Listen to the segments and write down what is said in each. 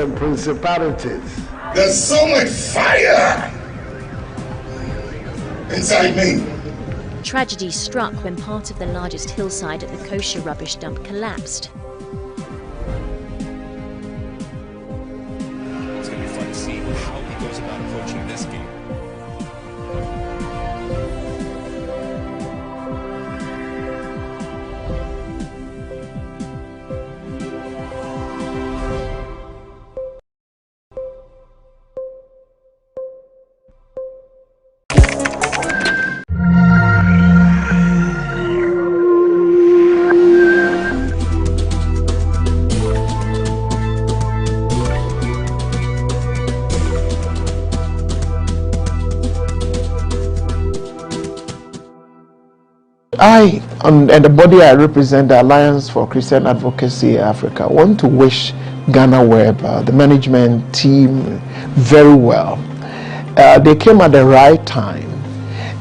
and principalities. There's so much fire inside me. Tragedy struck when part of the largest hillside at the kosher rubbish dump collapsed. It's going to be fun to see how he goes about approaching this game. I and the body I represent, the Alliance for Christian Advocacy Africa, want to wish GhanaWeb, the management team, very well. They came at the right time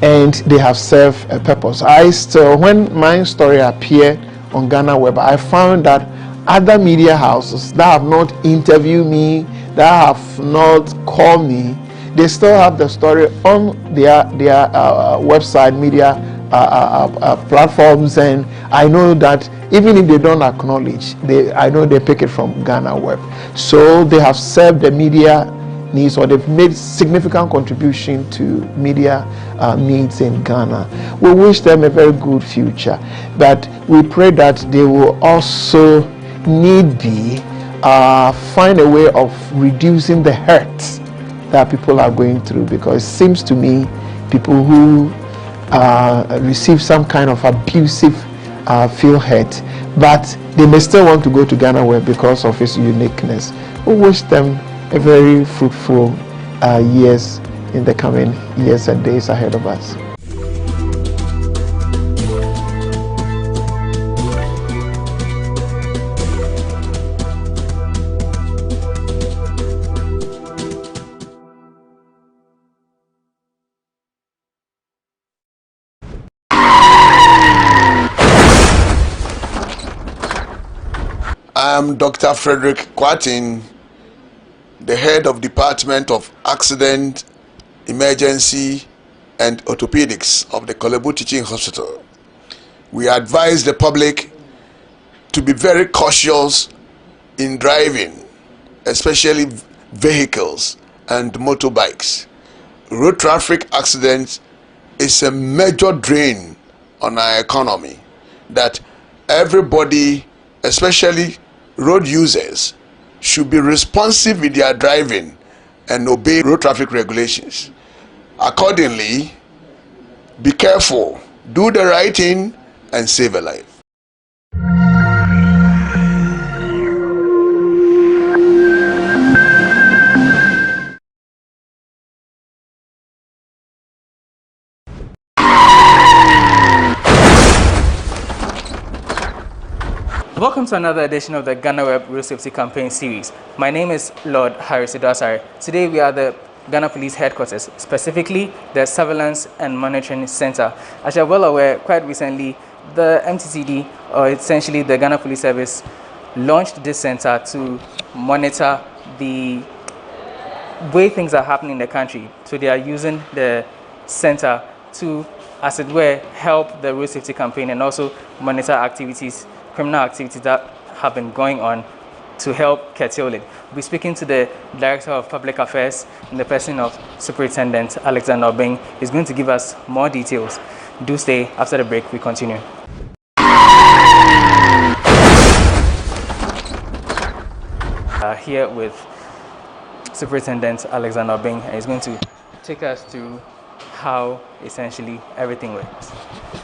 and they have served a purpose. When my story appeared on GhanaWeb, I found that other media houses that have not interviewed me, that have not called me, they still have the story on their website, media platforms, and I know that even if they don't acknowledge, I know they pick it from GhanaWeb. So they have served the media needs, or they've made significant contribution to media needs in Ghana. We wish them a very good future, but we pray that they will also need be find a way of reducing the hurt that people are going through, because it seems to me people who receive some kind of abusive feel hurt, but they may still want to go to GhanaWeb because of its uniqueness. We wish them a very fruitful years in the coming years and days ahead of us. I'm Dr. Frederick Kwatin, the head of Department of Accident, Emergency and Orthopedics of the Kolebu Teaching Hospital. We advise the public to be very cautious in driving, especially vehicles and motorbikes. Road traffic accidents is a major drain on our economy, that everybody, especially road users, should be responsive with their driving and obey road traffic regulations. Accordingly, be careful, do the right thing, and save a life. Welcome to another edition of the GhanaWeb Road Safety Campaign Series. My name is Lord Harris Idasare. Today we are at the Ghana Police Headquarters, specifically the Surveillance and Monitoring Center. As you are well aware, quite recently the MTCD, or essentially the Ghana Police Service, launched this center to monitor the way things are happening in the country. So they are using the center to, as it were, help the road safety campaign and also monitor activities, criminal activities that have been going on, to help curtail it. We'll be speaking to the Director of Public Affairs in the person of Superintendent Alexander Obeng. He's going to give us more details. Do stay. After the break, we continue. Here with Superintendent Alexander Obeng, and he's going to take us through how essentially everything works.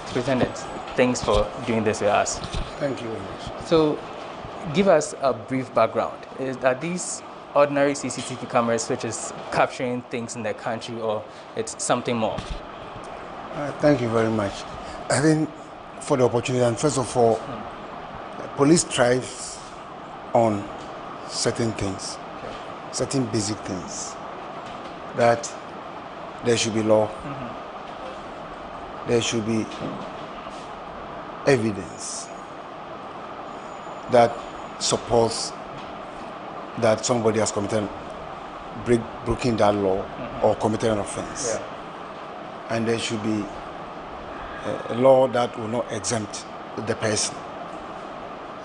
Superintendent, thanks for doing this with us. Thank you very much. So, give us a brief background. Is that these ordinary CCTV cameras which is capturing things in the country, or it's something more? Thank you very much. I think for the opportunity, and first of all, police thrives on certain things, certain basic things, that there should be law, there should be evidence that supports that somebody has committed, broken that law or committed an offense. Yeah. And there should be a law that will not exempt the person.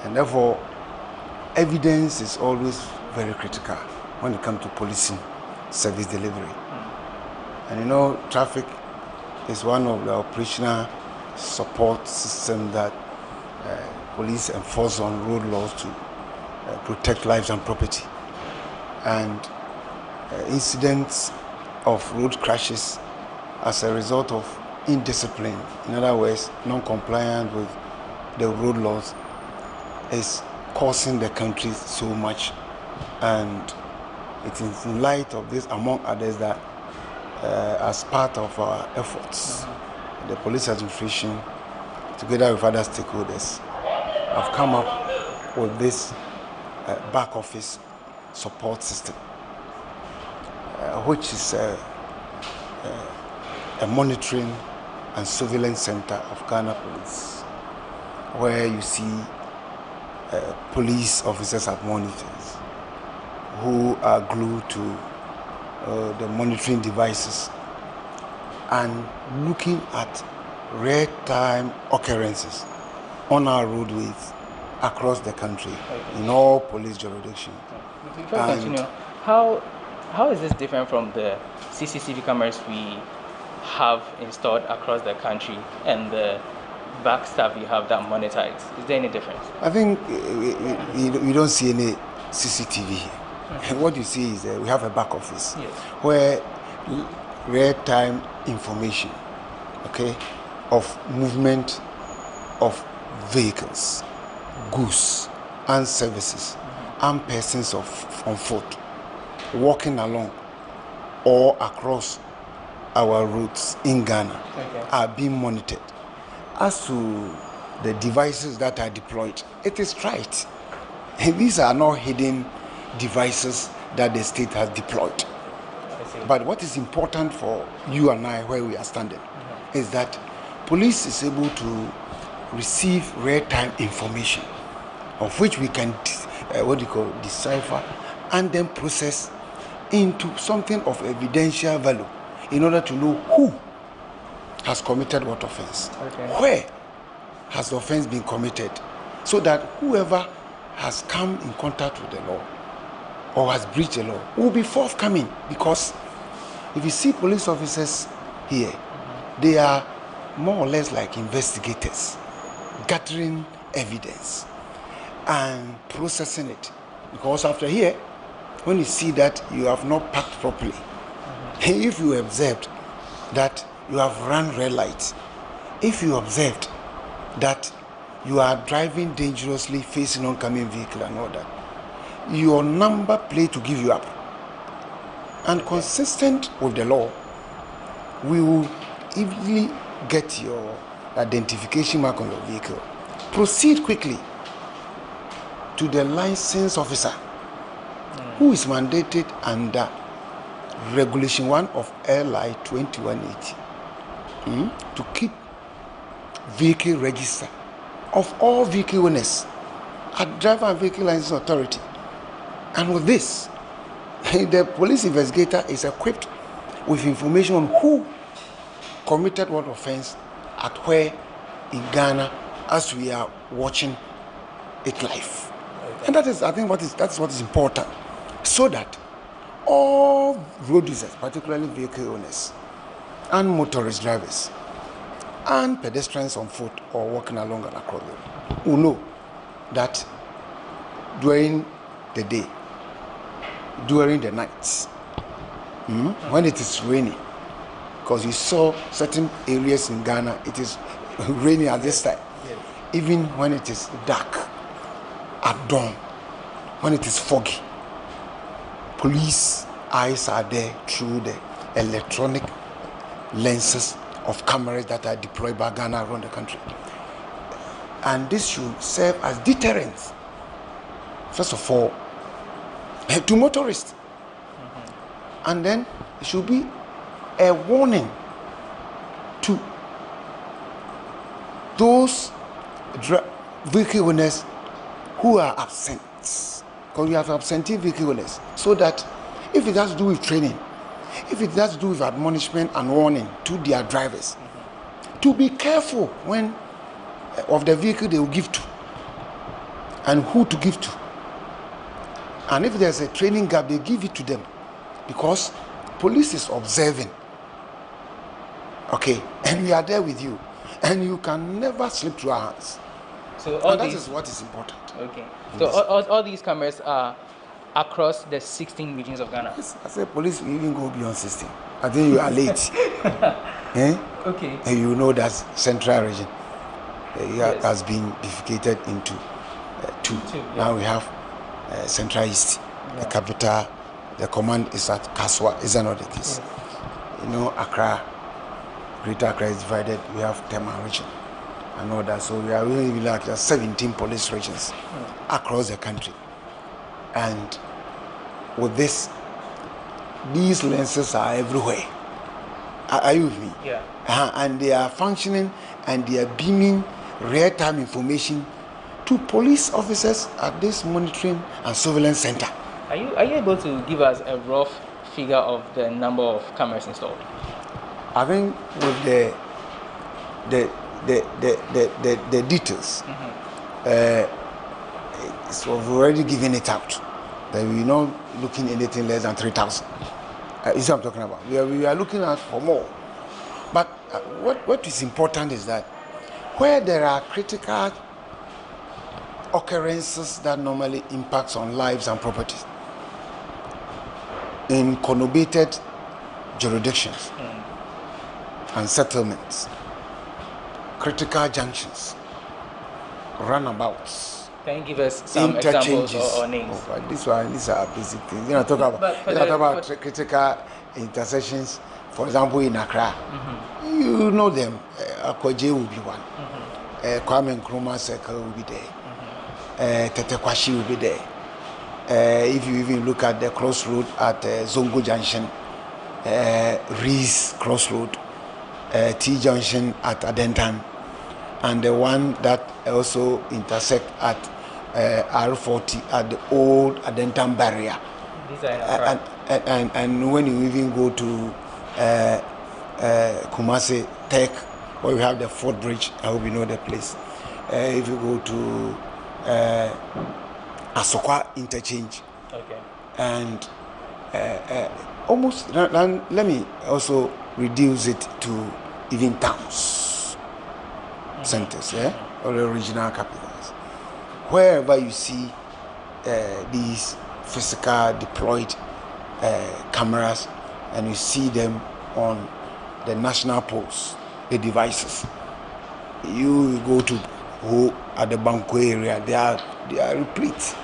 And therefore, evidence is always very critical when it comes to policing service delivery. And you know, traffic is one of the operational support systems that police enforce on road laws to protect lives and property. And incidents of road crashes as a result of indiscipline, in other words, non-compliance with the road laws, is costing the country so much. And it is in light of this, among others, that as part of our efforts, the police administration, together with other stakeholders, have come up with this back office support system, which is a monitoring and surveillance center of Ghana Police, where you see police officers have monitors who are glued to the monitoring devices and looking at real-time occurrences on our roadways across the country, in all police jurisdictions. Before we continue, how is this different from the CCTV cameras we have installed across the country and the back staff you have that monitor it? Is there any difference? I think you don't see any CCTV here. What you see is we have a back office where real-time information, okay, of movement of vehicles, goods, and services, and persons on foot walking along or across our routes in Ghana are being monitored. As to the devices that are deployed, it is right. These are not hidden devices that the state has deployed. But what is important for you and I, where we are standing, is that police is able to receive real-time information of which we can decipher and then process into something of evidential value in order to know who has committed what offense, where has the offense been committed, so that whoever has come in contact with the law or has breached the law will be forthcoming. Because if you see police officers here, they are more or less like investigators, gathering evidence and processing it. Because after here, when you see that you have not parked properly, if you observed that you have run red lights, if you observed that you are driving dangerously facing oncoming vehicle and all that, your number plate will give you up. And consistent with the law, we will easily get your identification mark on your vehicle. Proceed quickly to the license officer who is mandated under Regulation 1 of LI 2180 to keep vehicle register of all vehicle owners at Driver and Vehicle License Authority. And with this, the police investigator is equipped with information on who committed what offense at where in Ghana, as we are watching it live. And that is, I think, that's what is important, so that all road users, particularly vehicle owners and motorist drivers and pedestrians on foot or walking along and across the road, will know that during the day, during the nights, when it is raining, because you saw certain areas in Ghana, it is raining at this time, even when it is dark, at dawn, when it is foggy, police eyes are there through the electronic lenses of cameras that are deployed by Ghana around the country. And this should serve as deterrence, first of all, to motorists. And then it should be a warning to those vehicle owners who are absent because we have absentee vehicle owners, so that if it has to do with training, if it has to do with admonishment and warning to their drivers, to be careful when of the vehicle they will give to and who to give to. And if there's a training gap, they give it to them, because police is observing. Okay, and we are there with you, and you can never slip through our hands. So all And that these, is what is important. okay. So all these cameras are across the 16 regions of Ghana. Yes, I said police will even go beyond 16. I think you are late. Okay. And you know that central region Yes. has been bifurcated into two. Yeah. Now we have Central East, the capital. The command is at Kaswa. Is that not the case? You know, Accra, Greater Accra is divided. We have Tema region and all that. So we are really like 17 police regions across the country. And with this, these lenses are everywhere. Are you with me? Yeah. And they are functioning and they are beaming real-time information to police officers at this monitoring and surveillance center. Are you able to give us a rough figure of the number of cameras installed? I think with the details, we've already given it out. That we're not looking anything less than 3,000. You see what I'm talking about? We are looking at for more. But what is important is that where there are critical occurrences that normally impacts on lives and properties in conurbated jurisdictions and settlements, critical junctions, runabouts, Can you give us some examples or names? These are basic things. You know, talk about critical intersections. For example, in Accra, you know them. Akwaje will be one. Kwame Nkrumah Circle will be there. Tetekwashi will be there. If you even look at the crossroad at Zongo Junction, Rees Crossroad, T Junction at Adentan, and the one that also intersect at R40 at the old Adentan barrier. These are in Accra. And when you even go to Kumasi Tech, where we have the Fort Bridge, I hope you know the place. If you go to Asokwa Interchange, Okay. and almost, let me also reduce it to even towns, centers, or the regional capitals. Wherever you see these physical deployed cameras, and you see them on the national posts, the devices, you go to who at the Banco area, they are replete.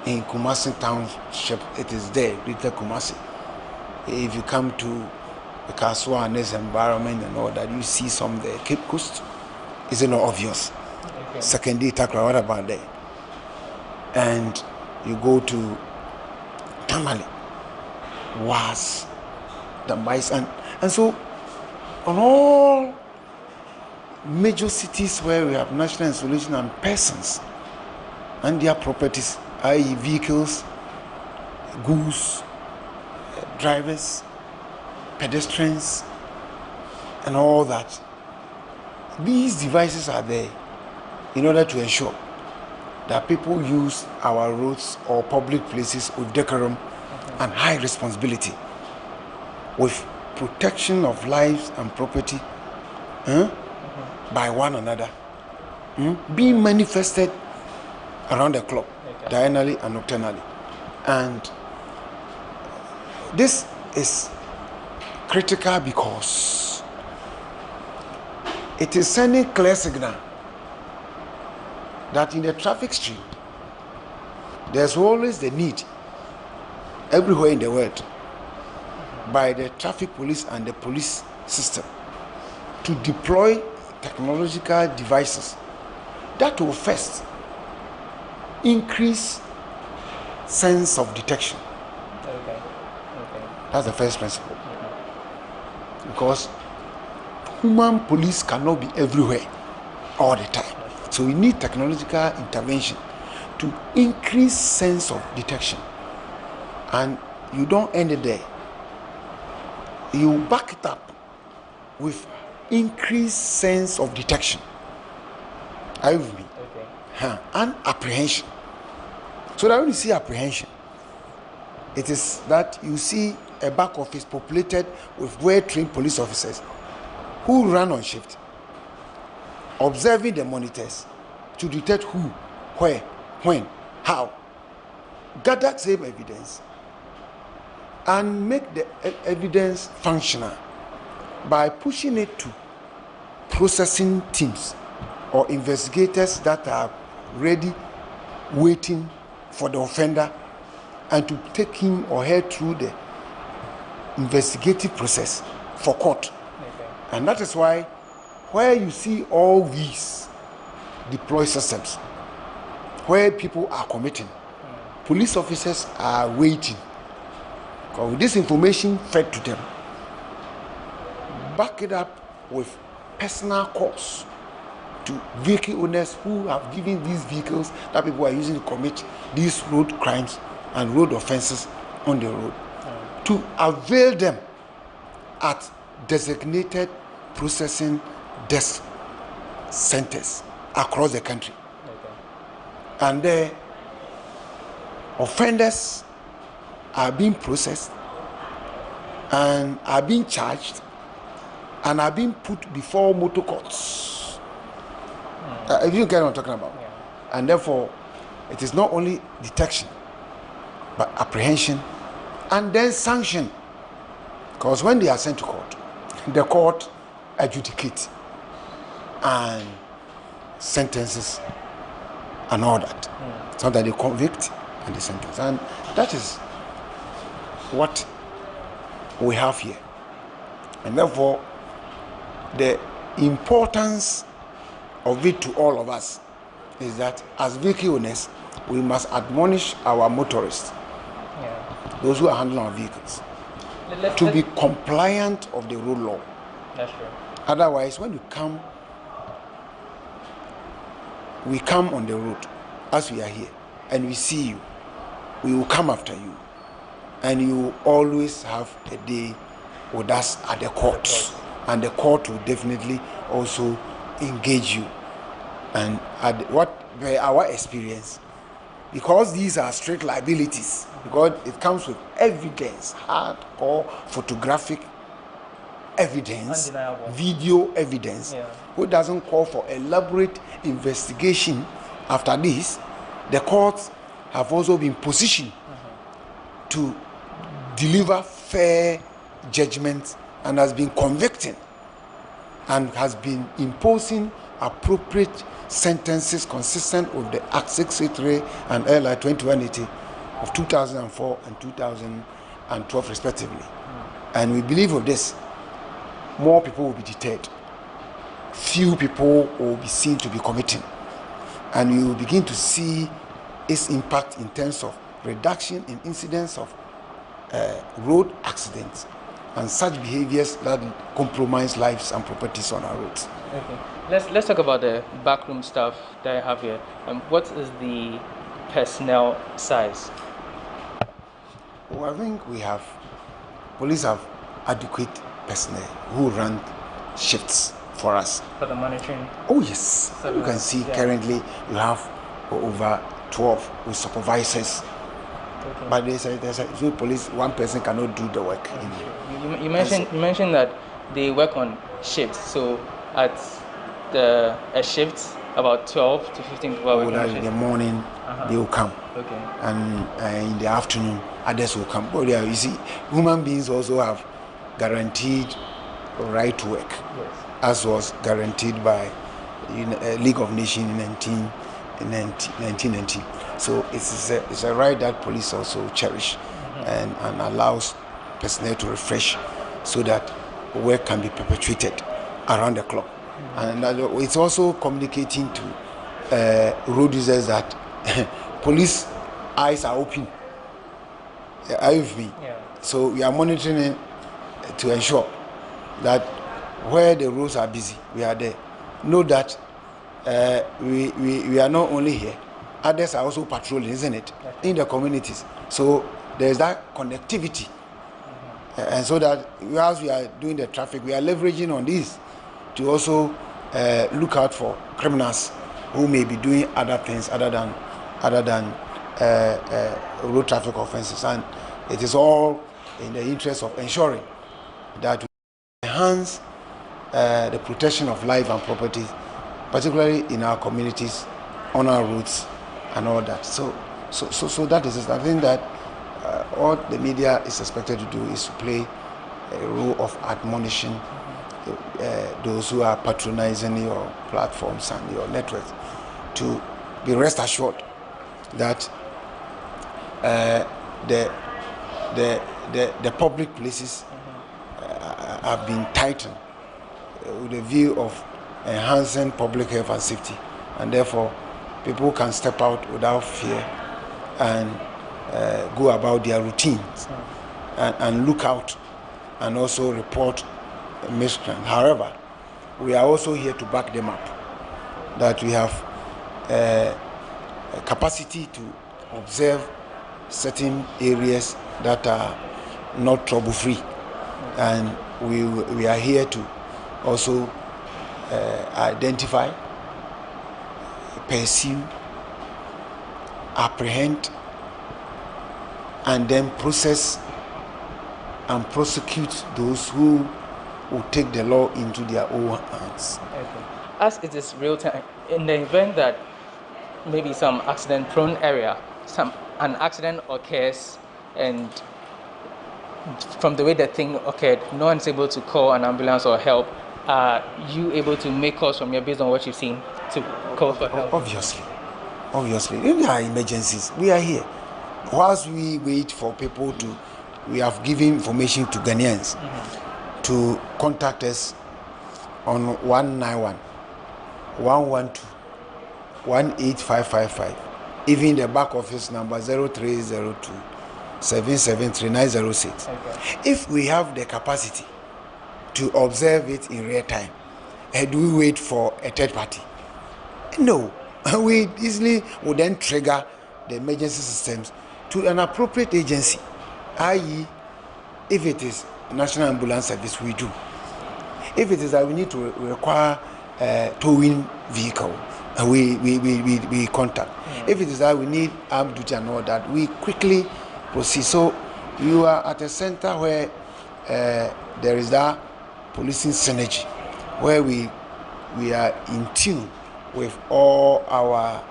In Kumasi Township, it is there, Greater Kumasi. If you come to the Kaswa and this environment and all that, you see some there. Cape Coast, is it not obvious? Okay. Secondary Takra, what about there? And you go to Tamale, Was, Dambais, and so on all major cities where we have national installation and persons and their properties, i.e. vehicles, goods, drivers, pedestrians, and all that. These devices are there in order to ensure that people use our roads or public places with decorum and high responsibility, with protection of lives and property by one another, being manifested around the clock, diurnally and nocturnally. And this is critical because it is sending clear signal that in the traffic stream, there's always the need everywhere in the world by the traffic police and the police system to deploy technological devices that will first increase sense of detection. Okay. That's the first principle. Because human police cannot be everywhere all the time. So we need technological intervention to increase sense of detection. And you don't end it there. You back it up with increased sense of detection. Are you with me? Okay. And apprehension. So that when you see apprehension, it is that you see a back office populated with well-trained police officers who run on shift, observing the monitors to detect who, where, when, how, gather same evidence, and make the evidence functional by pushing it to processing teams or investigators that are ready, waiting for the offender, and to take him or her through the investigative process for court. Okay. And that is why where you see all these deployed systems, where people are committing, police officers are waiting. Because with this information fed to them, back it up with personal calls to vehicle owners who have given these vehicles that people are using to commit these road crimes and road offenses on the road, to avail them at designated processing desk centers across the country. Okay. And the offenders are being processed and are being charged and are being put before motor courts. If you get what I'm talking about. Yeah. And therefore, it is not only detection, but apprehension and then sanction. Because when they are sent to court, the court adjudicates and sentences and all that. So that they convict and they sentence. And that is what we have here. And therefore, the importance of it to all of us is that as vehicle owners, we must admonish our motorists, those who are handling our vehicles, to be compliant of the road law. That's true. Otherwise, when we come on the road as we are here and we see you, we will come after you, and you will always have a day with us at the court, and the court will definitely also engage you. And at what by our experience, because these are straight liabilities, because it comes with evidence, hardcore photographic evidence, Undeniable. video evidence, who doesn't call for elaborate investigation. After this, the courts have also been positioned to deliver fair judgment and has been convicting and has been imposing appropriate sentences consistent with the Act 683 and LI 2180 of 2004 and 2012 respectively. And we believe of this, more people will be deterred. Few people will be seen to be committing. And you will begin to see its impact in terms of reduction in incidents of road accidents and such behaviors that compromise lives and properties on our roads. Okay. Let's talk about the backroom staff that I have here. What is the personnel size? Well, I think police have adequate personnel who run shifts for us. For the monitoring? Oh yes, you can see currently you have over 12 with supervisors. Okay. But there's a police, one person cannot do the work. You mentioned that they work on shifts. So at a shift, about 12 to 15 people are working on in the morning, they will come. Okay. And in the afternoon, others will come. But you see, human beings also have guaranteed right to work, as was guaranteed by League of Nations in 1990. So it's a right that police also cherish and allows personnel to refresh so that work can be perpetuated around the clock. And it's also communicating to road users that police eyes are open. Are you with me? Yeah. So we are monitoring it to ensure that where the roads are busy, we are there. Know that we are not only here others are also patrolling, isn't it, in the communities. So there's that connectivity. And so that as we are doing the traffic, we are leveraging on this to also look out for criminals who may be doing other things other than road traffic offenses. And it is all in the interest of ensuring that we enhance the protection of life and property, particularly in our communities, on our roads, and all that. So that is it. I think that all the media is expected to do is to play a role of admonishing those who are patronizing your platforms and your networks to be rest assured that the public places have been tightened with a view of enhancing public health and safety, and therefore people can step out without fear and go about their routines and look out and also report miscreant. However, we are also here to back them up, that we have a capacity to observe certain areas that are not trouble-free, and we are here to also identify, pursue, apprehend, and then process and prosecute those who will take the law into their own hands. Okay. As it is real time, in the event that maybe some accident-prone area, an accident occurs, and from the way the thing occurred, no one's able to call an ambulance or help. Are you able to make calls from here based on what you've seen to call for help? Obviously. If there are emergencies, we are here. Whilst we wait for people to, we have given information to Ghanaians to contact us on 191, 112, 18555, even the back office number 0302 773906. Okay. If we have the capacity to observe it in real time, do we wait for a third party? No. We easily would then trigger the emergency systems to an appropriate agency, i.e., if it is National Ambulance Service, we do. If it is that we need to require a towing vehicle, we contact. If it is that we need armed duty and all that, we quickly proceed. So you are at a center where there is that policing synergy, where we are in tune with all our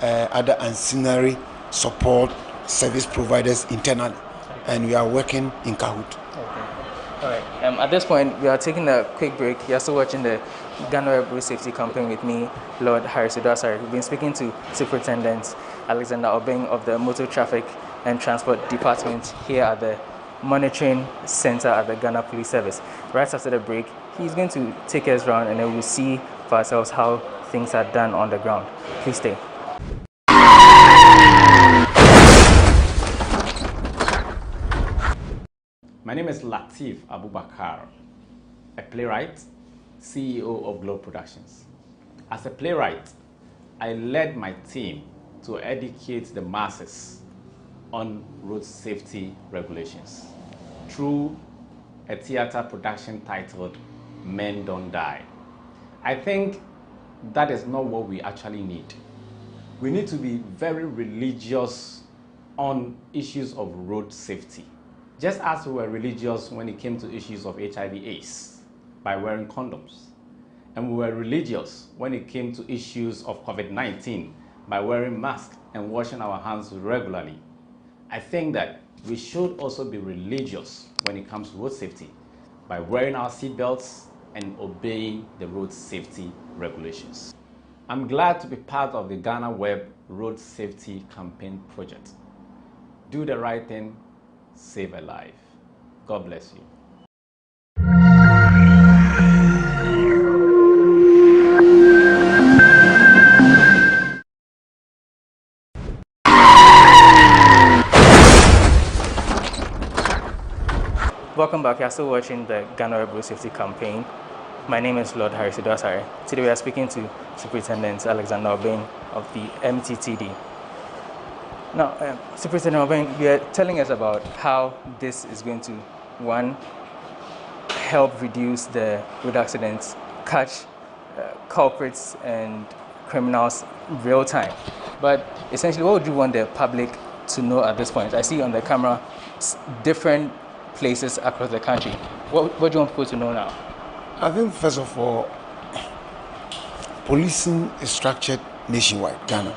other ancillary support service providers internally, and we are working in Kahoot. Okay. All right. At this point, we are taking a quick break. You're still watching the GhanaWeb Road Safety Campaign with me, Lord Harris Udasari. We've been speaking to Superintendent Alexander Obeng of the Motor Traffic and Transport Department here at the Monitoring Center at the Ghana Police Service. Right after the break, he's going to take us around and then we'll see for ourselves how things are done on the ground. Please stay. My name is Latif Abubakar, a playwright, CEO of Globe Productions. As a playwright, I led my team to educate the masses on road safety regulations through a theater production titled Men Don't Die. I think that is not what we actually need. We need to be very religious on issues of road safety. Just as we were religious when it came to issues of HIV/AIDS by wearing condoms, and we were religious when it came to issues of COVID-19 by wearing masks and washing our hands regularly, I think that we should also be religious when it comes to road safety by wearing our seatbelts and obeying the road safety regulations. I'm glad to be part of the GhanaWeb Road Safety Campaign project. Do the right thing, save a life. God bless you. Welcome back. You're still watching the GhanaWeb Road Safety Campaign. My name is Lord Harris Udasari. Today we are speaking to Superintendent Alexander Obeng of the MTTD. Now, Superintendent Obeng, you are telling us about how this is going to, one, help reduce the road accidents, catch culprits and criminals real time. But essentially, what would you want the public to know at this point? I see on the camera different places across the country. What do you want people to know now? I think, first of all, policing is structured nationwide, Ghana.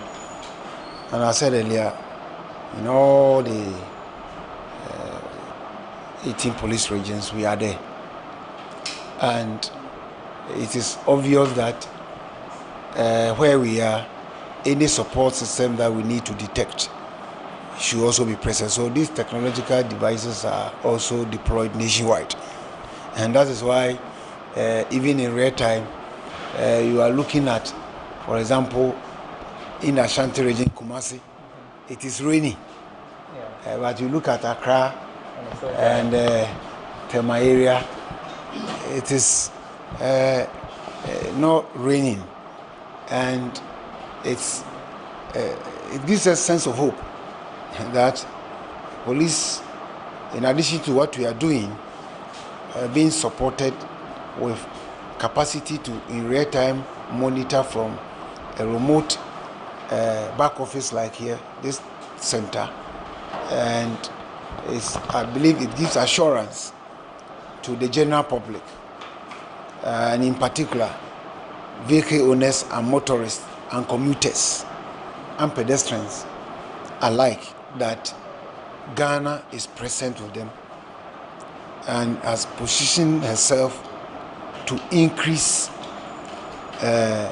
And I said earlier, in all the 18 police regions, we are there. And it is obvious that where we are, any support system that we need to detect should also be present. So these technological devices are also deployed nationwide. And that is why, even in real time, you are looking at, for example, in Ashanti region, Kumasi, it is raining. Yeah. But you look at Accra and Tema area, it is not raining. And it gives a sense of hope that police, in addition to what we are doing, being supported with capacity to in real time monitor from a remote back office like here, this center, and I believe it gives assurance to the general public, and in particular vehicle owners and motorists and commuters and pedestrians alike, that Ghana is present with them and has positioned herself to increase the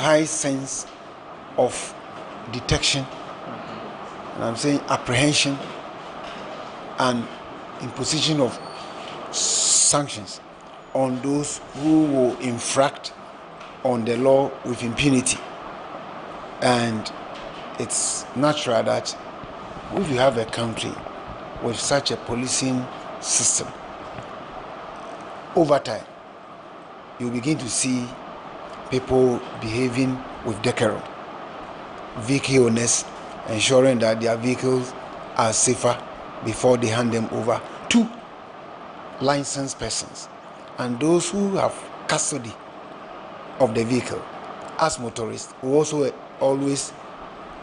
high sense of detection, and I'm saying apprehension, and imposition of sanctions on those who will infract on the law with impunity. And it's natural that if you have a country with such a policing system, over time you begin to see people behaving with decorum, vehicle owners ensuring that their vehicles are safer before they hand them over to licensed persons, and those who have custody of the vehicle as motorists will also always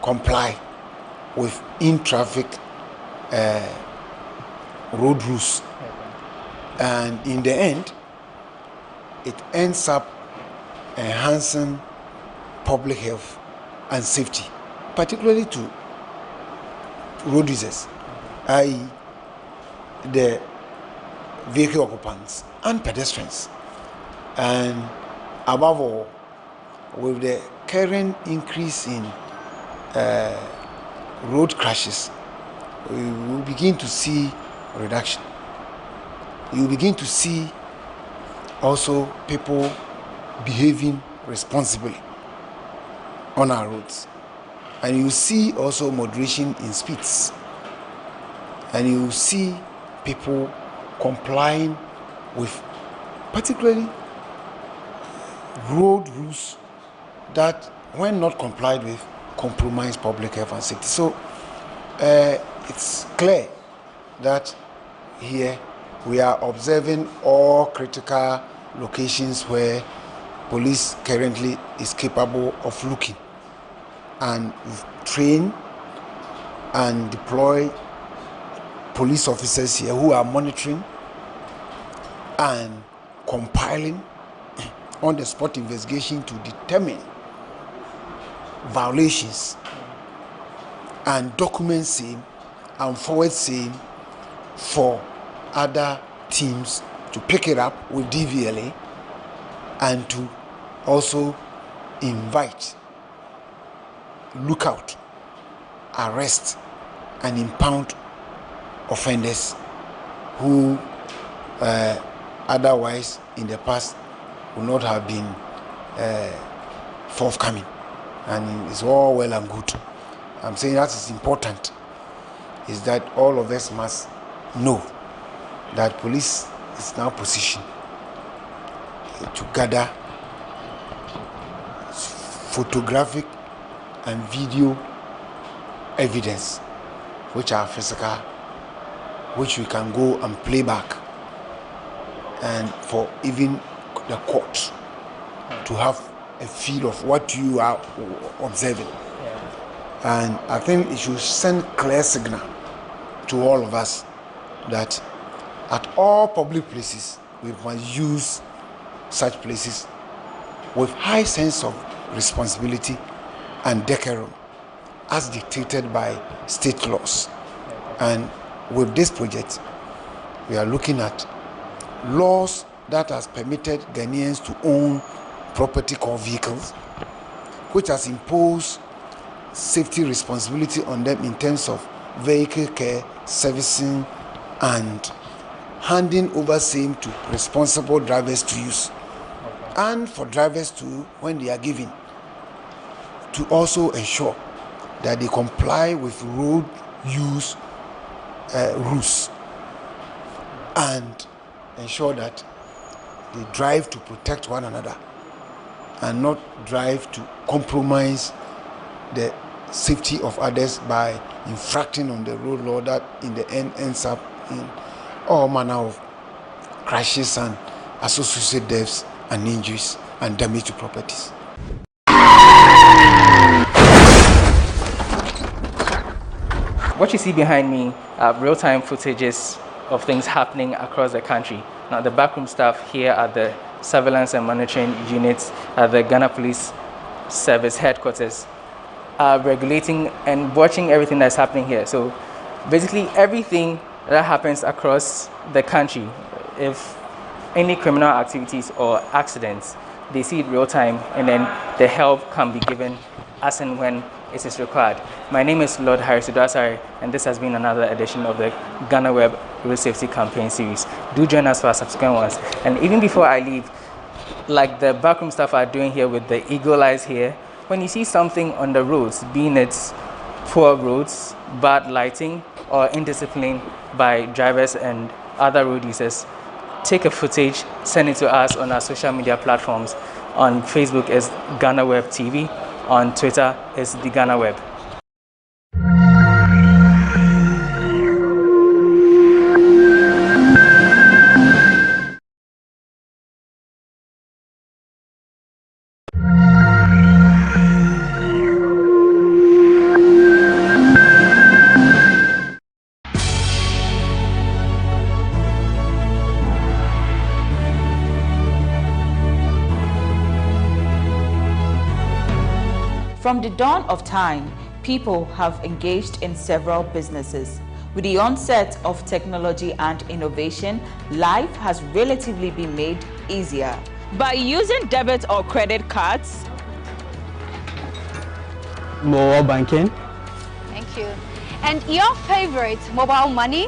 comply with in-traffic road rules. And in the end, it ends up enhancing public health and safety, particularly to road users, i.e. the vehicle occupants and pedestrians. And above all, with the current increase in road crashes, we will begin to see a reduction. You will begin to see also people behaving responsibly on our roads. And you see also moderation in speeds. And you see people complying with particularly road rules that, when not complied with, compromise public health and safety. So it's clear that here we are observing all critical locations where police currently is capable of looking, and train and deploy police officers here who are monitoring and compiling on the spot investigation to determine violations and document same and forward same for other teams to pick it up with DVLA, and to also invite, look out, arrest and impound offenders who otherwise in the past would not have been forthcoming. And it's all well and good. I'm saying that is important, is that all of us must know that police is now positioned to gather photographic and video evidence, which are physical, which we can go and play back, and for even the court to have a feel of what you are observing. And I think it should send clear signal to all of us that at all public places we must use such places with high sense of responsibility and decorum as dictated by state laws. And with this project, we are looking at laws that has permitted Ghanaians to own property called vehicles, which has imposed safety responsibility on them in terms of vehicle care, servicing, and handing over same to responsible drivers to use, and for drivers to, when they are given, to also ensure that they comply with road use rules and ensure that they drive to protect one another and not drive to compromise the safety of others by infracting on the road law that in the end ends up in all manner of crashes and associated deaths and injuries and damage to properties. What you see behind me are real-time footages of things happening across the country. Now, the backroom staff here at the surveillance and monitoring units at the Ghana Police Service headquarters are regulating and watching everything that's happening here. So basically everything that happens across the country, if any criminal activities or accidents, they see it real time, and then the help can be given as and when it is required. My name is Lord Harris Udasari, and this has been another edition of the GhanaWeb Road Safety Campaign Series. Do join us for our subsequent ones. And even before I leave, like the backroom staff are doing here with the eagle eyes here, when you see something on the roads, being it poor roads, bad lighting, or indiscipline by drivers and other road users, take a footage, send it to us on our social media platforms. On Facebook is GhanaWeb TV, on Twitter is the GhanaWeb. From the dawn of time, people have engaged in several businesses. With the onset of technology and innovation, life has relatively been made easier. By using debit or credit cards, mobile banking. Thank you. And your favorite, mobile money?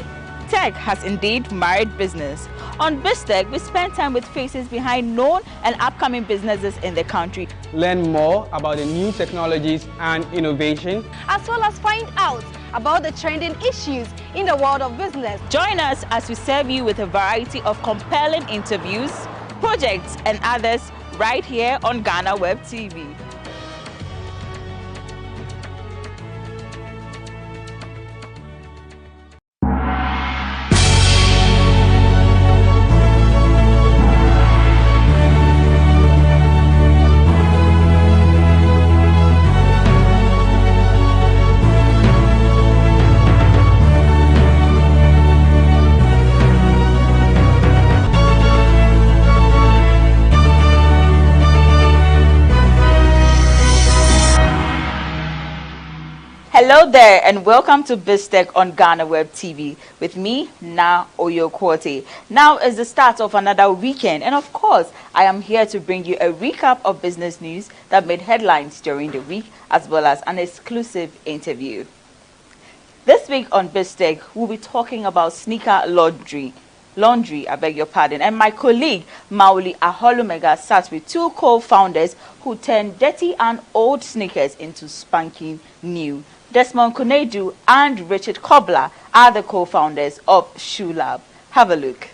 tech has indeed married business. On BizTech, we spend time with faces behind known and upcoming businesses in the country. Learn more about the new technologies and innovation, as well as find out about the trending issues in the world of business. Join us as we serve you with a variety of compelling interviews, projects and others right here on GhanaWeb TV. Hello there and welcome to BizTech on GhanaWeb TV with me, Na Oyokwote. Now is the start of another weekend and of course I am here to bring you a recap of business news that made headlines during the week as well as an exclusive interview. This week on BizTech we'll be talking about sneaker laundry, I beg your pardon, and my colleague Mauli Aholumega sat with two co-founders who turned dirty and old sneakers into spanking new. Desmond Kunedu and Richard Kobler are the co-founders of ShoeLab. Have a look.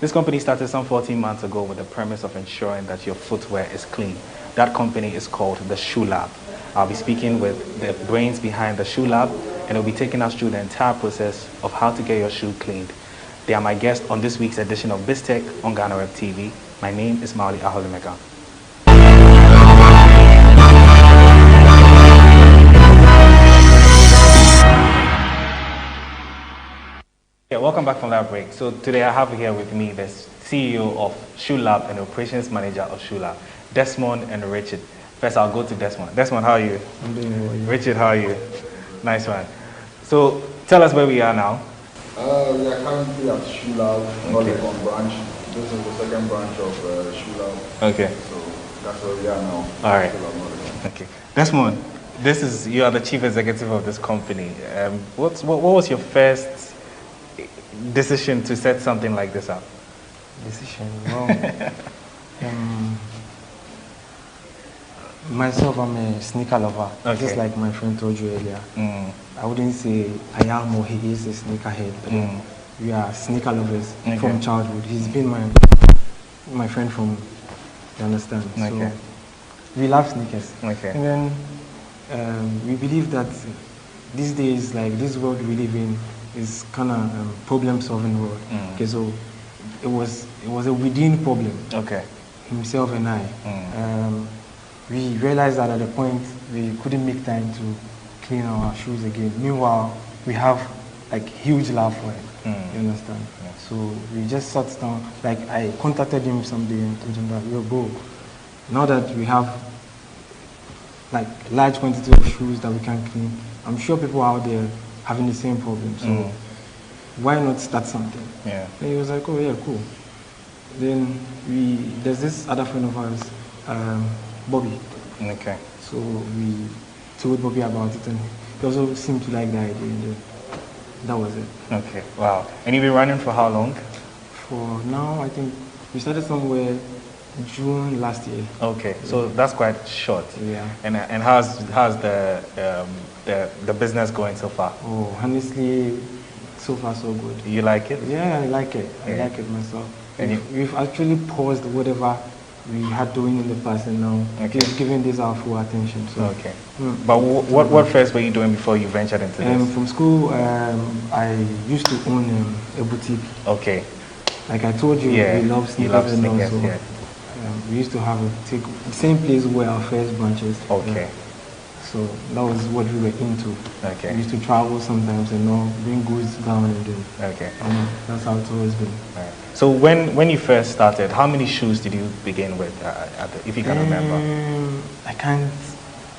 This company started some 14 months ago with the premise of ensuring that your footwear is clean. That company is called the ShoeLab. I'll be speaking with the brains behind the ShoeLab, and they'll be taking us through the entire process of how to get your shoe cleaned. They are my guests on this week's edition of BizTech on GhanaWeb TV. My name is Mauli Aholimeka. Yeah, welcome back from that break. So today I have here with me the CEO of ShoeLab and the operations manager of ShoeLab, Desmond and Richard. First, I'll go to Desmond. Desmond, how are you? I'm doing well. Richard, how are you? Nice one. So tell us where we are now. We are currently at ShoeLab, Northern branch. This is the second branch of ShoeLab. Okay. So that's where we are now. All right. Okay. Desmond, you are the chief executive of this company. What was your first decision to set something like this up? Decision? Well, myself, I'm a sneaker lover. Okay. Just like my friend told you earlier. I wouldn't say I am or he is a sneakerhead. But we are sneaker lovers from childhood. He's been my friend from, you understand? Okay. So we love sneakers. Okay. And then we believe that these days, like this world we live in, is kind of problem-solving world. Okay, so it was a within problem. Okay. Himself and I. We realized that at the point we couldn't make time to clean our shoes again. Meanwhile, we have like huge love for it. You understand? Yeah. So we just sat down. Like I contacted him someday and told him that, yo, bro, now that we have like large quantity of shoes that we can clean, I'm sure people out there having the same problem. So why not start something? Yeah. And he was like, oh yeah, cool. Then there's this other friend of ours, Bobby. Okay. So we told Bobby about it, and he also seemed to like the idea, and that was it. Okay. Wow. And you've been running for how long? For now, I think we started somewhere June last year. Okay. So that's quite short. Yeah. And how's the business going so far? Oh, honestly, so far so good. You like it? Yeah, I like it. I like it myself. And we've actually paused whatever we had doing in the past, and now we've given this our full attention. So. Okay. But what first were you doing before you ventured into this? From school, I used to own a boutique. Okay. Like I told you, we love sneakers. You love sneakers, and also, we used to have the same place where our first branches. Okay. So that was what we were into. Okay. We used to travel sometimes and bring goods down and then. Okay. That's how it's always been. Right. So when you first started, how many shoes did you begin with, if you can remember? I can't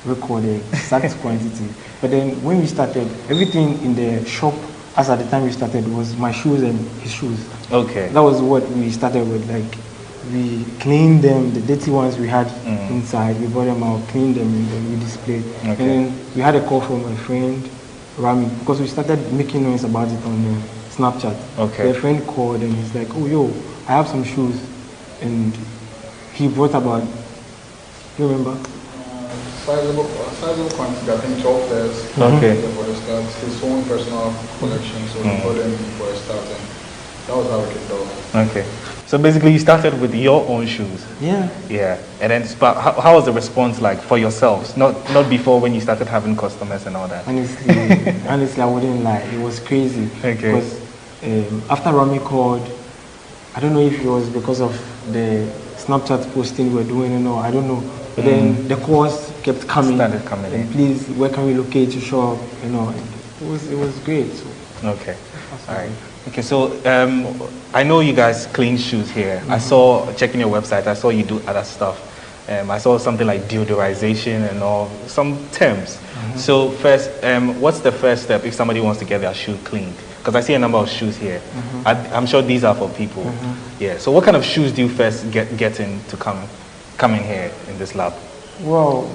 record the exact quantity. But then when we started, everything in the shop, as at the time we started, was my shoes and his shoes. Okay. That was what we started with. Like, we cleaned them, the dirty ones we had inside, we brought them out, cleaned them, and then we displayed. Okay. And then we had a call from my friend, Rami, because we started making noise about it on Snapchat. Okay. A friend called and he's like, oh, yo, I have some shoes. And he brought about, you remember? Sizable quantity, I think 12 pairs. Okay. For the start, his own personal collection, so he bought them for a start. And that was how it kicked off. Okay. So basically you started with your own shoes. Yeah. Yeah. And then how was the response like for yourselves? Not before when you started having customers and all that. Honestly, I wouldn't lie. It was crazy. Okay. Because after Rami called, I don't know if it was because of the Snapchat posting we were doing or no, I don't know. But then the calls kept coming. Started coming in. And please, where can we locate to shop? You know, it was great. So. Okay. All right. Okay, so I know you guys clean shoes here. I saw, checking your website, I saw you do other stuff. I saw something like deodorization and all, some terms. So first, what's the first step if somebody wants to get their shoe cleaned? Because I see a number of shoes here. I'm sure these are for people. Yeah, so what kind of shoes do you first get in to come in here in this lab? Well,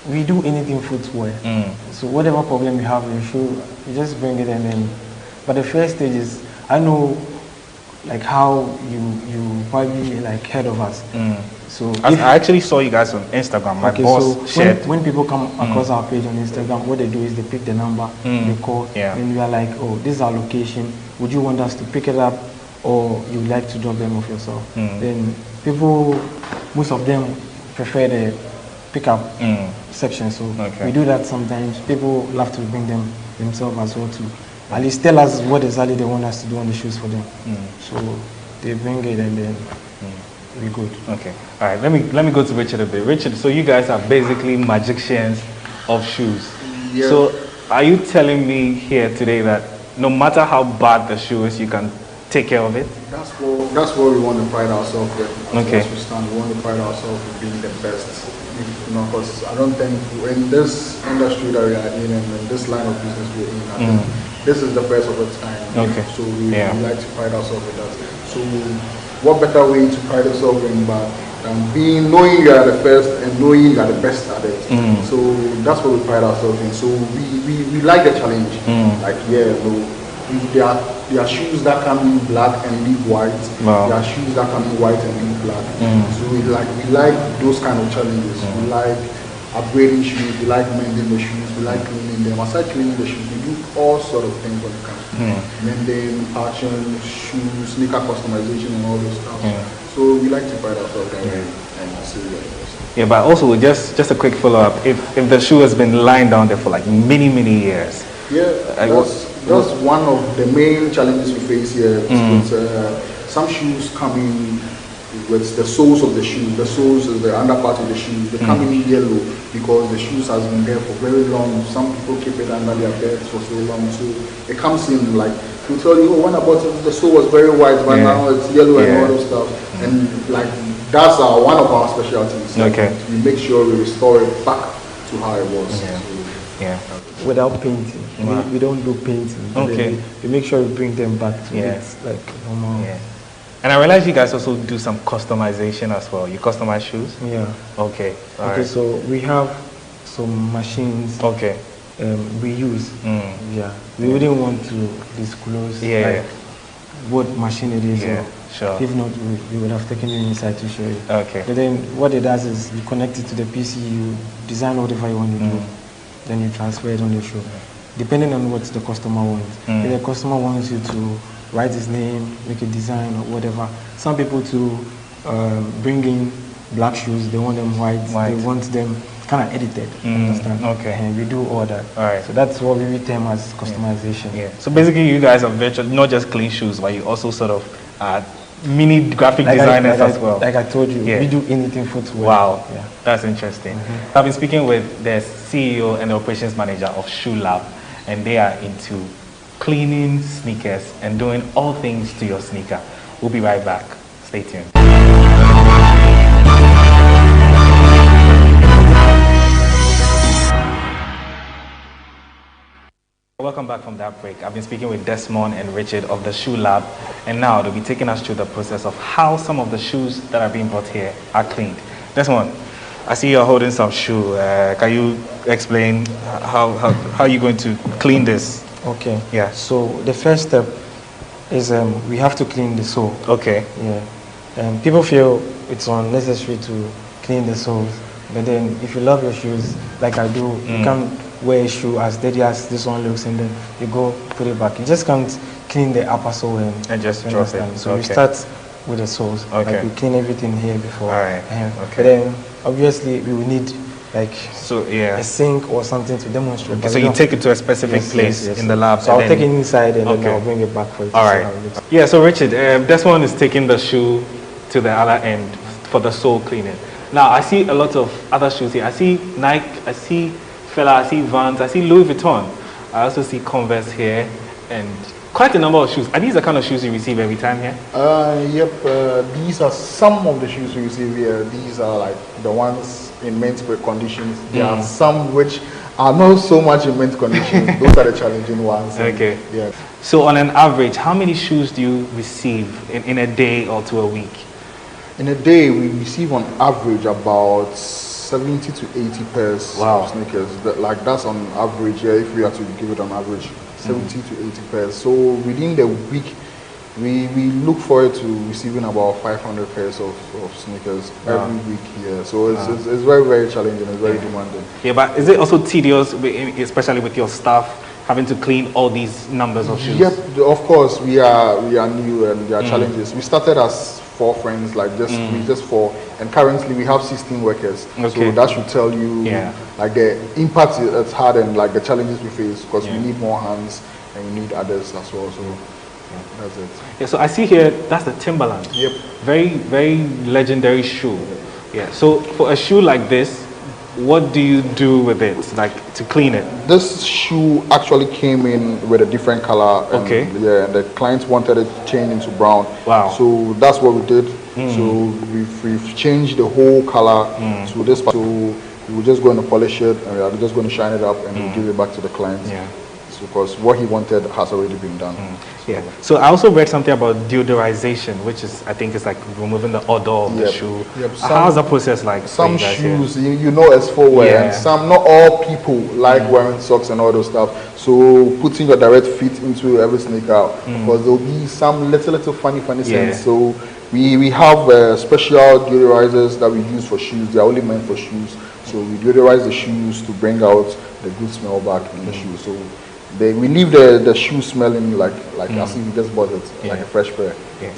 we do anything footwear. So whatever problem you have in your shoe, you just bring it in. But the first stage is, I know like how you probably like heard of us. So I actually saw you guys on Instagram. My boss shared. When people come across our page on Instagram, what they do is they pick the number, they call, and we are like, oh, this is our location. Would you want us to pick it up or you like to drop them off yourself. Then people, most of them prefer the pickup section, so we do that sometimes. People love to bring them themselves as well to at least tell us what exactly they want us to do on the shoes for them. So they bring it and then we good. Okay. All right. Let me go to Richard a bit. Richard, so you guys are basically magicians of shoes. Yeah. So are you telling me here today that no matter how bad the shoe is, you can take care of it? That's what we want to pride ourselves with. Okay. As we stand, we want to pride ourselves with being the best. You know, because I don't think in this industry that we are in and in this line of business we're in, I think this is the best of its kind. Okay. So we like to pride ourselves with that. So what better way to pride yourself in but knowing you are the first and knowing you are the best at it. So that's what we pride ourselves in. So we like the challenge. Like there are shoes that can be black and leave white. There are shoes that can be white and leave black. So we like those kind of challenges. We like upgrading shoes, we like mending the shoes, we like cleaning them. Aside cleaning the shoes, we do all sort of things when it comes to mending, patching, shoes, sneaker customization and all those stuff. So we like to pride ourselves that way and see that. Yeah, but also just a quick follow-up. If the shoe has been lying down there for like many years. Yeah, that's one of the main challenges we face here. Some shoes come in with the soles of the shoe. The soles is the under part of the shoe. They come in yellow because the shoes has been there for very long. Some people keep it under their beds for so long. So it comes in like, we tell you, when I bought it, the sole was very white, but now it's yellow and all those stuff. And like, that's one of our specialties. Okay. We make sure we restore it back to how it was. Without painting. We don't do painting. Okay. We make sure we bring them back to it like normal. And I realize you guys also do some customization as well. You customize shoes? Yeah. Okay. Okay, so we have some machines we use. Yeah. We wouldn't want to disclose what machine it is. Sure. If not, we would have taken you inside to show you. Okay. But then what it does is you connect it to the PC, you design whatever you want to do, then you transfer it on the show. Depending on what the customer wants. If the customer wants you to write his name, make a design or whatever. Some people to bring in black shoes, they want them white. They want them kind of edited, understand? Okay. And we do all that. All right. So that's what we term as customization. Yeah. So basically you guys are virtually not just clean shoes, but you also sort of mini graphic designers as well. Like I told you, we do anything footwear. Wow, that's interesting. I've been speaking with the CEO and the operations manager of ShoeLab, and they are into cleaning sneakers and doing all things to your sneaker. We'll be right back. Stay tuned. Welcome back from that break. I've been speaking with Desmond and Richard of the ShoeLab, and now they'll be taking us through the process of how some of the shoes that are being brought here are cleaned. Desmond, I see you're holding some shoe. Can you explain how you're going to clean this? Okay. Yeah. So the first step is we have to clean the sole. Okay. Yeah. People feel it's unnecessary to clean the soles, but then if you love your shoes, like I do, you can't wear a shoe as dirty as this one looks, and then you go put it back. You just can't clean the upper sole and just drop it. So we start with the soles. Like we clean everything here before. All right. But then obviously we will need like a sink or something to demonstrate. Okay, so you take it to a specific place in the lab. So I'll take it inside and then I'll bring it back for you. All right. Yeah, so Richard, this one is taking the shoe to the other end for the sole cleaning. Now, I see a lot of other shoes here. I see Nike, I see Fila, I see Vans, I see Louis Vuitton. I also see Converse here and quite a number of shoes. Are these the kind of shoes you receive every time here? Yep, these are some of the shoes we receive here. These are like the ones in mint conditions. There are some which are not so much in mint conditions. Those are the challenging ones. Okay. Yeah. So on an average, how many shoes do you receive in a day or to a week? In a day, we receive on average about 70 to 80 pairs of sneakers. That's on average, if we have to give it on average, 70 to 80 pairs. So within the week, we look forward to receiving about 500 pairs of sneakers every week here. So it's very, very challenging, it's very demanding. Yeah, but is it also tedious, especially with your staff, having to clean all these numbers of shoes? Yep, of course, we are new and there are challenges. We started as 4 friends, like just 4, and currently we have 16 workers. So that should tell you like the impact it's had and like the challenges we face, because we need more hands and we need others as well. So that's it. Yeah, so I see here that's the Timberland. Yep. Very, very legendary shoe. Yeah. So for a shoe like this, what do you do with it, like to clean it? This shoe actually came in with a different color. And, yeah, and the client wanted it changed into brown. Wow. So that's what we did. So we've changed the whole color to this. So we're just going to polish it and we're just going to shine it up and we'll give it back to the client. Yeah. Because what he wanted has already been done. Yeah. So I also read something about deodorization, which is, I think, is like removing the odor of the shoe. How's the process like? Some shoes, you know, it's for wear, and some, not all people like wearing socks and all those stuff. So putting your direct feet into every sneaker, because there'll be some little funny sense. So we have special deodorizers that we use for shoes. They are only meant for shoes. So we deodorize the shoes to bring out the good smell back in the shoe. So we leave the shoe smelling like as if you just bought it, like a fresh pair.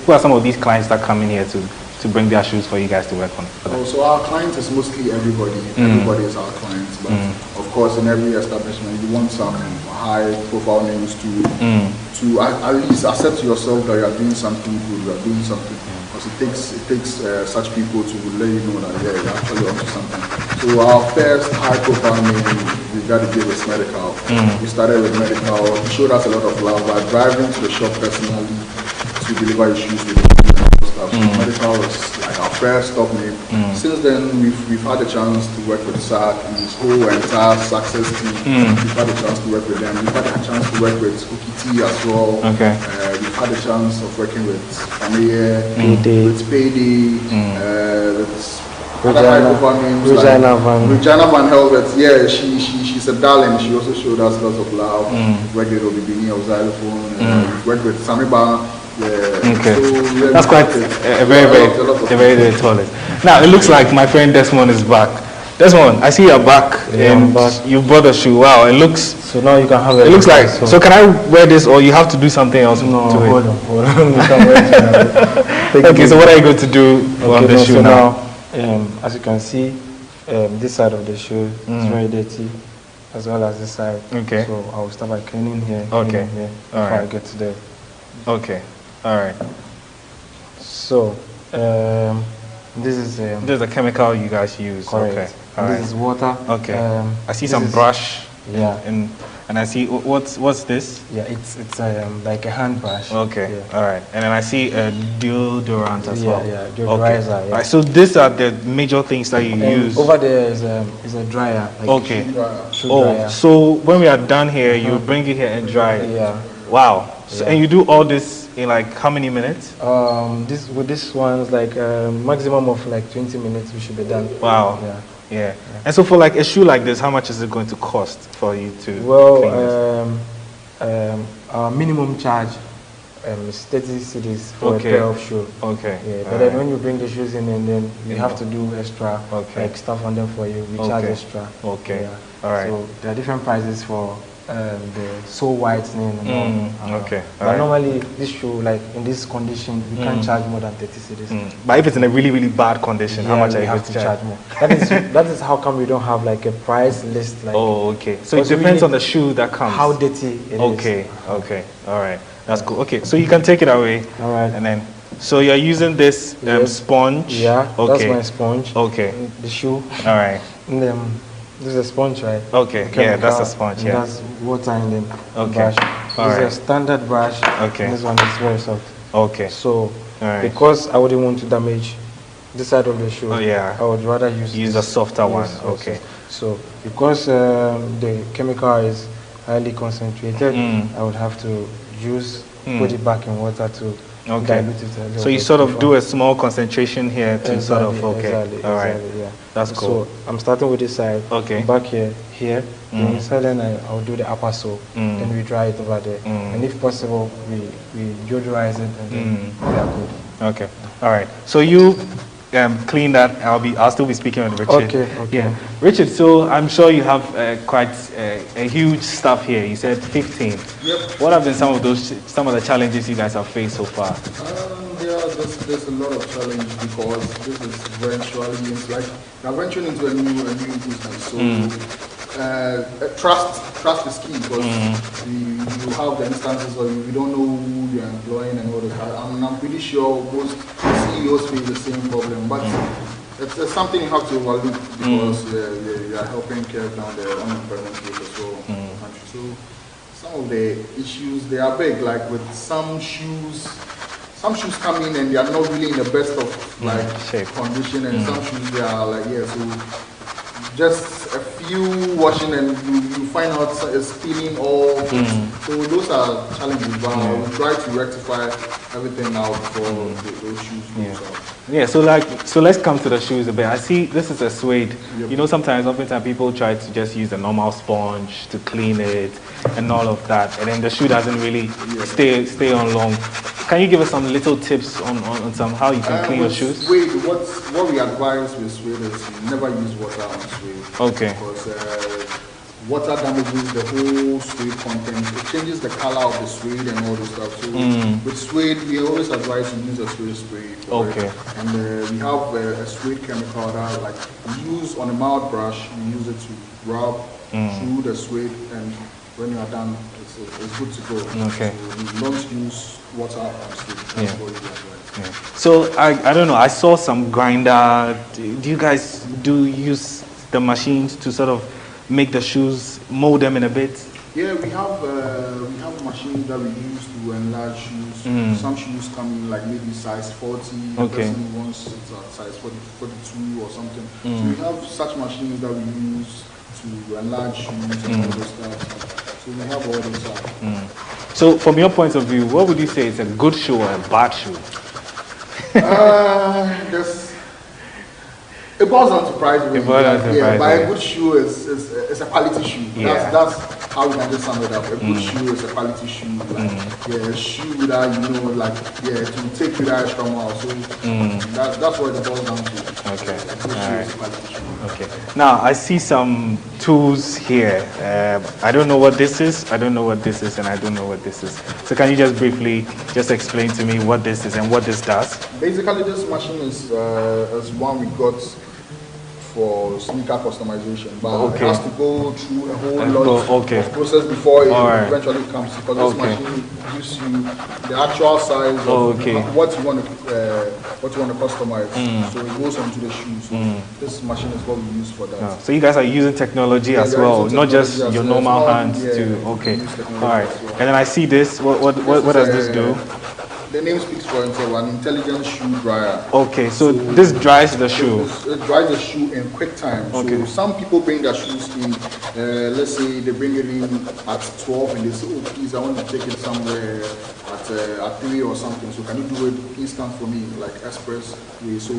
Who are some of these clients that come in here to bring their shoes for you guys to work on? So our client is mostly everybody. Everybody is our client. But of course, in every establishment, you want some high-profile names to at least accept yourself that you are doing something good, you are doing something. Because it takes such people to let you know that you're actually onto something. So our first high-profile name we got to give is Medical. We started with Medical. He showed us a lot of love by driving to the shop personally to deliver issues with stuff. So Medical was like our first top name. Since then, we've had a chance to work with SAC and his whole entire success team. We've had a chance to work with them. We've had a chance to work with Cookie T as well. We've had a chance of working with Familia, with Payday, with other high-profile names Regina Van Helvet. Yeah, she's a darling. She also showed us lots of love. Worked with Obibini of Xylophone. Worked with Samiba. So, that's quite a very tall list. Now it looks like my friend Desmond is back. Desmond, I see you're back and you brought a shoe. Wow, it looks. So now you can have it. It looks like. So can I wear this or you have to do something else? No, to hold it? on. You can wear it. Okay, so what are you going to do on the shoe so now? As you can see, this side of the shoe is very dirty, as well as this side. Okay. So I will start by cleaning here. Okay. Before I get to there. Okay. All right. So this is a chemical you guys use. Correct. Okay. All right. This is water. Okay. I see some brush. Yeah. And I see what's this? Yeah, it's like a hand brush. Okay. Yeah. All right. And then I see a deodorant as well. Yeah, deodorizer. Okay. All right. So these are the major things that you use. Over there is a dryer. Like okay. Shoe dryer. So when we are done here, you bring it here and dry it. Yeah. Wow. So, and you do all this in like how many minutes? With this one is like maximum of like 20 minutes we should be done. Wow. Yeah. And so for like a shoe like this, how much is it going to cost for you to clean this? Our minimum charge is 30 cedis for a pair of shoes. Okay. Yeah. But then when you bring the shoes in and then you have to do extra like stuff on them for you, we charge extra. Okay. Yeah. All right. So there are different prices for the sole whitening and all. Okay. But normally this shoe, like in this condition, we can't charge more than 30 cedis. But if it's in a really, really bad condition, how much are you going to charge more? That is how come we don't have like a price list. Like, okay. So it depends on the shoe that comes. How dirty it is. Okay. All right. That's cool. Okay. So you can take it away. All right. And then, so you're using this sponge. Yeah. Okay. That's my sponge. Okay. The shoe. All right. And then this is a sponge, right? Okay. Yeah, that's a sponge. Yeah. That's water in the brush. This is a standard brush. Okay. And this one is very soft. Okay. So because I wouldn't want to damage this side of the shoe, I would rather use a softer one. Okay. So because the chemical is highly concentrated, I would have to put it back in water to dilute it a little. So you sort of do a small concentration here to sort of all right. Yeah. That's cool. So I'm starting with this side. Okay. Back here. Inside, then I'll do the upper sole. Then we dry it over there. And if possible, we deodorize it and then we are good. Okay. All right. So you clean that, I'll still be speaking with Richard. Okay. Yeah, Richard. So I'm sure you have quite a huge stuff here. You said 15. Yep. What have been some of the challenges you guys have faced so far? There's a lot of challenges because this is eventually like you're venturing into a new business. So trust is key because you have the instances where you don't know who you're employing and all that. I'm pretty sure most CEOs face the same problem, but it's something you have to overlook because you're helping curb down the unemployment rate as well. So some of the issues, they are big, like with some shoes come in and they are not really in the best of condition, and some shoes they are like so just a few washing and you find out it's cleaning all. So those are challenges, but we'll try to rectify everything out for those shoes. Yeah, so let's come to the shoes a bit. I see this is a suede. You know, oftentimes people try to just use a normal sponge to clean it and all of that, and then the shoe doesn't really stay on long. Can you give us some little tips on some how you can clean your shoes? Suede, what we advise with suede is you never use water on suede. Okay. Because water damages the whole suede content. It changes the color of the suede and all this stuff. So with suede, we always advise you use a suede spray. Okay. And we have a suede chemical that like we use on a mild brush. We use it to rub through the suede, and when you are done, it's good to go. Okay. So we don't use water on suede. So I don't know. I saw some grinder. Do you guys use the machines to sort of make the shoes, mold them in a bit? Yeah, we have machines that we use to enlarge shoes. Some shoes come in like maybe size 40. Okay. Person wants it's at size 42 or something. So we have such machines that we use to enlarge shoes and all those stuff. So we have all those stuff. So from your point of view, what would you say is a good shoe or a bad shoe? It boils down to price. But a good shoe is a quality shoe. That's how we can just sum it up. A good shoe is a quality shoe. Like, a shoe that it will take you that extra mile. So that's what it boils down to. Okay. Okay. Now I see some tools here. I don't know what this is. I don't know what this is, and I don't know what this is. So can you just briefly explain to me what this is and what this does? Basically, this machine is one we got for sneaker customization, but it has to go through a whole lot of process before it eventually comes, because this machine gives you the actual size of what you want to customize. So it goes onto the shoes. So this machine is what we use for that. So you guys are using technology as well, not just your normal hands to. Okay. All right. And then I see this. What does this do? The name speaks for itself, an intelligent shoe dryer. Okay, so this dries the shoe. It dries the shoe in quick time. So some people bring their shoes in, let's say they bring it in at 12 and they say, oh please, I want to take it somewhere at 3 or something. So can you do it instant for me, like express way? So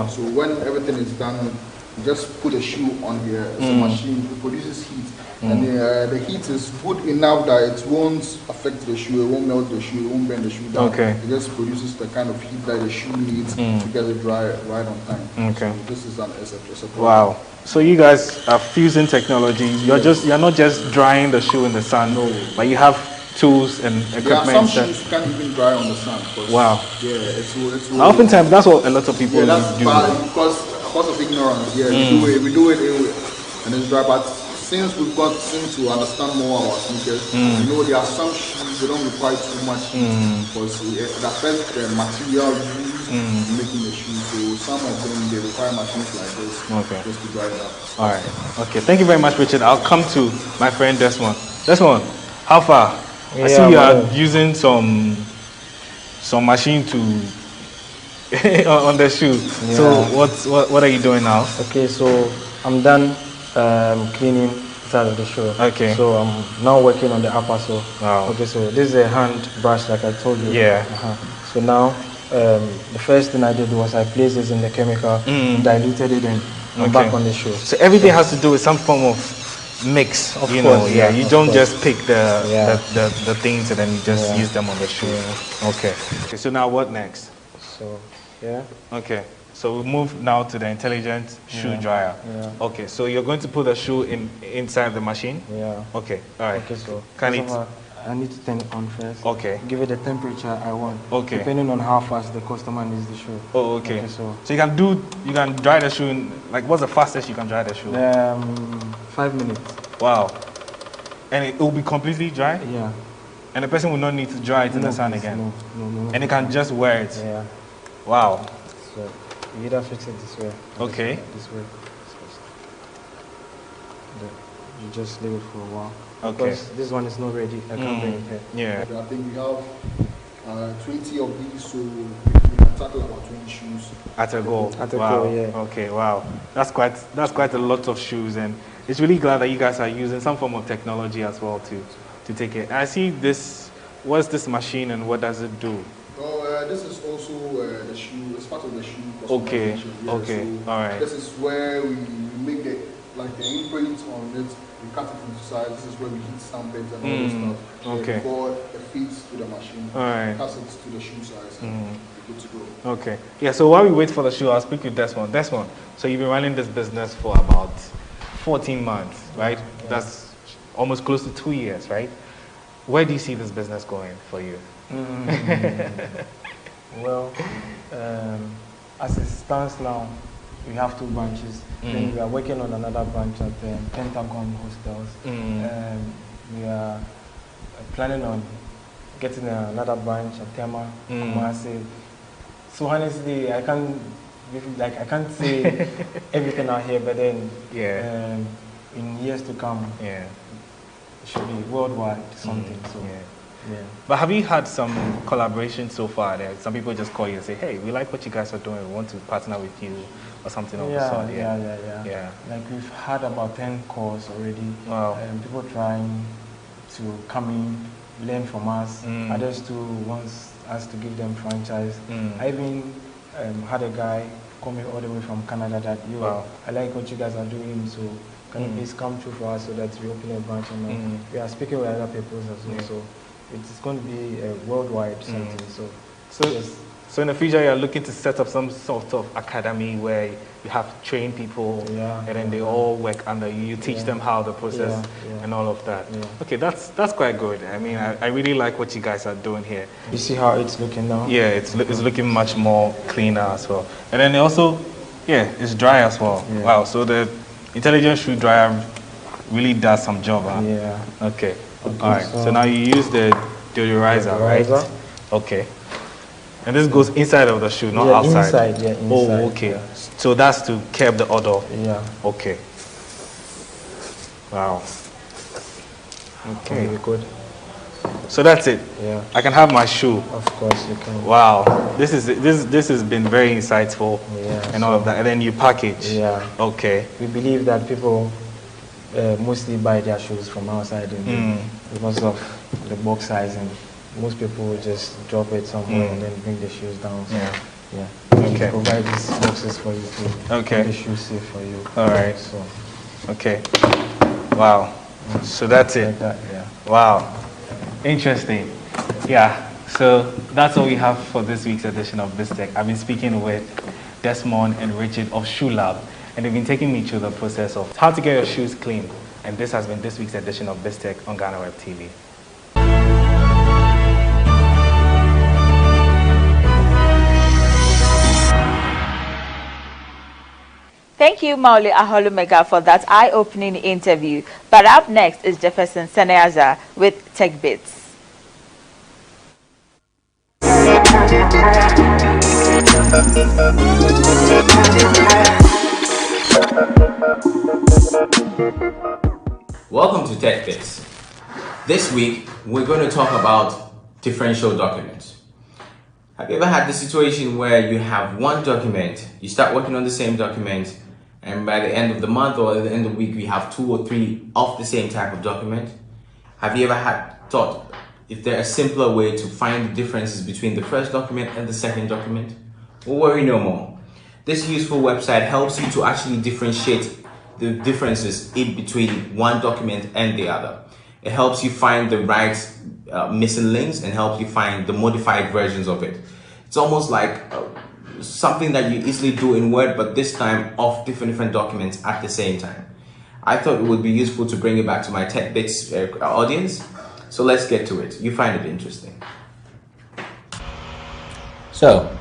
so when everything is done, you just put a shoe on here. It's a machine, it produces heat. And the heat is good enough that it won't affect the shoe, it won't melt the shoe, it won't bend the shoe down. It just produces the kind of heat that the shoe needs to get it dry right on time. So this is a wow. So you guys are fusing technology. You're not just drying the shoe in the sun, but you have tools and equipment. Some shoes can't even dry on the sun. Wow. Yeah, it's oftentimes that's what a lot of people do. Because of ignorance. We do it and it's dry, but since we've got to understand more about sneakers, you know there are some shoes that don't require too much because it affects the material used in making the shoes. So some of them they require machines like this just to dry it up. All right. Okay. Thank you very much, Richard. I'll come to my friend Desmond. Desmond, how far? I see you are using some machine to on the shoe. So what are you doing now? Okay, so I'm done cleaning side of the shoe. Okay. So I'm now working on the upper sole. Wow. Okay, so this is a hand brush like I told you. Yeah. So now the first thing I did was I placed this in the chemical, diluted it, and I'm back on the shoe. So everything has to do with some form of mix. Of you course, know, you don't just pick the things and then you just use them on the shoe. Okay. So now what next? So So we move now to the intelligent shoe dryer. Yeah. Okay, so you're going to put the shoe inside the machine? Yeah. Okay, all right. Okay, so I need to turn it on first. Okay. Give it the temperature I want. Okay. Depending on how fast the customer needs the shoe. Oh, okay. So you can dry the shoe in, like, what's the fastest you can dry the shoe? 5 minutes. Wow. And it will be completely dry? Yeah. And the person will not need to dry it in the sun again? No. And they can just wear it? Yeah. Wow. So you either fix it this way. Okay. This way. You just leave it for a while. Okay. Because this one is not ready. I can't bring it here. Yeah. I think we have 20 of these, so we can tackle about 20 shoes. At a go. At a wow. go, yeah. Okay, wow. That's quite a lot of shoes, and it's really glad that you guys are using some form of technology as well to take it. I see this. What's this machine and what does it do? Oh, this is also the shoe. It's part of the shoe. Okay. Yeah, okay. So all right. This is where we make the imprint on it. We cut it into size. This is where we heat stamp it and all this stuff. Okay. Before it feeds to the machine. All right. Cuts it to the shoe size. And we're good to go. Okay. Yeah. So while we wait for the shoe, I'll speak with Desmond. Desmond. So you've been running this business for about 14 months, right? Yeah. That's almost close to 2 years, right? Where do you see this business going for you? Well, as it stands now, we have 2 branches. Then we are working on another branch at Pentagon Hostels. We are planning on getting another branch at Tema, Kumasi. So honestly, I can't say everything out here, but then in years to come, it should be worldwide something. So. Yeah. But have you had some collaboration so far? There, some people just call you and say, "Hey, we like what you guys are doing. We want to partner with you," or something of the sort. Yeah. Like we've had about 10 calls already. Wow. People trying to come in, learn from us. Others too wants us to give them franchise. I even had a guy call me all the way from Canada that I like what you guys are doing, so can you please come through for us so that we open a branch, and we are speaking with other people as well. So it's going to be a worldwide something. So in the future, you're looking to set up some sort of academy where you have trained people, and then they all work under you. You teach them how the process and all of that. Okay, that's quite good. I mean, I really like what you guys are doing here. You see how it's looking now? Yeah, it's looking much more cleaner as well. And then also, it's dry as well. Wow, so the intelligent shoe dryer really does some job, huh? Yeah. Okay. All right. So now you use the deodorizer, right? Okay. And this goes inside of the shoe, not outside. Inside. Oh, okay. So that's to curb the odor. Yeah. Okay. Wow. Okay. Very good. So that's it. Yeah. I can have my shoe. Of course you can. Wow. This has been very insightful. And all of that. And then you package. Yeah. Okay. We believe that people mostly buy their shoes from outside because of the box size, and most people will just drop it somewhere and then bring the shoes down. So, Okay. We provide these boxes for you to make the shoes safe for you. All right. So. Okay. Wow. So that's it. Like that, Wow. Interesting. Yeah. So that's all we have for this week's edition of BizTech. I've been speaking with Desmond and Richard of ShoeLab, and they've been taking me through the process of how to get your shoes clean. And this has been this week's edition of BizTech on GhanaWeb TV. Thank you, Mauli Aholumega, for that eye-opening interview. But up next is Jefferson Seneaza with Tech Bits. Welcome to Tech Bits. This week, we're going to talk about differential documents. Have you ever had the situation where you have one document, you start working on the same document, and by the end of the month or at the end of the week, we have 2 or 3 of the same type of document? Have you ever thought if there is a simpler way to find the differences between the first document and the second document? Well, worry no more. This useful website helps you to actually differentiate the differences in between one document and the other. It helps you find the right missing links and helps you find the modified versions of it. It's almost like something that you easily do in Word, but this time of different documents at the same time. I thought it would be useful to bring it back to my Tech Bits audience. So let's get to it. You find it interesting. So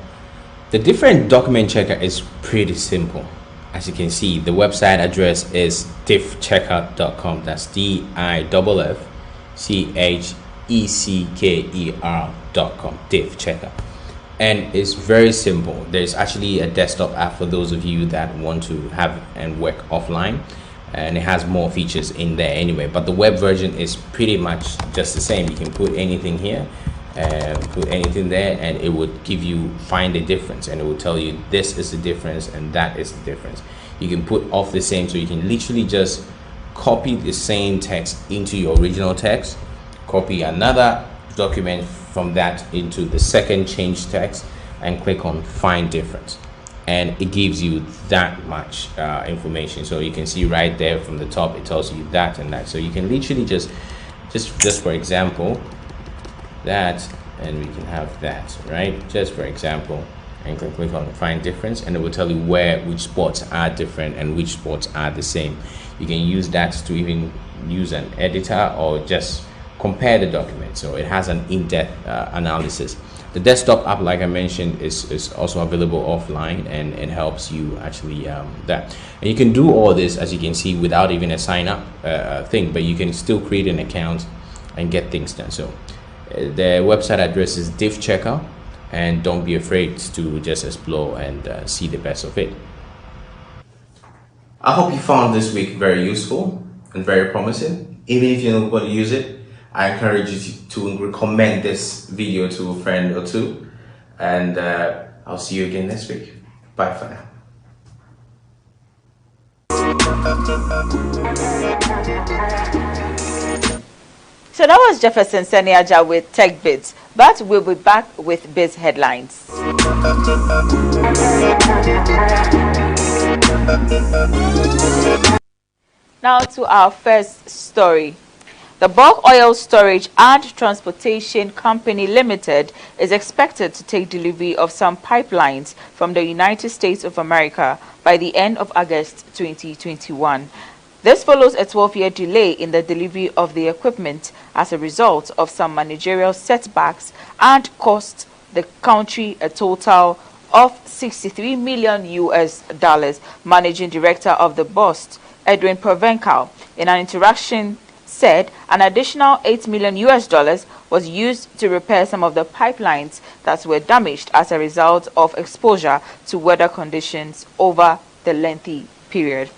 the different document checker is pretty simple. As you can see, the website address is diffchecker.com. That's DIFFCHECKER.com. Diffchecker. And it's very simple. There's actually a desktop app for those of you that want to have and work offline, and it has more features in there anyway, but the web version is pretty much just the same. You can put anything here, put anything there, and it would give you find the difference, and it will tell you this is the difference and that is the difference. You can put off the same, so you can literally just copy the same text into your original text, copy another document from that into the second change text, and click on find difference, and it gives you that much information. So you can see right there from the top, it tells you that and that. So you can literally just for example that, and we can have that, right? Just for example, and click on find difference, and it will tell you which spots are different and which spots are the same. You can use that to even use an editor or just compare the document. So it has an in-depth analysis. The desktop app, like I mentioned, is also available offline, and it helps you actually that. And you can do all this, as you can see, without even a sign up thing, but you can still create an account and get things done. So the website address is diffchecker, and don't be afraid to just explore and see the best of it. I hope you found this week very useful and very promising. Even if you're not going to use it, I encourage you to recommend this video to a friend or two, and I'll see you again next week. Bye for now. So that was Jefferson Seniaja with Tech Bits, but we'll be back with Biz headlines. Now to our first story. The Bulk Oil Storage and Transportation Company Limited is expected to take delivery of some pipelines from the United States of America by the end of August 2021. This follows a 12-year delay in the delivery of the equipment as a result of some managerial setbacks and cost the country a total of $63 million. Managing Director of the BOST, Edwin Provencal, in an interaction said an additional $8 million was used to repair some of the pipelines that were damaged as a result of exposure to weather conditions over the lengthy period.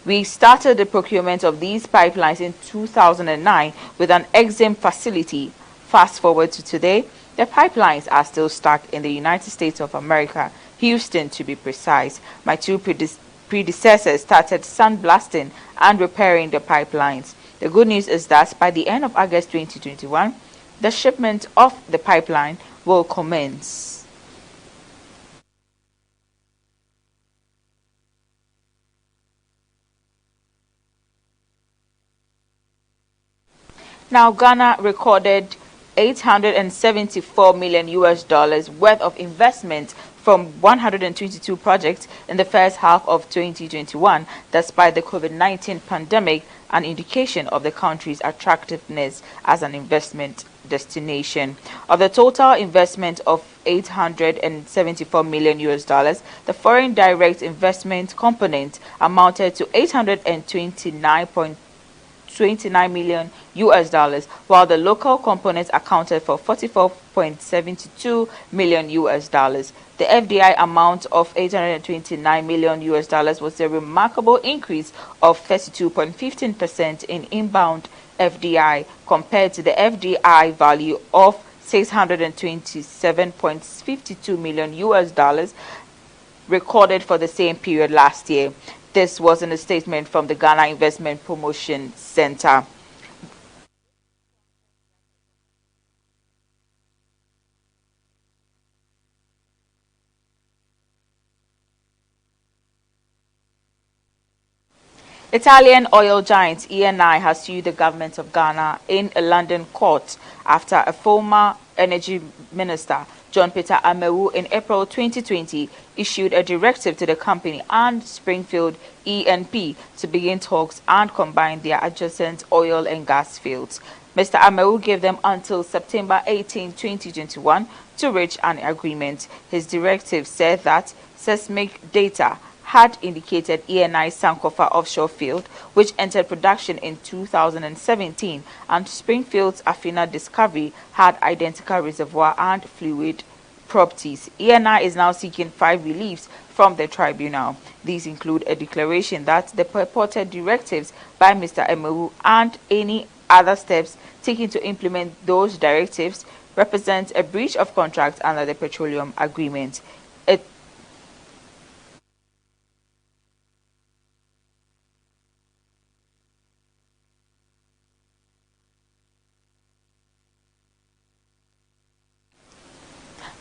We started the procurement of these pipelines in 2009 with an EXIM facility. Fast forward to today, the pipelines are still stuck in the United States of America, Houston to be precise. My two predecessors started sandblasting and repairing the pipelines. The good news is that by the end of August 2021, the shipment of the pipeline will commence. Now, Ghana recorded $874 million worth of investment from 122 projects in the first half of 2021, despite the COVID-19 pandemic, an indication of the country's attractiveness as an investment destination. Of the total investment of $874 million, the foreign direct investment component amounted to $829 million, while the local components accounted for $44.72 million. The FDI amount of $829 million was a remarkable increase of 32.15% in inbound FDI compared to the FDI value of $627.52 million recorded for the same period last year. This was in a statement from the Ghana Investment Promotion Center. Italian oil giant ENI has sued the government of Ghana in a London court after a former energy minister John Peter Amewu, in April 2020, issued a directive to the company and Springfield E&P to begin talks and combine their adjacent oil and gas fields. Mr. Amewu gave them until September 18, 2021 to reach an agreement. His directive said that seismic data had indicated ENI Sankofa offshore field, which entered production in 2017, and Springfield's Afina discovery had identical reservoir and fluid properties. ENI is now seeking 5 reliefs from the tribunal. These include a declaration that the purported directives by Mr. Amewu and any other steps taken to implement those directives represent a breach of contract under the Petroleum Agreement.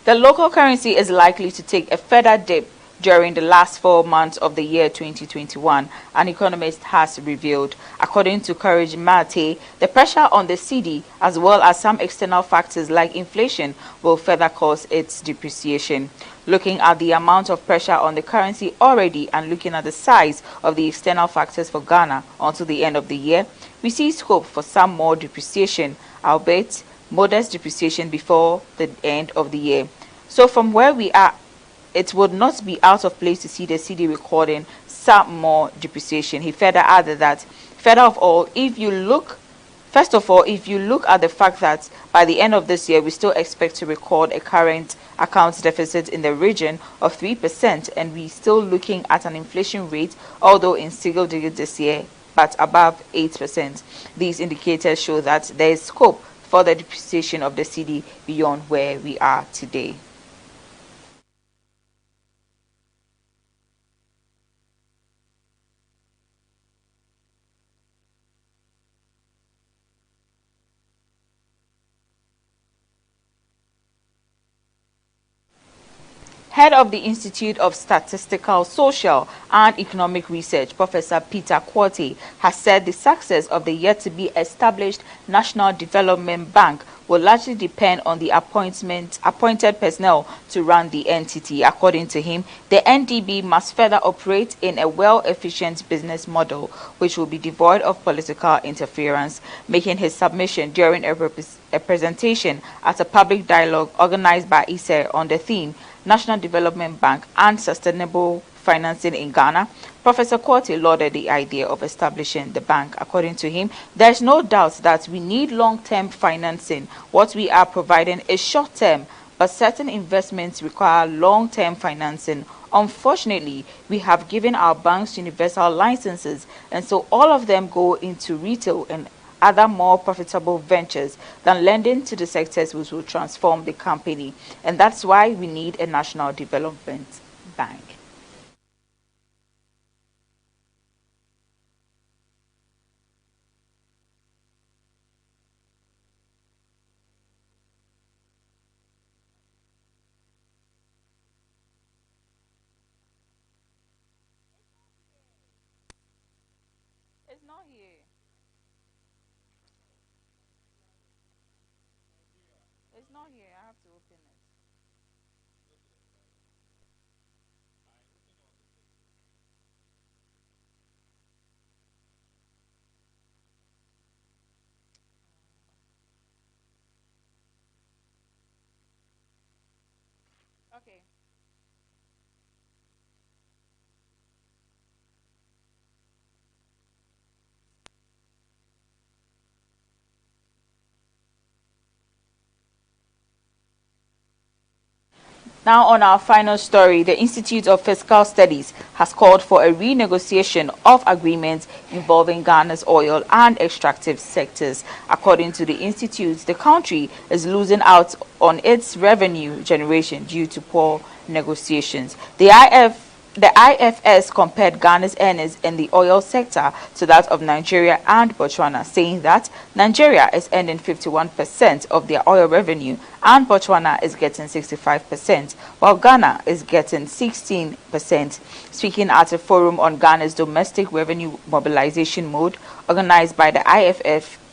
The local currency is likely to take a further dip during the last 4 months of the year 2021, an economist has revealed. According to Courage Mate, the pressure on the cedi, as well as some external factors like inflation, will further cause its depreciation. Looking at the amount of pressure on the currency already and looking at the size of the external factors for Ghana until the end of the year, we see scope for some more depreciation, albeit modest depreciation before the end of the year. So from where we are, it would not be out of place to see the cedi recording some more depreciation. He further added that, first of all, if you look at the fact that by the end of this year, we still expect to record a current account deficit in the region of 3%, and we're still looking at an inflation rate, although in single digits this year, but above 8%. These indicators show that there is scope for the depreciation of the cedi beyond where we are today. Head of the Institute of Statistical, Social and Economic Research, Professor Peter Quartey, has said the success of the yet-to-be-established National Development Bank will largely depend on the appointed personnel to run the entity. According to him, the NDB must further operate in a well-efficient business model, which will be devoid of political interference. Making his submission during a presentation at a public dialogue organized by ISER on the theme National Development Bank and Sustainable Financing in Ghana, Professor Quartey lauded the idea of establishing the bank. According to him, there is no doubt that we need long-term financing. What we are providing is short-term, but certain investments require long-term financing. Unfortunately, we have given our banks universal licenses, and so all of them go into retail and other more profitable ventures than lending to the sectors which will transform the company. And that's why we need a national development bank. It's not here. It's not here. I have to open it. Okay. Now on our final story, the Institute of Fiscal Studies has called for a renegotiation of agreements involving Ghana's oil and extractive sectors. According to the institute, the country is losing out on its revenue generation due to poor negotiations. The IFS compared Ghana's earnings in the oil sector to that of Nigeria and Botswana, saying that Nigeria is earning 51% of their oil revenue and Botswana is getting 65%, while Ghana is getting 16%. Speaking at a forum on Ghana's domestic revenue mobilization mode organized by the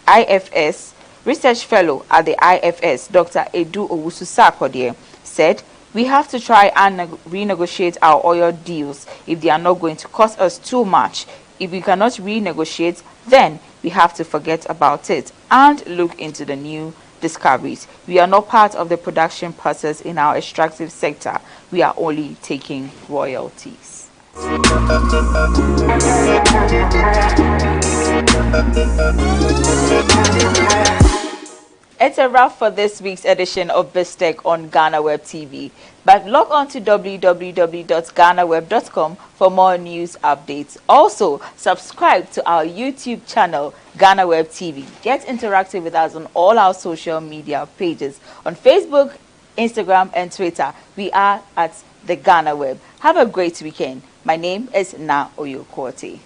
IFS research fellow at the IFS, Dr. Edu Owusu-Sarkodie, said, we have to try and renegotiate our oil deals if they are not going to cost us too much. If we cannot renegotiate, then we have to forget about it and look into the new discoveries. We are not part of the production process in our extractive sector. We are only taking royalties. It's a wrap for this week's edition of BizTech on GhanaWeb TV. But log on to www.ghanaweb.com for more news updates. Also, subscribe to our YouTube channel, GhanaWeb TV. Get interactive with us on all our social media pages. On Facebook, Instagram, and Twitter, we are at the GhanaWeb. Have a great weekend. My name is Na Oyokorte.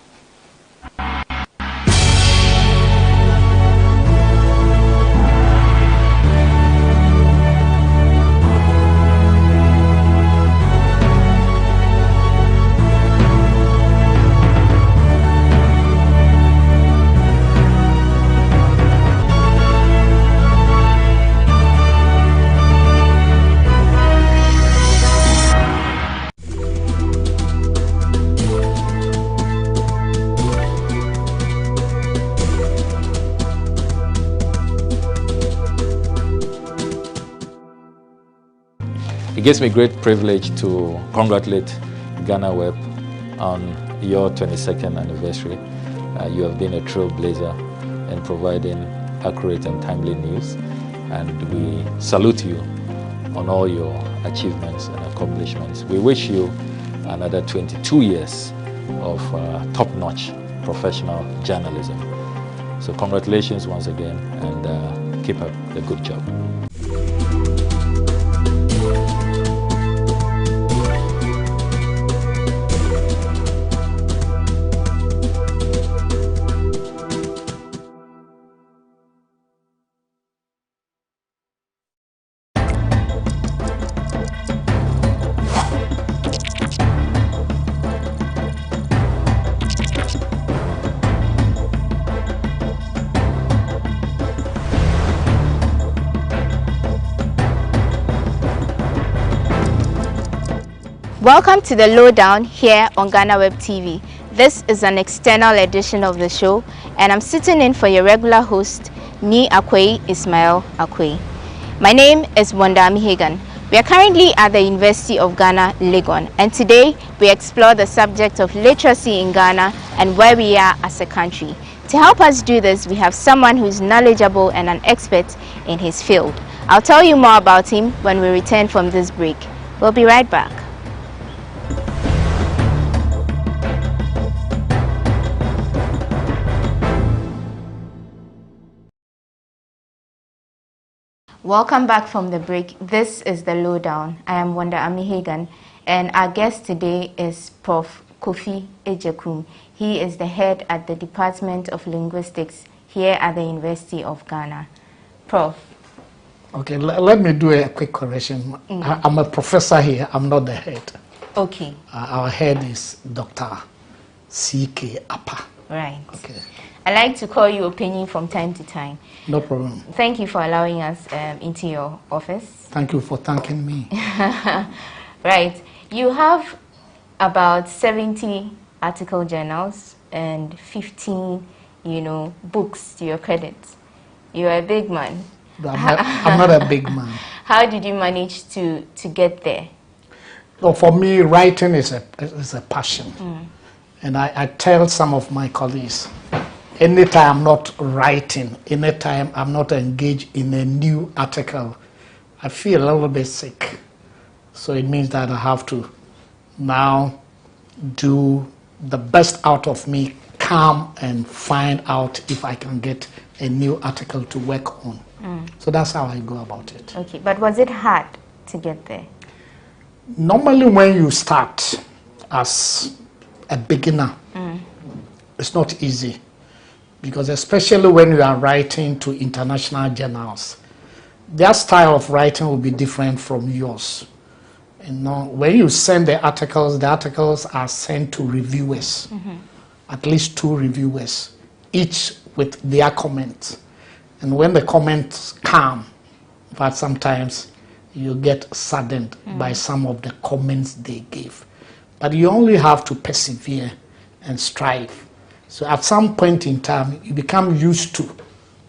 It gives me great privilege to congratulate GhanaWeb on your 22nd anniversary. You have been a trailblazer in providing accurate and timely news, and we salute you on all your achievements and accomplishments. We wish you another 22 years of top-notch professional journalism. So congratulations once again, and keep up the good job. Welcome to the Lowdown here on GhanaWeb TV. This is an external edition of the show, and I'm sitting in for your regular host, Ni Akwe Ismail Akwe. My name is Wanda Mihegan. We are currently at the University of Ghana, Legon, and today we explore the subject of literacy in Ghana and where we are as a country. To help us do this, we have someone who is knowledgeable and an expert in his field. I'll tell you more about him when we return from this break. We'll be right back. Welcome back from the break. This is the Lowdown. I am Wanda Amihegan, and our guest today is Prof. Kofi Ejekum. He is the head at the Department of Linguistics here at the University of Ghana. Prof. Okay, let me do a quick correction. I'm a professor here. I'm not the head. Okay. Our head is Dr. C.K. Appa. Right. Okay. I like to call you Opinion from time to time. No problem. Thank you for allowing us into your office. Thank you for thanking me. Right. You have about 70 article journals and 15, books to your credit. You're a big man. I'm not a big man. How did you manage to get there? So for me, writing is a passion. And I tell some of my colleagues, anytime I'm not writing, anytime I'm not engaged in a new article, I feel a little bit sick. So it means that I have to now do the best out of me, come and find out if I can get a new article to work on. So that's how I go about it. Okay, but was it hard to get there? Normally when you start as a beginner, it's not easy. Because especially when you are writing to international journals, their style of writing will be different from yours. When you send the articles are sent to reviewers, at least 2 reviewers, each with their comments. And when the comments come, but sometimes you get saddened by some of the comments they give. But you only have to persevere and strive. So at some point in time, you become used to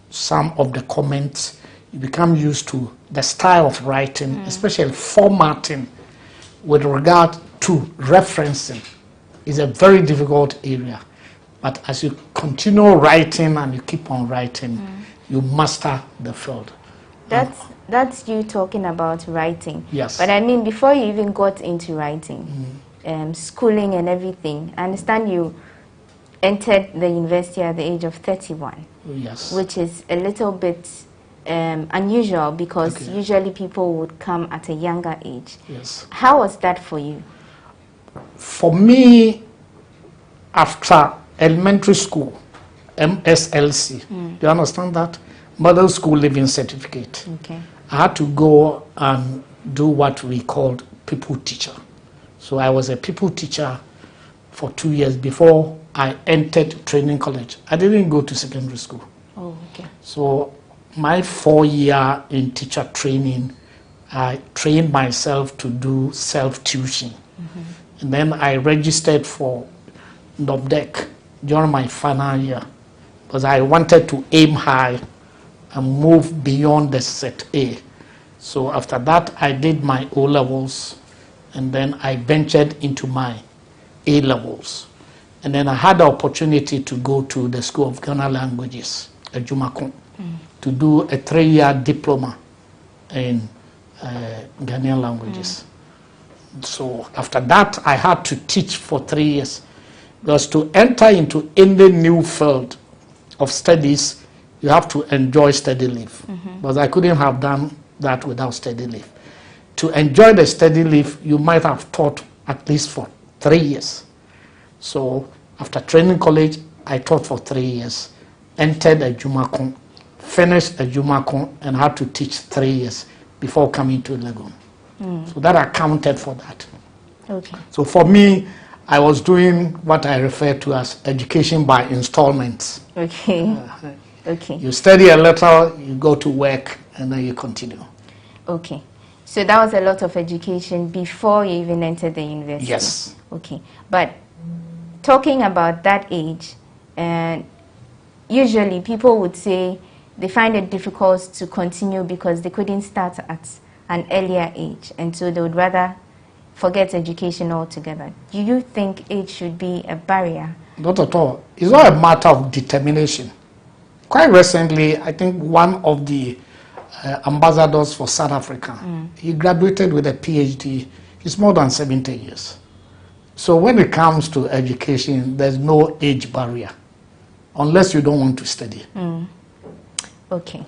some of the comments, you become used to the style of writing, especially formatting with regard to referencing is a very difficult area. But as you continue writing and you keep on writing, you master the field. That's you talking about writing. Yes. But I mean, before you even got into writing, schooling and everything, I understand you entered the university at the age of 31. Yes. Which is a little bit unusual because usually people would come at a younger age. Yes. How was that for you? For me, after elementary school, MSLC, do you understand that? Middle School Living Certificate. Okay. I had to go and do what we called people teacher. So I was a people teacher for 2 years before I entered training college. I didn't go to secondary school. Oh, okay. So my 4 year in teacher training, I trained myself to do self-tuition. And then I registered for NOBDEC during my final year because I wanted to aim high and move beyond the set A. So after that, I did my O-levels and then I ventured into my A-levels. And then I had the opportunity to go to the School of Ghana Languages at Jumakon to do a 3-year diploma in Ghanaian languages. So after that, I had to teach for 3 years. Because to enter into any new field of studies, you have to enjoy study leave. Because I couldn't have done that without study leave. To enjoy the study leave, you might have taught at least for 3 years. So after training college, I taught for 3 years, entered a Jumakon, finished a Jumakon, and had to teach 3 years before coming to Legon. So that accounted for that. Okay. So for me, I was doing what I refer to as education by installments. Okay. Okay. You study a little, you go to work, and then you continue. Okay. So that was a lot of education before you even entered the university? Yes. Okay. But talking about that age, and usually people would say they find it difficult to continue because they couldn't start at an earlier age, and so they would rather forget education altogether. Do you think age should be a barrier? Not at all. It's not a matter of determination. Quite recently, I think one of the ambassadors for South Africa, he graduated with a PhD. He's more than 70 years. So when it comes to education, there's no age barrier, unless you don't want to study. Okay.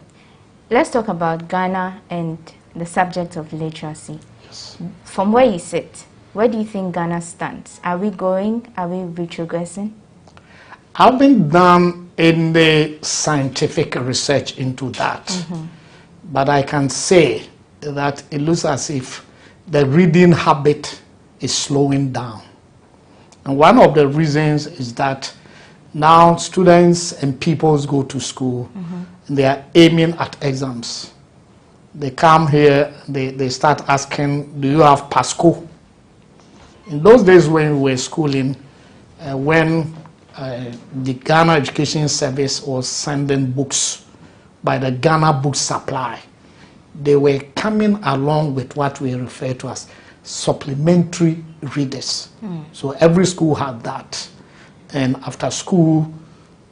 Let's talk about Ghana and the subject of literacy. Yes. From where you sit, where do you think Ghana stands? Are we growing? Are we retrogressing? I haven't done any scientific research into that, but I can say that it looks as if the reading habit is slowing down. And one of the reasons is that now students and pupils go to school and they are aiming at exams. They come here, they start asking, do you have PASCO? In those days when we were schooling, when the Ghana Education Service was sending books by the Ghana Book Supply, they were coming along with what we refer to as supplementary readers. So every school had that. And after school,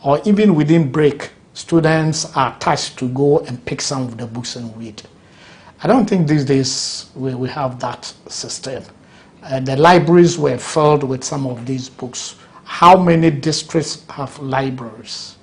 or even within break, students are tasked to go and pick some of the books and read. I don't think these days we have that system. The libraries were filled with some of these books. How many districts have libraries?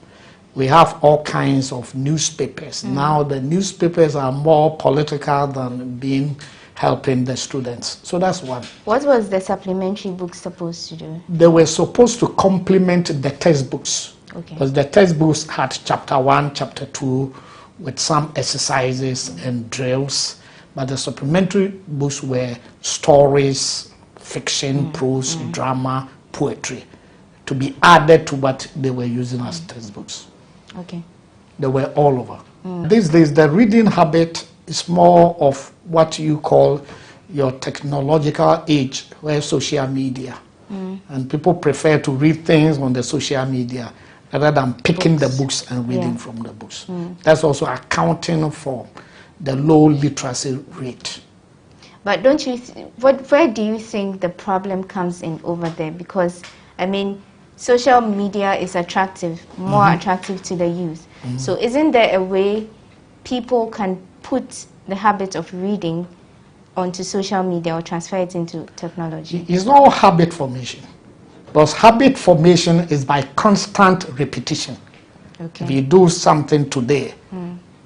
We have all kinds of newspapers. Now the newspapers are more political than being helping the students. So that's one. What was the supplementary book supposed to do? They were supposed to complement the textbooks. Okay. Because the textbooks had chapter 1, chapter 2, with some exercises and drills. But the supplementary books were stories, fiction, prose, drama, poetry, to be added to what they were using as textbooks. Okay. They were all over. These days, the reading habit It's more of what you call your technological age, where social media. And people prefer to read things on the social media rather than picking the books and reading from the books. That's also accounting for the low literacy rate. But don't you, where do you think the problem comes in over there? Because, I mean, social media is attractive, more attractive to the youth. So isn't there a way people can put the habit of reading onto social media or transfer it into technology? It's not habit formation. Because habit formation is by constant repetition. If you do something today,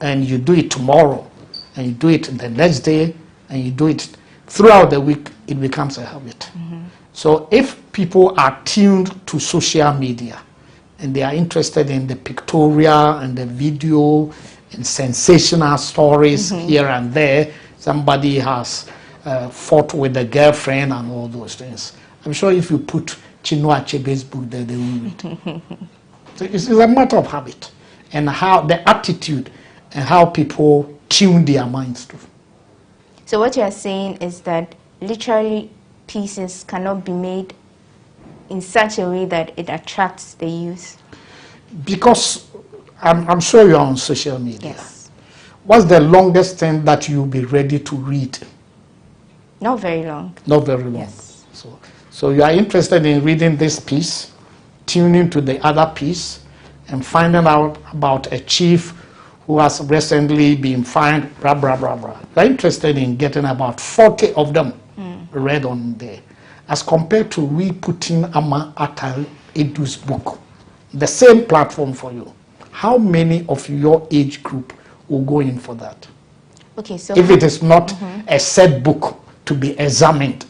and you do it tomorrow, and you do it the next day, and you do it throughout the week, it becomes a habit. So if people are tuned to social media, and they are interested in the pictorial and the video and sensational stories here and there, somebody has fought with a girlfriend and all those things. I'm sure if you put Chinua Achebe's book there, they will read. So it's a matter of habit and how the attitude and how people tune their minds to. So what you are saying is that literary pieces cannot be made in such a way that it attracts the youth? Because I'm sure you're on social media. Yes. What's the longest thing that you'll be ready to read? Not very long. Not very long. Yes. So you are interested in reading this piece, tuning to the other piece, and finding out about a chief who has recently been fined, blah, blah, blah, blah. You're interested in getting about 40 of them read on there, as compared to we putting Ama Atal Edu's book, the same platform for you. How many of your age group will go in for that? Okay, so if it is not a set book to be examined.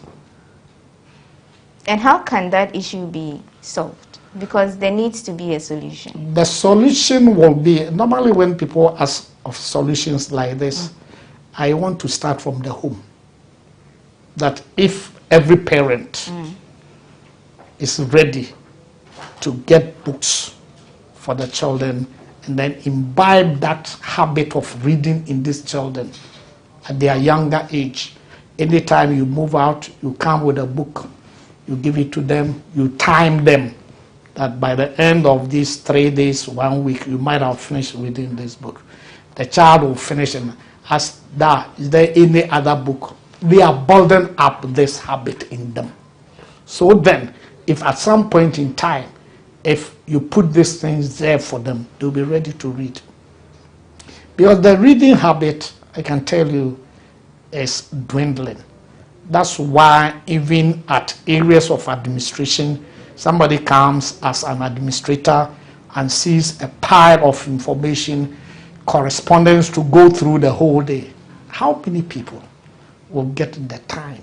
And how can that issue be solved? Because there needs to be a solution. The solution will be, normally when people ask of solutions like this, I want to start from the home. That if every parent is ready to get books for the children and then imbibe that habit of reading in these children at their younger age, anytime you move out, you come with a book, you give it to them, you time them, that by the end of these 3 days, 1 week, you might have finished reading this book. The child will finish and ask, is there any other book? They are building up this habit in them. So then, if at some point in time, if you put these things there for them, they'll be ready to read. Because the reading habit, I can tell you, is dwindling. That's why even at areas of administration, somebody comes as an administrator and sees a pile of information, correspondence to go through the whole day. How many people will get the time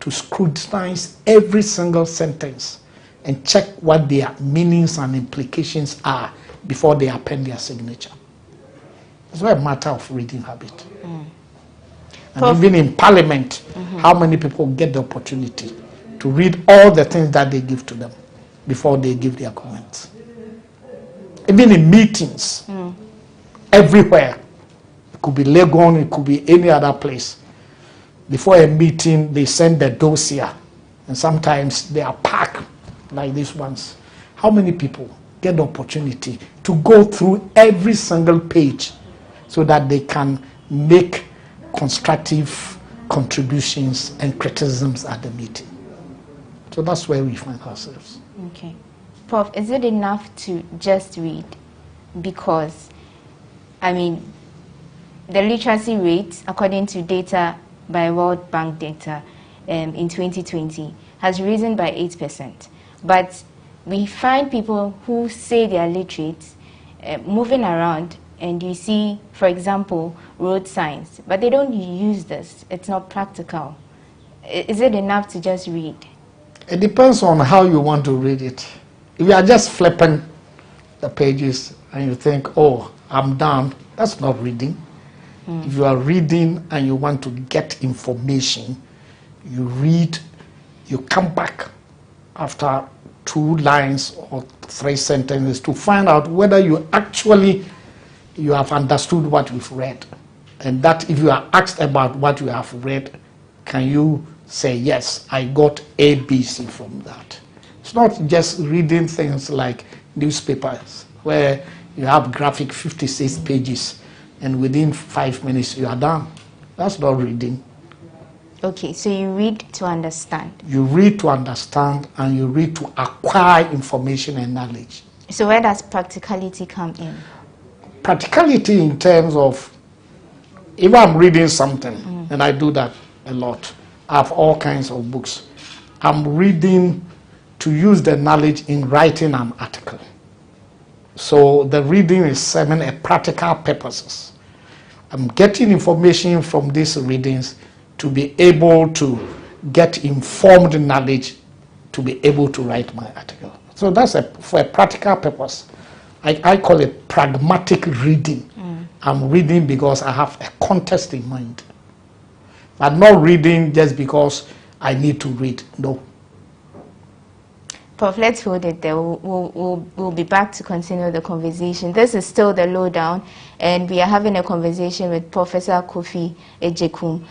to scrutinize every single sentence and check what their meanings and implications are before they append their signature? It's not a matter of reading habit. And even in Parliament, how many people get the opportunity to read all the things that they give to them before they give their comments? Even in meetings, everywhere, it could be Legon, it could be any other place. Before a meeting, they send the dossier, and sometimes they are packed like these ones. How many people get the opportunity to go through every single page so that they can make constructive contributions and criticisms at the meeting? So that's where we find ourselves. Okay. Prof, is it enough to just read? Because, I mean, the literacy rate, according to data by World Bank data in 2020, has risen by 8%. But we find people who say they are literate moving around, and you see, for example, road signs, but they don't use this. It's not practical. Is it enough to just read? It depends on how you want to read it. If you are just flipping the pages and you think, oh, I'm done, that's not reading. If you are reading and you want to get information, you read, you come back after 2 lines or 3 sentences to find out whether you have understood what you've read. And that if you are asked about what you have read, can you say, yes, I got A, B, C from that. It's not just reading things like newspapers where you have graphic 56 pages and within 5 minutes you are done. That's not reading. Okay, so you read to understand. You read to understand and you read to acquire information and knowledge. So where does practicality come in? Practicality in terms of, if I'm reading something, and I do that a lot, I have all kinds of books. I'm reading to use the knowledge in writing an article. So the reading is serving a practical purposes. I'm getting information from these readings to be able to get informed knowledge to be able to write my article. So that's for a practical purpose. I call it pragmatic reading. I'm reading because I have a context in mind. I'm not reading just because I need to read. No. Prof, let's hold it there. We'll be back to continue the conversation. This is still the lowdown, and we are having a conversation with Professor Kofi Ejekum.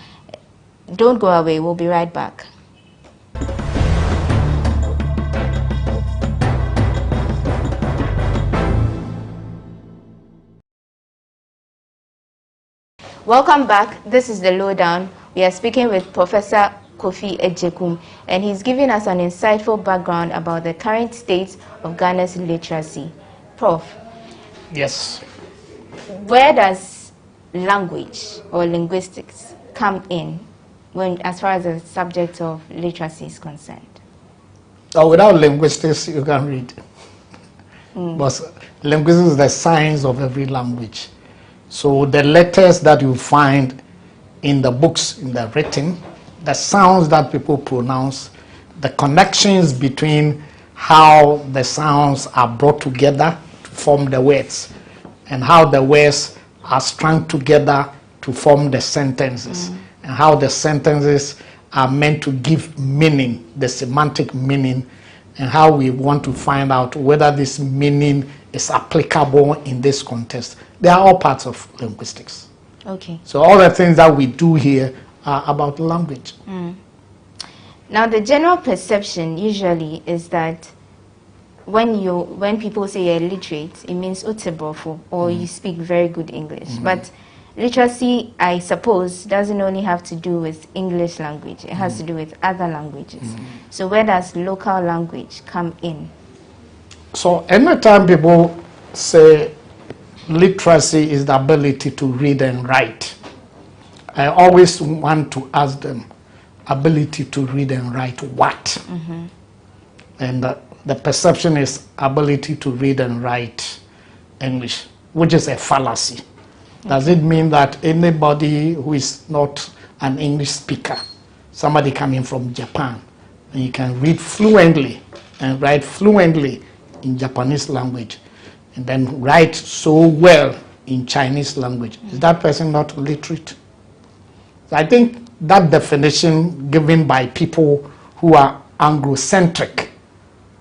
Don't go away. We'll be right back. Welcome back. This is the lowdown. We are speaking with Professor Kofi Ejekum, and he's giving us an insightful background about the current state of Ghana's literacy. Prof. Yes. Where does language or linguistics come in when, as far as the subject of literacy is concerned? Oh, without linguistics, you can read. But linguistics is the science of every language. So the letters that you find in the books, in the written, the sounds that people pronounce, the connections between how the sounds are brought together to form the words, and how the words are strung together to form the sentences, and how the sentences are meant to give meaning, the semantic meaning, and how we want to find out whether this meaning is applicable in this context. They are all parts of linguistics. Okay. So all the things that we do here are about language. Now, the general perception usually is that when people say you're literate, it means utebofo, or you speak very good English. But literacy, I suppose, doesn't only have to do with English language. It has to do with other languages. So where does local language come in? So anytime people say literacy is the ability to read and write, I always want to ask them, ability to read and write what? And the perception is ability to read and write English, which is a fallacy. Does it mean that anybody who is not an English speaker, somebody coming from Japan, and you can read fluently and write fluently in Japanese language, and then write so well in Chinese language, is that person not literate? So I think that definition given by people who are Anglo-centric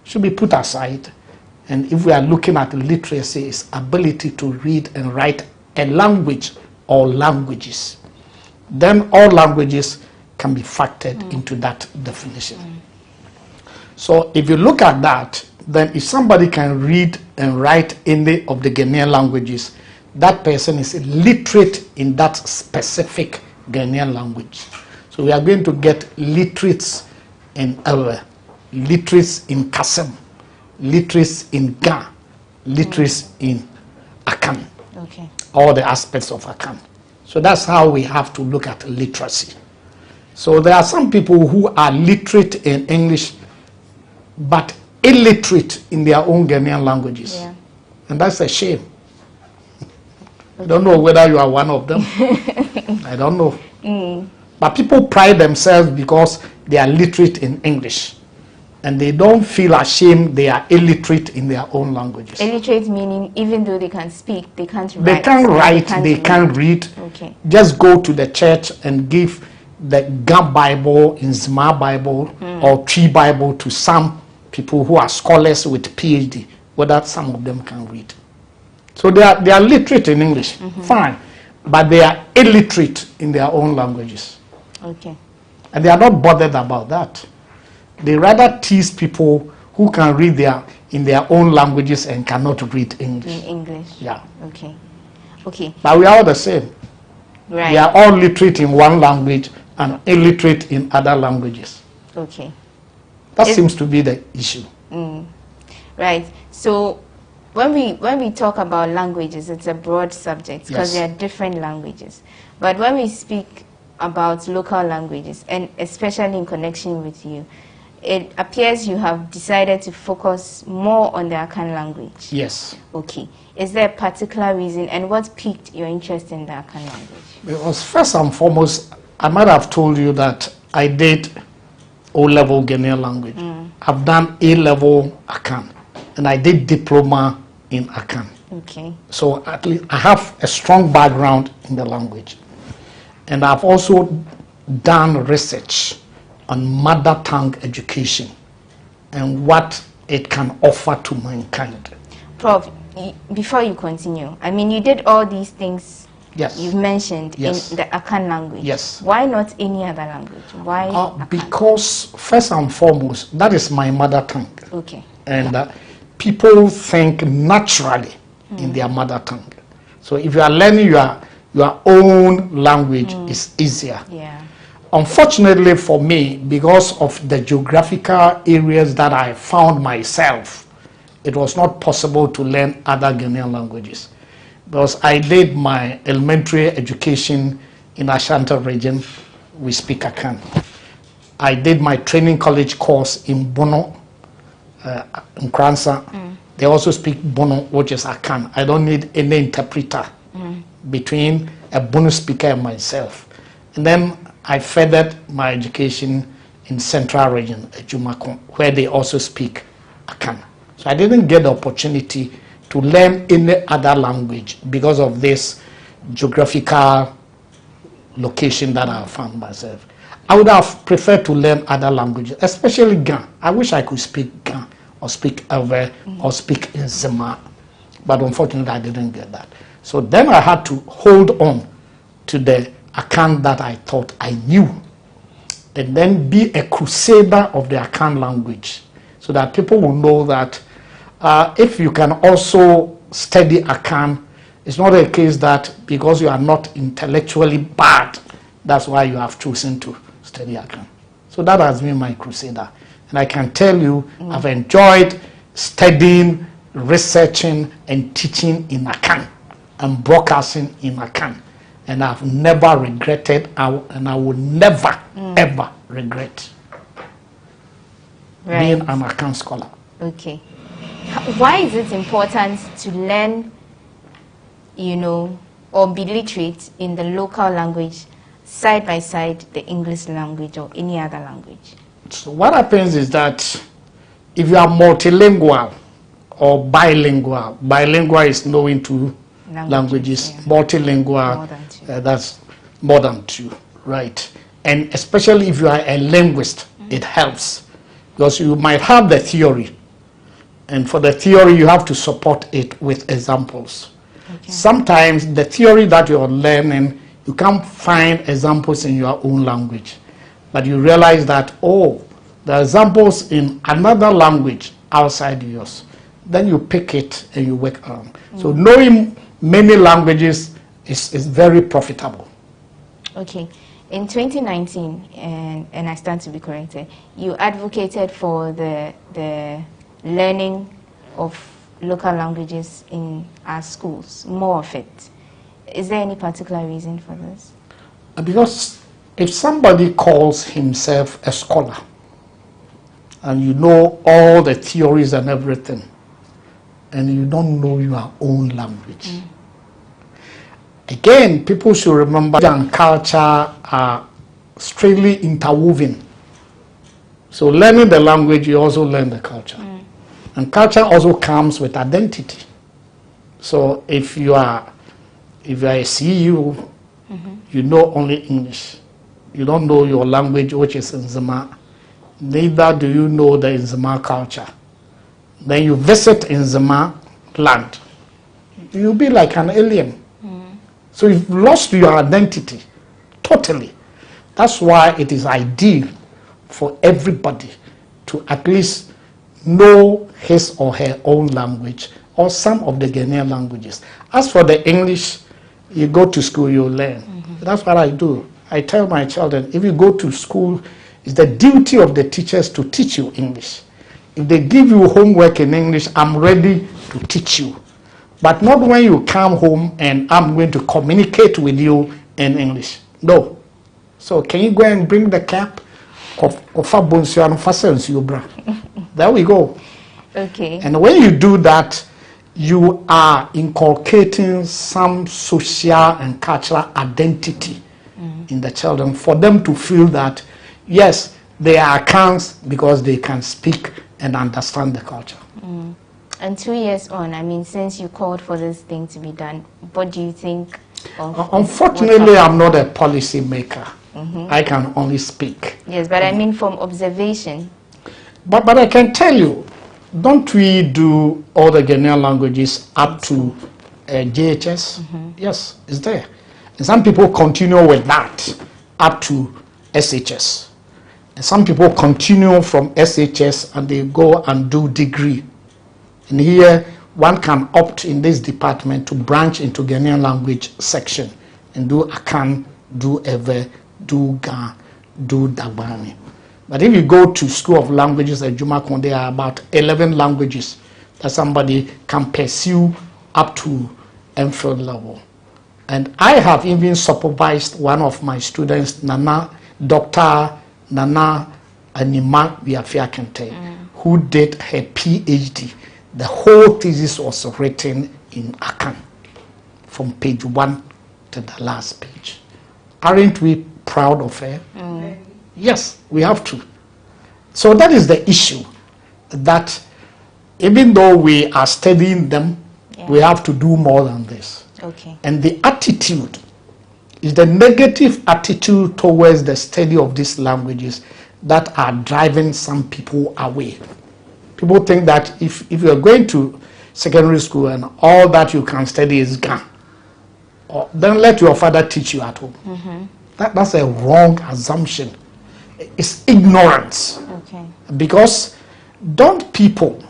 should be put aside. And if we are looking at literacy, it's ability to read and write a language or languages. Then all languages can be factored into that definition. So if you look at that, then if somebody can read and write any of the Ghanaian languages, that person is literate in that specific Ghanaian language. So we are going to get literates in Ewe, literates in Kasem, literates in Ga, literates in Akan. Okay. All the aspects of Akan. So that's how we have to look at literacy. So there are some people who are literate in English, but illiterate in their own Ghanaian languages. Yeah. And that's a shame. I don't know whether you are one of them. I don't know. But people pride themselves because they are literate in English. And they don't feel ashamed they are illiterate in their own languages. Illiterate meaning even though they can speak, they can't write. They can't write, they can't read. Okay. Just go to the church and give the Ga Bible, Nzima Bible, or Tree Bible to some people who are scholars with PhD, whether some of them can read. So they are literate in English, fine. but they are illiterate in their own languages. Okay. And they are not bothered about that. They rather tease people who can read in their own languages and cannot read English. In English. Yeah. Okay. Okay. But we are all the same. Right. We are all literate in one language and illiterate in other languages. Okay. That seems to be the issue. Right. So when we talk about languages, it's a broad subject because there are different languages. But when we speak about local languages, and especially in connection with you, it appears you have decided to focus more on the Akan language. Yes. Okay. Is there a particular reason, and what piqued your interest in the Akan language? Because first and foremost, I might have told you that I did O-level Ghanaian language. I've done A-level Akan, and I did diploma in Akan. Okay. So at least I have a strong background in the language. And I've also done research on mother tongue education and what it can offer to mankind. Prof, before you continue, I mean, you did all these things you've mentioned in the Akan language. Yes. Why not any other language? Why Akan? Because first and foremost, that is my mother tongue. Okay. And people think naturally in their mother tongue. So if you are learning your own language, it's easier. Yeah. Unfortunately for me, because of the geographical areas that I found myself, it was not possible to learn other Ghanaian languages. Because I did my elementary education in Ashanti region, we speak Akan. I did my training college course in Bono, in Kransa. They also speak Bono, which is Akan. I don't need any interpreter between a Bono speaker and myself. And then I furthered my education in Central region, Ejumako, where they also speak Akan. So I didn't get the opportunity to learn any other language because of this geographical location that I found myself. I would have preferred to learn other languages, especially Ga. I wish I could speak Ga or speak Ewe or speak Nzema, but unfortunately I didn't get that. So then I had to hold on to the Akan that I thought I knew, and then be a crusader of the Akan language, so that people will know that if you can also study Akan, it's not a case that because you are not intellectually bad, that's why you have chosen to study Akan. So that has been my crusader. And I can tell you, I've enjoyed studying, researching, and teaching in Akan, and broadcasting in Akan. And I've never regretted, and I will never, ever regret being an Akan scholar. Okay. Why is it important to learn, or be literate in the local language side by side the English language or any other language? So what happens is that if you are multilingual or bilingual, bilingual is knowing two languages, multilingual, that's more than two, right? And especially if you are a linguist, it helps, because you might have the theory, and for the theory you have to support it with examples. Sometimes the theory that you're learning, you can't find examples in your own language, but you realize that, oh, the examples in another language outside yours. Then you pick it and you work on. So knowing many languages is very profitable. Okay. In 2019, and I stand to be corrected, you advocated for the learning of local languages in our schools, more of it. Is there any particular reason for this? Because if somebody calls himself a scholar, and you know all the theories and everything, and you don't know your own language. Again, people should remember that and culture are strictly interwoven. So learning the language, you also learn the culture. And culture also comes with identity. So if you are a CEO, you know only English. You don't know your language, which is Nzema. Neither do you know the Nzema culture. Then you visit Nzema land. You'll be like an alien. So you've lost your identity totally. That's why it is ideal for everybody to at least know his or her own language or some of the Ghanaian languages. As for the English, you go to school, you learn. That's what I do. I tell my children, if you go to school, it's the duty of the teachers to teach you English. If they give you homework in English, I'm ready to teach you. But not when you come home and I'm going to communicate with you in English. No. So can you go and bring the cap? There we go. Okay. And when you do that, you are inculcating some social and cultural identity in the children for them to feel that, yes, they are Akans because they can speak and understand the culture. And 2 years on, I mean, since you called for this thing to be done, what do you think of Unfortunately, I'm not a policy maker. I can only speak. Yes, but I mean from observation. But I can tell you, don't we do all the Ghanaian languages up to JHS? Yes, it's there. And some people continue with that up to SHS. And some people continue from SHS and they go and do degree. And here, one can opt in this department to branch into Ghanaian language section and do Akan, do Ewe, do Ga, do Dagbani. But if you go to School of Languages at Jumakon, there are about 11 languages that somebody can pursue up to MPhil level. And I have even supervised one of my students, Dr. Nana Anima Biafiakente, who did her PhD. The whole thesis was written in Akan, from page 1 to the last page. Aren't we proud of her? Yes, we have to. So that is the issue, that even though we are studying them, we have to do more than this. Okay. And the attitude is the negative attitude towards the study of these languages that are driving some people away. People think that if you're going to secondary school and all that you can study is Ga, then let your father teach you at home. That's a wrong assumption. It's ignorance. Okay. Because don't people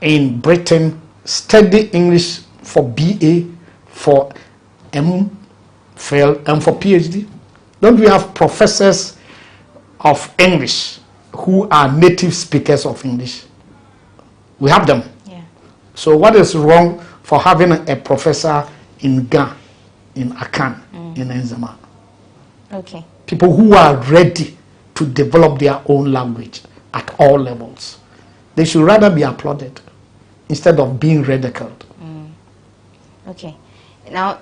in Britain study English for BA, for MPhil, and for PhD? Don't we have professors of English who are native speakers of English? We have them. Yeah. So what is wrong for having a professor in Ga, in Akan, in Nzema? Okay. People who are ready to develop their own language at all levels. They should rather be applauded instead of being ridiculed. Okay. Now,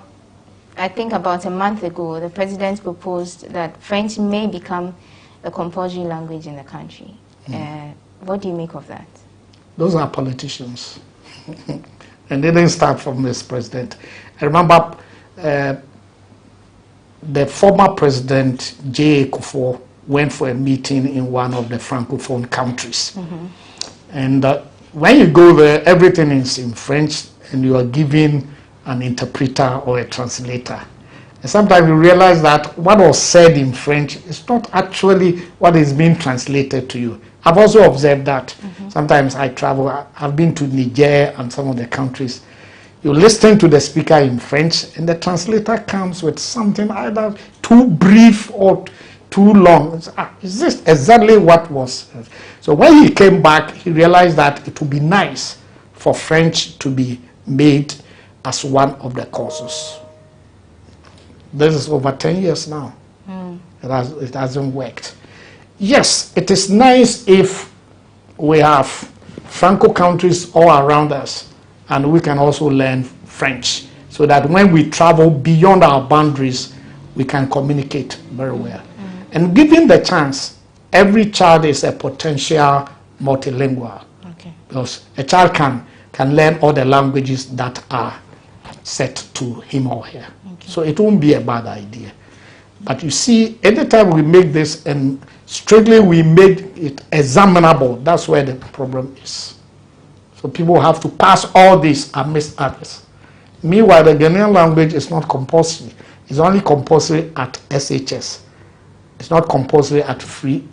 I think about a month ago, the president proposed that French may become a compulsory language in the country. What do you make of that? Those are politicians. And they didn't start from this president. I remember the former president, J.A. Kufuor, went for a meeting in one of the Francophone countries. And when you go there, everything is in French and you are given an interpreter or a translator. And sometimes you realize that what was said in French is not actually what is being translated to you. I've also observed that. Sometimes I travel, I've been to Niger and some of the countries. You listen to the speaker in French and the translator comes with something either too brief or too long. Is this exactly what was? So when he came back, he realized that it would be nice for French to be made as one of the courses. This is over 10 years now. It hasn't worked. Yes, it is nice if we have Franco countries all around us and we can also learn French so that when we travel beyond our boundaries, we can communicate very well. And given the chance, every child is a potential multilingual. Because a child can learn all the languages that are set to him or her. So it won't be a bad idea. But you see, anytime we make this and strictly we make it examinable, that's where the problem is. So people have to pass all this and miss others. Meanwhile, the Ghanaian language is not compulsory. It's only compulsory at SHS. It's not compulsory at free.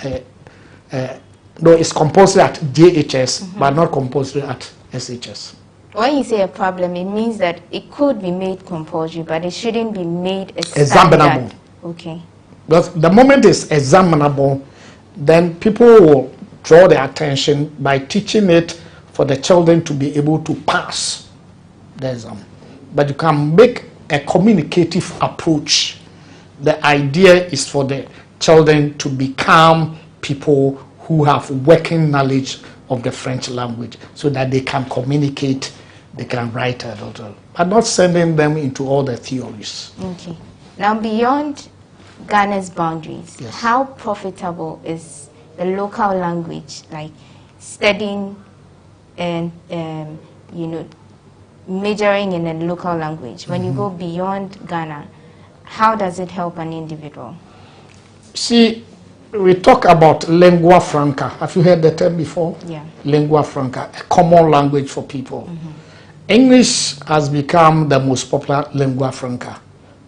No, it's compulsory at JHS, but not compulsory at SHS. When you say a problem, it means that it could be made compulsory, but it shouldn't be made a examinable. Okay. Because the moment it's examinable, then people will draw their attention by teaching it for the children to be able to pass the exam. But you can make a communicative approach. The idea is for the children to become people who have working knowledge of the French language so that they can communicate, they can write a little, but not sending them into all the theories. Okay. Now, beyond Ghana's boundaries, yes, how profitable is the local language, like studying and majoring in a local language? When you go beyond Ghana, how does it help an individual? See, we talk about lingua franca. Have you heard the term before? Yeah. Lingua franca, a common language for people. English has become the most popular lingua franca.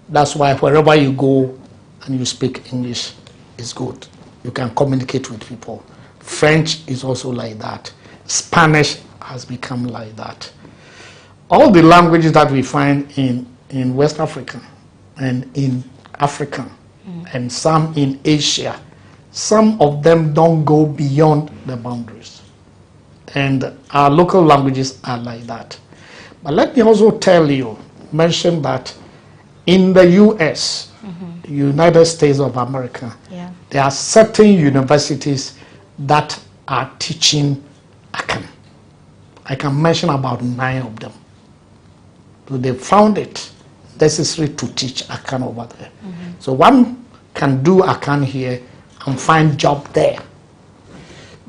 That's why wherever you go and you speak English, it's good. You can communicate with people. French is also like that. Spanish has become like that. All the languages that we find in West Africa and in Africa and some in Asia, some of them don't go beyond the boundaries. And our local languages are like that. But let me also mention that in the US, United States of America, there are certain universities that are teaching Akan. I can mention about 9 of them. So they found it necessary to teach Akan over there. So one can do Akan here and find job there.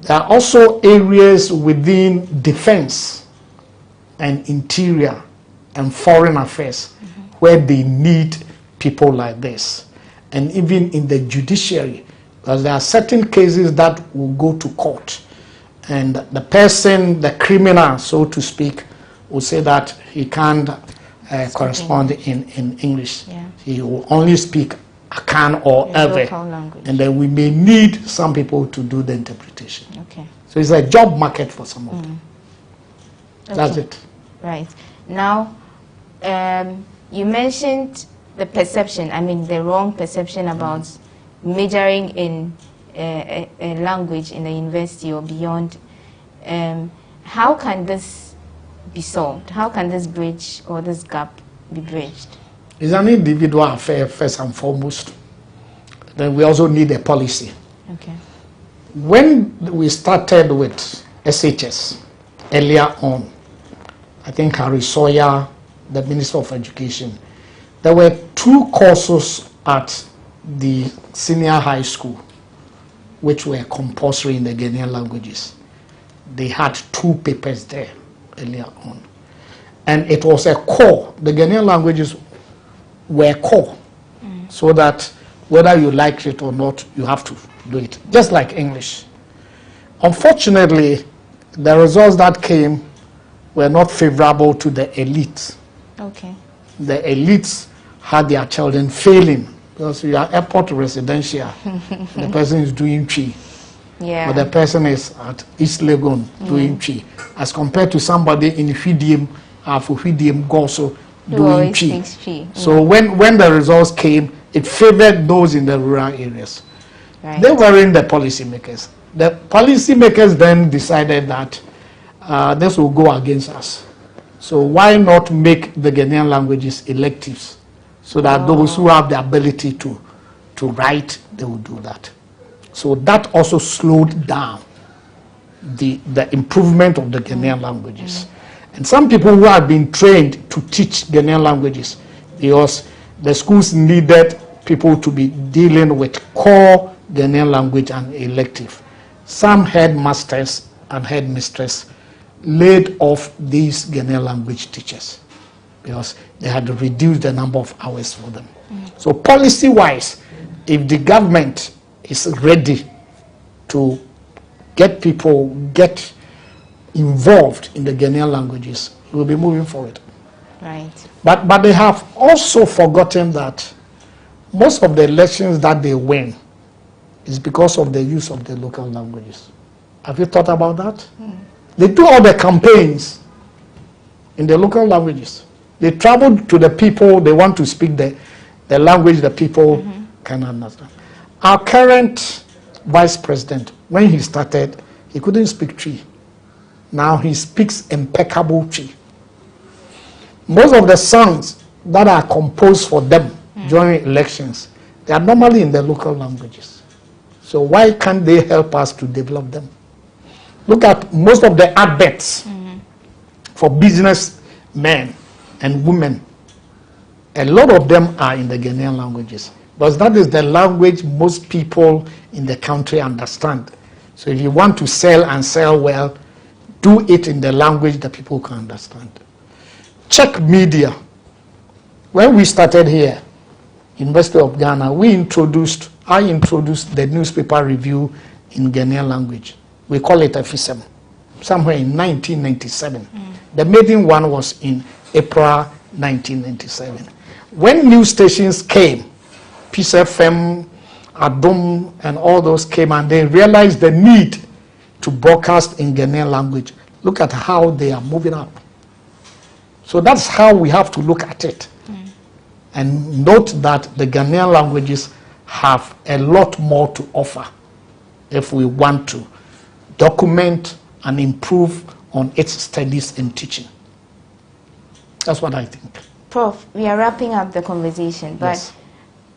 There are also areas within defense and interior and foreign affairs where they need people like this. And even in the judiciary, because there are certain cases that will go to court and the person, the criminal, so to speak, will say that he can't correspond in English. He will only speak Akan or Ewe, and then we may need some people to do the interpretation. Okay. So it's a job market for some of them. That's it. Right. Now, you mentioned the perception, the wrong perception about majoring in a language in the university or beyond. How can this be solved? How can this bridge or this gap be bridged? It's an individual affair first and foremost. Then we also need a policy. Okay. When we started with SHS earlier on, I think Harry Sawyer, the Minister of Education, there were 2 courses at the senior high school which were compulsory in the Ghanaian languages. They had 2 papers there earlier on. And it was a core. The Ghanaian languages were core. So that whether you like it or not, you have to do it. Just like English. Unfortunately, the results that came were not favorable to the elite. Okay. The elites had their children failing because you are airport residential. The person is doing tree. Yeah. But the person is at East Legon doing tree. As compared to somebody in Fidiem, Fidiem Goso doing tree. So when the results came, it favored those in the rural areas. Right. They weren't the policymakers. The policymakers then decided that this will go against us. So why not make the Ghanaian languages electives so that those who have the ability to write, they will do that. So that also slowed down the improvement of the Ghanaian languages. And some people who have been trained to teach Ghanaian languages, because the schools needed people to be dealing with core Ghanaian language and elective. Some headmasters and headmistresses laid off these Ghanaian language teachers because they had reduced the number of hours for them. So policy-wise, if the government is ready to get people involved in the Ghanaian languages, we'll be moving forward. Right. But they have also forgotten that most of the elections that they win is because of the use of the local languages. Have you thought about that? They do all the campaigns in the local languages. They travel to the people, they want to speak the language the people can understand. Our current vice president, when he started, he couldn't speak Twi. Now he speaks impeccable Twi. Most of the songs that are composed for them during elections, they are normally in the local languages. So why can't they help us to develop them? Look at most of the adverts for businessmen and women. A lot of them are in the Ghanaian languages, because that is the language most people in the country understand. So if you want to sell and sell well, do it in the language that people can understand. Check media. When we started here, University of Ghana, I introduced the newspaper review in Ghanaian language. We call it a FISM, somewhere in 1997. The maiden one was in April 1997. When news stations came, Peace FM, Adom, and all those came, and they realized the need to broadcast in Ghanaian language. Look at how they are moving up. So that's how we have to look at it. And note that the Ghanaian languages have a lot more to offer if we want to document and improve on its studies and teaching. That's what I think. Prof, we are wrapping up the conversation, but yes.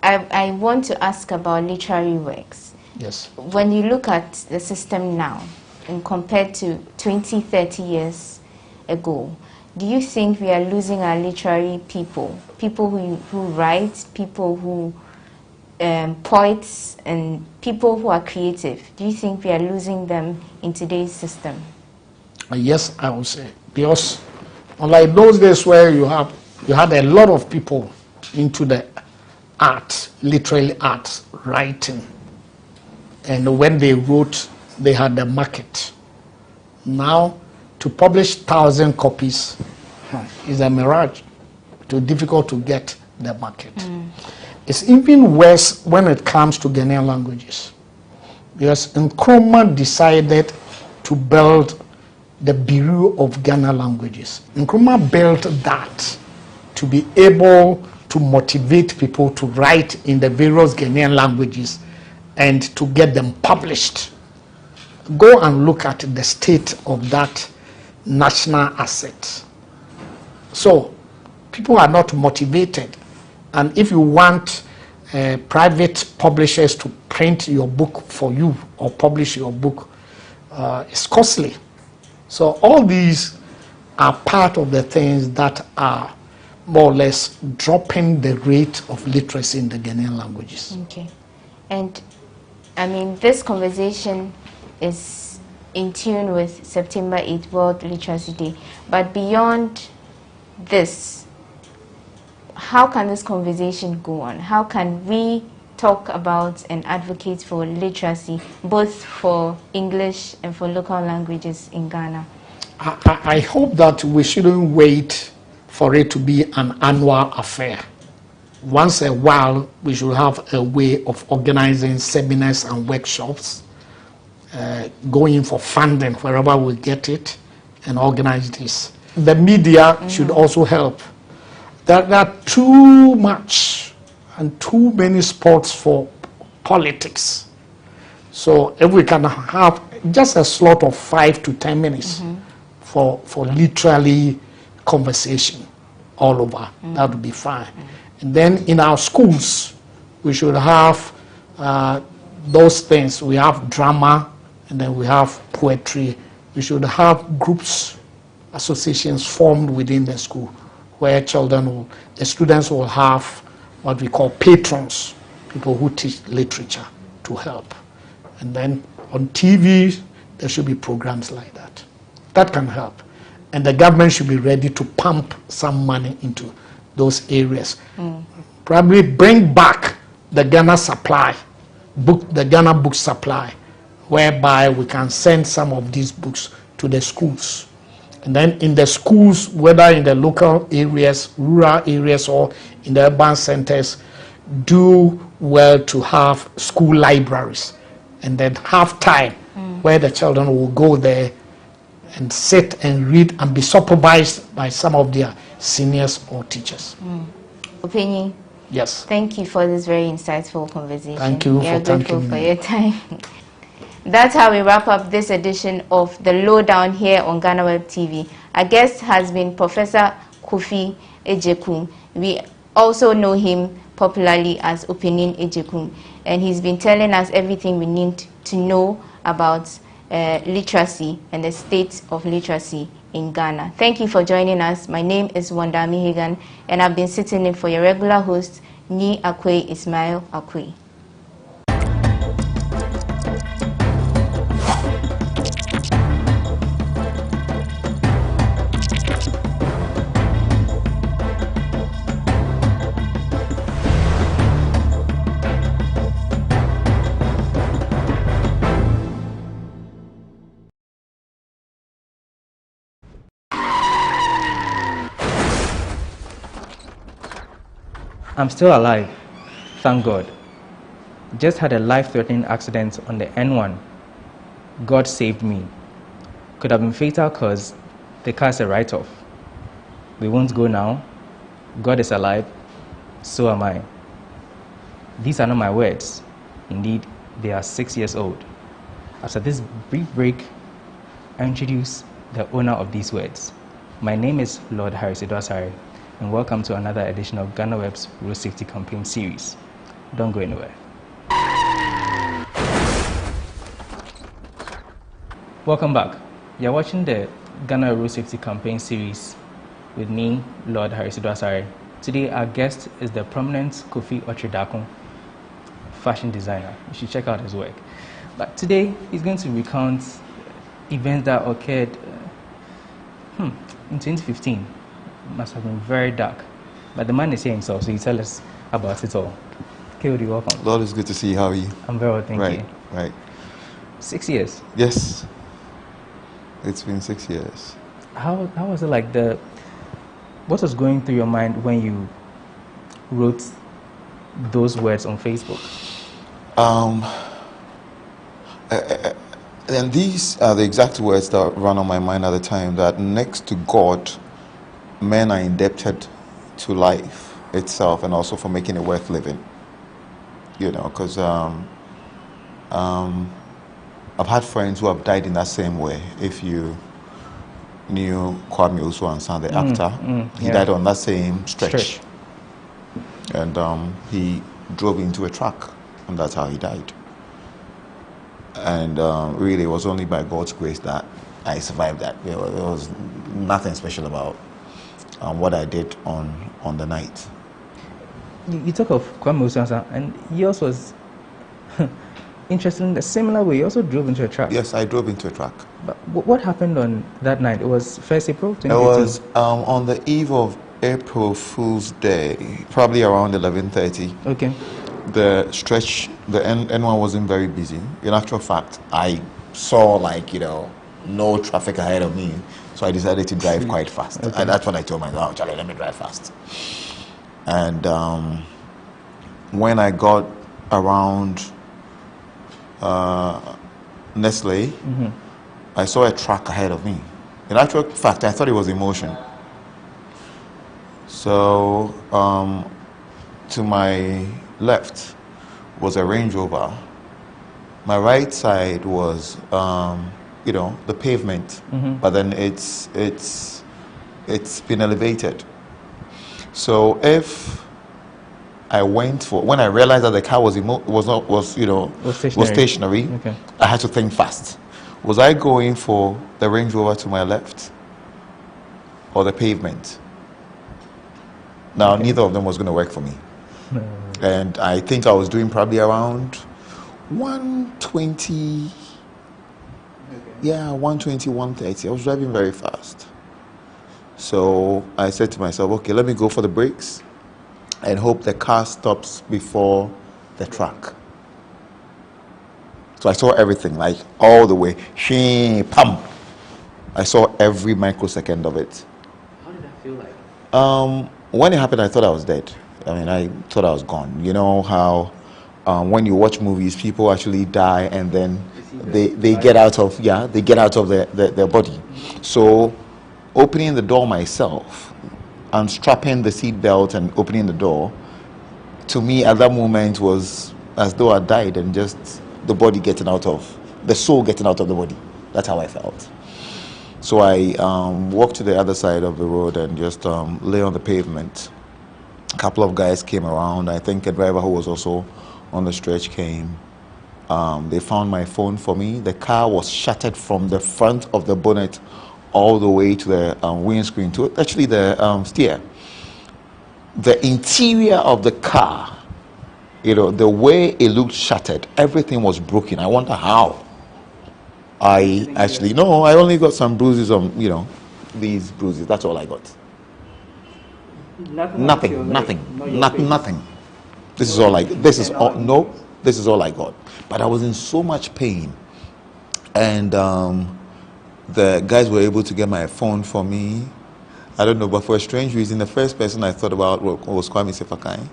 I want to ask about literary works. Yes. When you look at the system now and compared to 20, 30 years ago, do you think we are losing our literary people? People who write, people who poets, and people who are creative. Do you think we are losing them in today's system? Yes, I would say. Because unlike those days where you had a lot of people into the art, literary art, writing. And when they wrote, they had the market. Now, to publish 1,000 copies is a mirage. Too difficult to get the market. It's even worse when it comes to Ghanaian languages. Because Nkrumah decided to build the Bureau of Ghana Languages. Nkrumah built that to be able to motivate people to write in the various Ghanaian languages and to get them published. Go and look at the state of that national asset. So people are not motivated, and if you want private publishers to print your book for you or publish your book, it's costly. So all these are part of the things that are more or less dropping the rate of literacy in the Ghanaian languages. Okay. And I mean, this conversation is in tune with September 8th, World Literacy Day. But beyond this, how can this conversation go on? How can we talk about and advocate for literacy, both for English and for local languages in Ghana? I hope that we shouldn't wait for it to be an annual affair. Once a while, we should have a way of organizing seminars and workshops, going for funding wherever we get it, and organize this. The media should also help. There are too much and too many spots for politics. So if we can have just a slot of 5 to 10 minutes for literally conversation all over, that would be fine. And then in our schools, we should have those things. We have drama, and then we have poetry. We should have groups, associations formed within the school where the students will have what we call patrons, people who teach literature to help. And then on TV, there should be programs like that. That can help. And the government should be ready to pump some money into those areas. Probably bring back the Ghana supply, the Ghana book supply, whereby we can send some of these books to the schools And then in the schools, whether in the local areas, rural areas, or in the urban centers, do well to have school libraries, and then have time where the children will go there and sit and read and be supervised by some of their seniors or teachers. Opinion? Yes. Thank you for this very insightful conversation. Thank you for thanking for me. your time. That's how we wrap up this edition of The Lowdown here on GhanaWeb TV. Our guest has been Professor Kofi Ejekum. We also know him popularly as Opinion Ejekum, and he's been telling us everything we need to know about literacy and the state of literacy in Ghana. Thank you for joining us. My name is Wandami Higan, and I've been sitting in for your regular host, Ni Akwe Ismail Akwe. I'm still alive, thank God. Just had a life-threatening accident on the N1. God saved me. Could have been fatal because the car's a write-off. We won't go now. God is alive, so am I. These are not my words. Indeed, they are 6 years old. After this brief break, I introduce the owner of these words. My name is Lord Harris Edwasare, and welcome to another edition of GhanaWeb's Road Safety Campaign series. Don't go anywhere. Welcome back. You're watching the Ghana Road Safety Campaign series with me, Lord Harris Edwasare. Today, our guest is the prominent Kofi Otridakun, fashion designer. You should check out his work. But today, he's going to recount events that occurred in 2015. Must have been very dark. But the man is here himself, so he tell us about it all. KOD, welcome. Lord, it's good to see you. How are you? I'm very well, thank you. Right. 6 years? Yes. It's been 6 years. How was it like what was going through your mind when you wrote those words on Facebook? And these are the exact words that ran on my mind at the time, that next to God, men are indebted to life itself and also for making it worth living. You know, because I've had friends who have died in that same way. If you knew Kwame Osuansan, the actor, he died on that same stretch. And he drove into a truck, and that's how he died. And really, it was only by God's grace that I survived that. You know, there was nothing special about what I did on the night. You talk of Kwame Osuansan, and he also was interested in a similar way. He also drove into a truck. Yes, I drove into a truck. But what happened on that night? It was 1st April 2018? It was on the eve of April Fool's Day, probably around 11:30. Okay. The stretch, the N1 wasn't very busy. In actual fact, I saw no traffic ahead of me, so I decided to drive quite fast. Okay. And that's when I told myself, oh, Charlie, let me drive fast. And when I got around Nestle, I saw a truck ahead of me. In actual fact, I thought it was in motion. So to my left was a Range Rover. My right side was, the pavement, but then it's been elevated. So if I went when I realized that the car was stationary, okay, I had to think fast. Was I going for the Range Rover to my left or the pavement? Now, neither of them was going to work for me. And I think I was doing probably around 120, 120, 130. I was driving very fast. So I said to myself, okay, let me go for the brakes and hope the car stops before the truck. So I saw everything, like all the way. Pam. I saw every microsecond of it. How did that feel like? When it happened, I thought I was dead. I mean, I thought I was gone. You know how when you watch movies, people actually die and then they get out of their body. So opening the door myself, unstrapping the seat belt and opening the door, to me at that moment was as though I died and just the body getting out of, the soul getting out of the body. That's how I felt. So I walked to the other side of the road and just lay on the pavement. A couple of guys came around. I think a driver who was also on the stretch came. They found my phone for me. The car was shattered from the front of the bonnet all the way to the windscreen, to actually the steer. The interior of the car, you know, the way it looked shattered, everything was broken. I wonder how. I only got some bruises on, you know, these bruises. That's all I got. Nothing. This is all I got. But I was in so much pain. And the guys were able to get my phone for me. I don't know, but for a strange reason, the first person I thought about was Kwame Sefakai,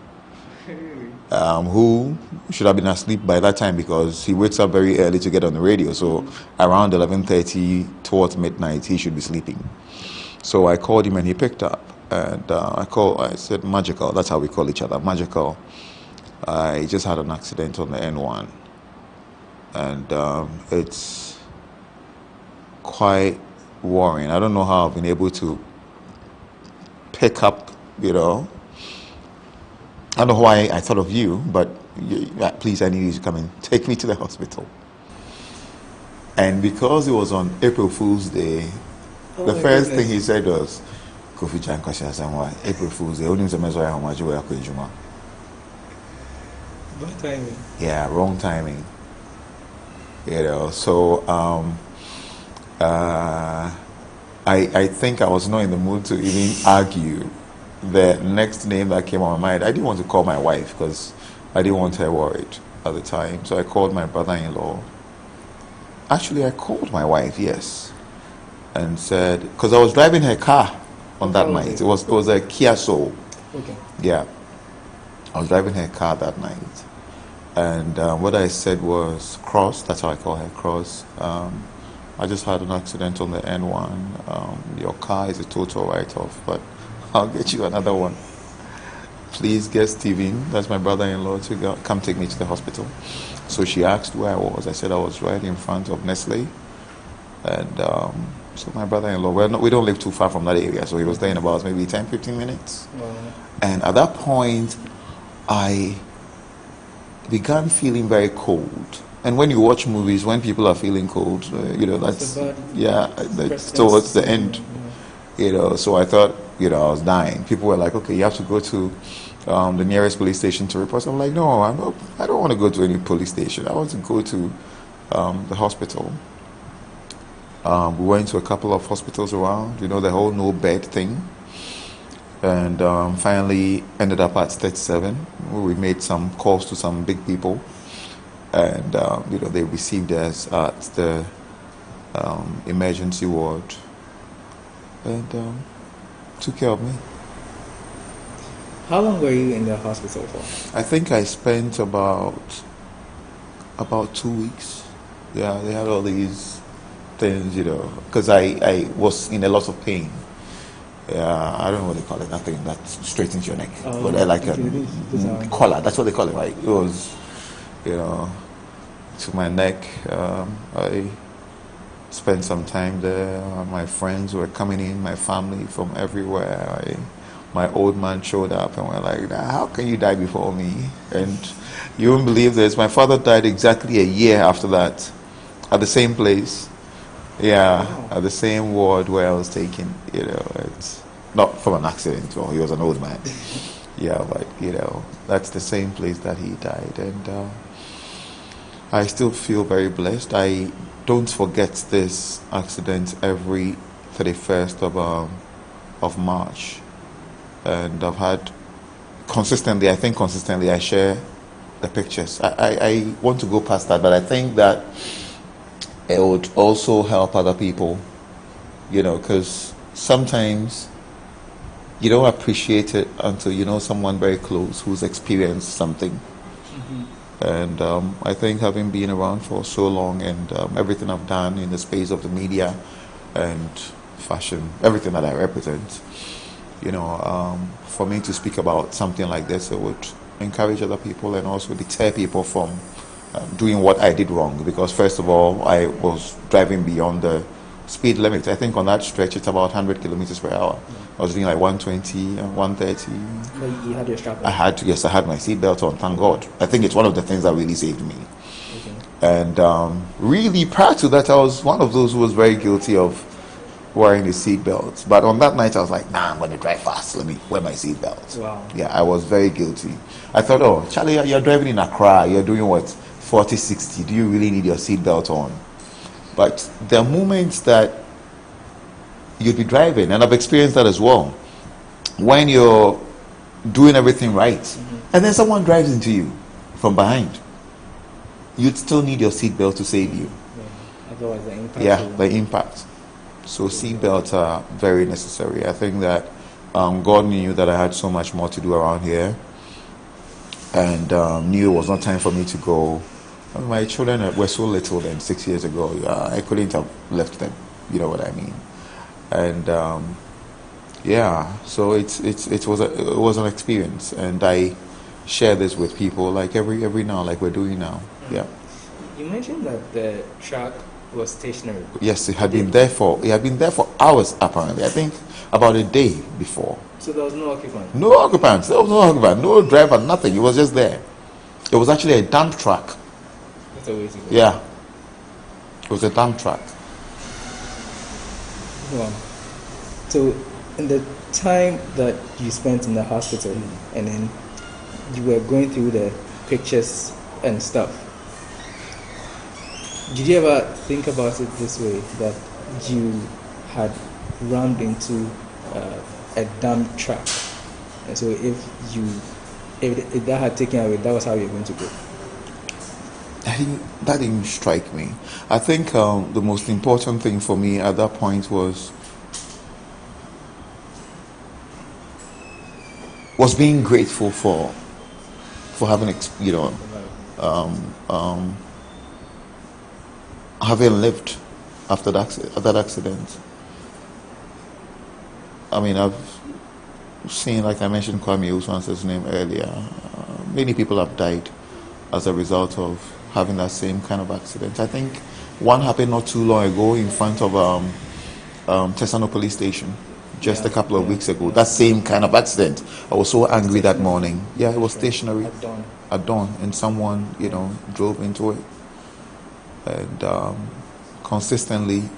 who should have been asleep by that time because he wakes up very early to get on the radio. So around 11:30 towards midnight, he should be sleeping. So I called him and he picked up. And I said, Magical, that's how we call each other, Magical. I just had an accident on the N1. And it's quite worrying. I don't know how I've been able to pick up, you know. I don't know why I thought of you, but please, I need you to come and take me to the hospital. And because it was on April Fool's Day, the first thing he said was, Kofi Chan Kwasi April Fool's Day, only the Mesoya how much you were Juma. Wrong timing. Yeah, wrong timing. You know, so I think I was not in the mood to even argue. The next name that came on my mind, I didn't want to call my wife because I didn't want her worried at the time. So I called my brother-in-law. Actually, I called my wife, yes, and said, because I was driving her car on that night. It was a Kia Soul. Okay. Yeah. I was driving her car that night. And what I said was, Cross, that's how I call her, Cross. I just had an accident on the N1. Your car is a total write-off, but I'll get you another one. Please get Steven, that's my brother-in-law, to come take me to the hospital. So she asked where I was. I said I was right in front of Nestle. And so my brother-in-law, we don't live too far from that area, so he was there in about maybe 10, 15 minutes. Wow. And at that point, I began feeling very cold. And when you watch movies, when people are feeling cold, you know, that's towards the end. You know, so I thought, you know, I was dying. People were like, okay, you have to go to the nearest police station to report. I'm like, no, I don't want to go to any police station. I want to go to the hospital. We went to a couple of hospitals around, you know, the whole no bed thing. And finally ended up at 37. We made some calls to some big people. And, you know, they received us at the emergency ward. And took care of me. How long were you in the hospital for? I think I spent about 2 weeks. Yeah, they had all these things, you know, because I was in a lot of pain. Yeah, I don't know what they call it. Nothing that straightens your neck, but I like a collar. That's what they call it, right? It was, you know, to my neck. I spent some time there. My friends were coming in, my family from everywhere. My old man showed up and we're like, how can you die before me? And you won't believe this. My father died exactly a year after that at the same place. Yeah, at the same ward where I was taken. You know, it's not from an accident. Well, he was an old man. Yeah, but, you know, that's the same place that he died. And I still feel very blessed. I don't forget this accident every 31st of March. And I've had consistently, I share the pictures. I want to go past that, but I think that it would also help other people you know, because sometimes you don't appreciate it until you know someone very close who's experienced something. And I think having been around for so long and everything I've done in the space of the media and fashion, everything that I represent, you know, for me to speak about something like this, it would encourage other people and also deter people from doing what I did wrong. Because first of all, I was driving beyond the speed limit. I think on that stretch it's about 100 kilometers per hour. I was doing like 120 and 130. But you had your strap on? I had my seatbelt on, thank God. I think it's one of the things that really saved me. And really prior to that, I was one of those who was very guilty of wearing the seatbelt. But on that night I was like, nah, I'm going to drive fast, let me wear my seatbelt. Wow. Yeah, I was very guilty. I thought, oh, Charlie, you're driving in Accra, you're doing what, 40, 60, do you really need your seatbelt on? But there are moments that you'd be driving, and I've experienced that as well, when you're doing everything right, and then someone drives into you from behind. You'd still need your seatbelt to save you. Otherwise the impact. Yeah, the impact. So seatbelts are very necessary. I think that God knew that I had so much more to do around here, and knew it was not time for me to go. My children were so little then, 6 years ago. I couldn't have left them. You know what I mean? And yeah, so it was an experience, and I share this with people like every now, like we're doing now. Yeah. You mentioned that the truck was stationary. Yes, it had been there for hours apparently. I think about a day before. So there was no occupant? No occupants. There was no occupant, no driver, nothing. It was just there. It was actually a dump truck. That's a way to go. Yeah. It was a dump truck. Wow. So in the time that you spent in the hospital and then you were going through the pictures and stuff, did you ever think about it this way, that you had rammed into a dump truck, and so if that had taken away, that was how you were going to go? That didn't strike me. I think the most important thing for me at that point was being grateful for having, having lived after that accident. I mean, I've seen, like I mentioned Kwame Uswan's name earlier, many people have died as a result of having that same kind of accident. I think one happened not too long ago in front of Tesano police station, just a couple of weeks ago. That same kind of accident. I was so angry that morning. Yeah, it was stationary at dawn, and someone, drove into it. And consistently,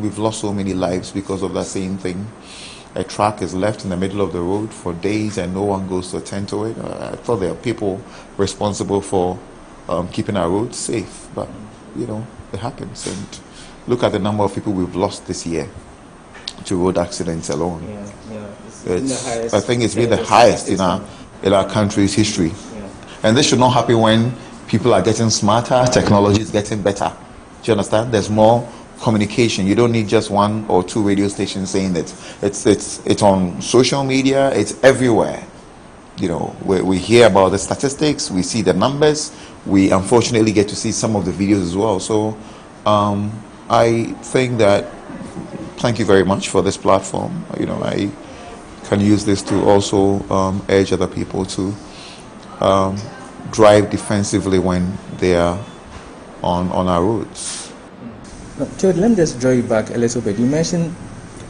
we've lost so many lives because of that same thing. A truck is left in the middle of the road for days and no one goes to attend to it. I thought there are people responsible for keeping our roads safe, but it happens. And look at the number of people we've lost this year to road accidents alone. I think it's been the highest in our country's history. And this should not happen when people are getting smarter, technology is getting better. Do you understand? There's more communication. You don't need just one or two radio stations saying that. It's on social media, it's everywhere. We hear about the statistics, we see the numbers, we unfortunately get to see some of the videos as well. So I think that, thank you very much for this platform. I can use this to also urge other people to drive defensively when they are on our roads. George, let me just draw you back a little bit. You mentioned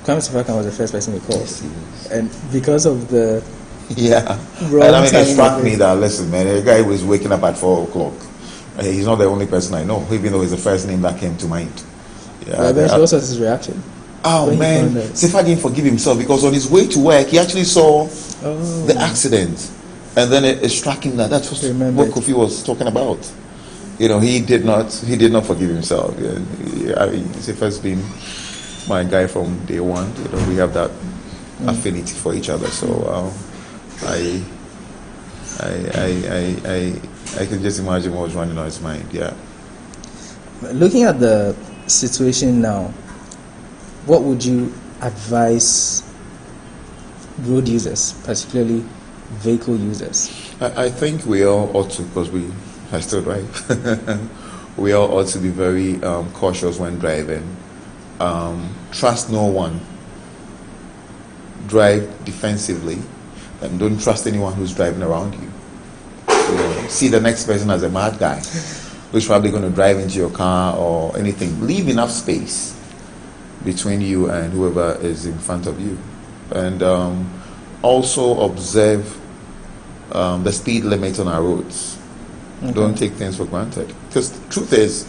Kwame Sefakan was the first person you called, and because of the it struck me that, listen, man, the guy was waking up at 4 o'clock. He's not the only person I know, even though he's the first name that came to mind. Yeah, what was his reaction? Oh man, Sefa didn't forgive himself because on his way to work he actually saw the accident, and then it struck him that that's what Kofi was talking about. He did not forgive himself. Sefa's been my guy from day one. We have that affinity for each other. So I can just imagine what was running on his mind. Yeah. Looking at the situation now, what would you advise road users, particularly vehicle users? I think we all ought to, because I still drive, we all ought to be very cautious when driving. Trust no one. Drive defensively, and don't trust anyone who's driving around you. See the next person as a mad guy who's probably going to drive into your car or anything. Leave enough space between you and whoever is in front of you. And also observe the speed limit on our roads. Okay. Don't take things for granted. Because the truth is,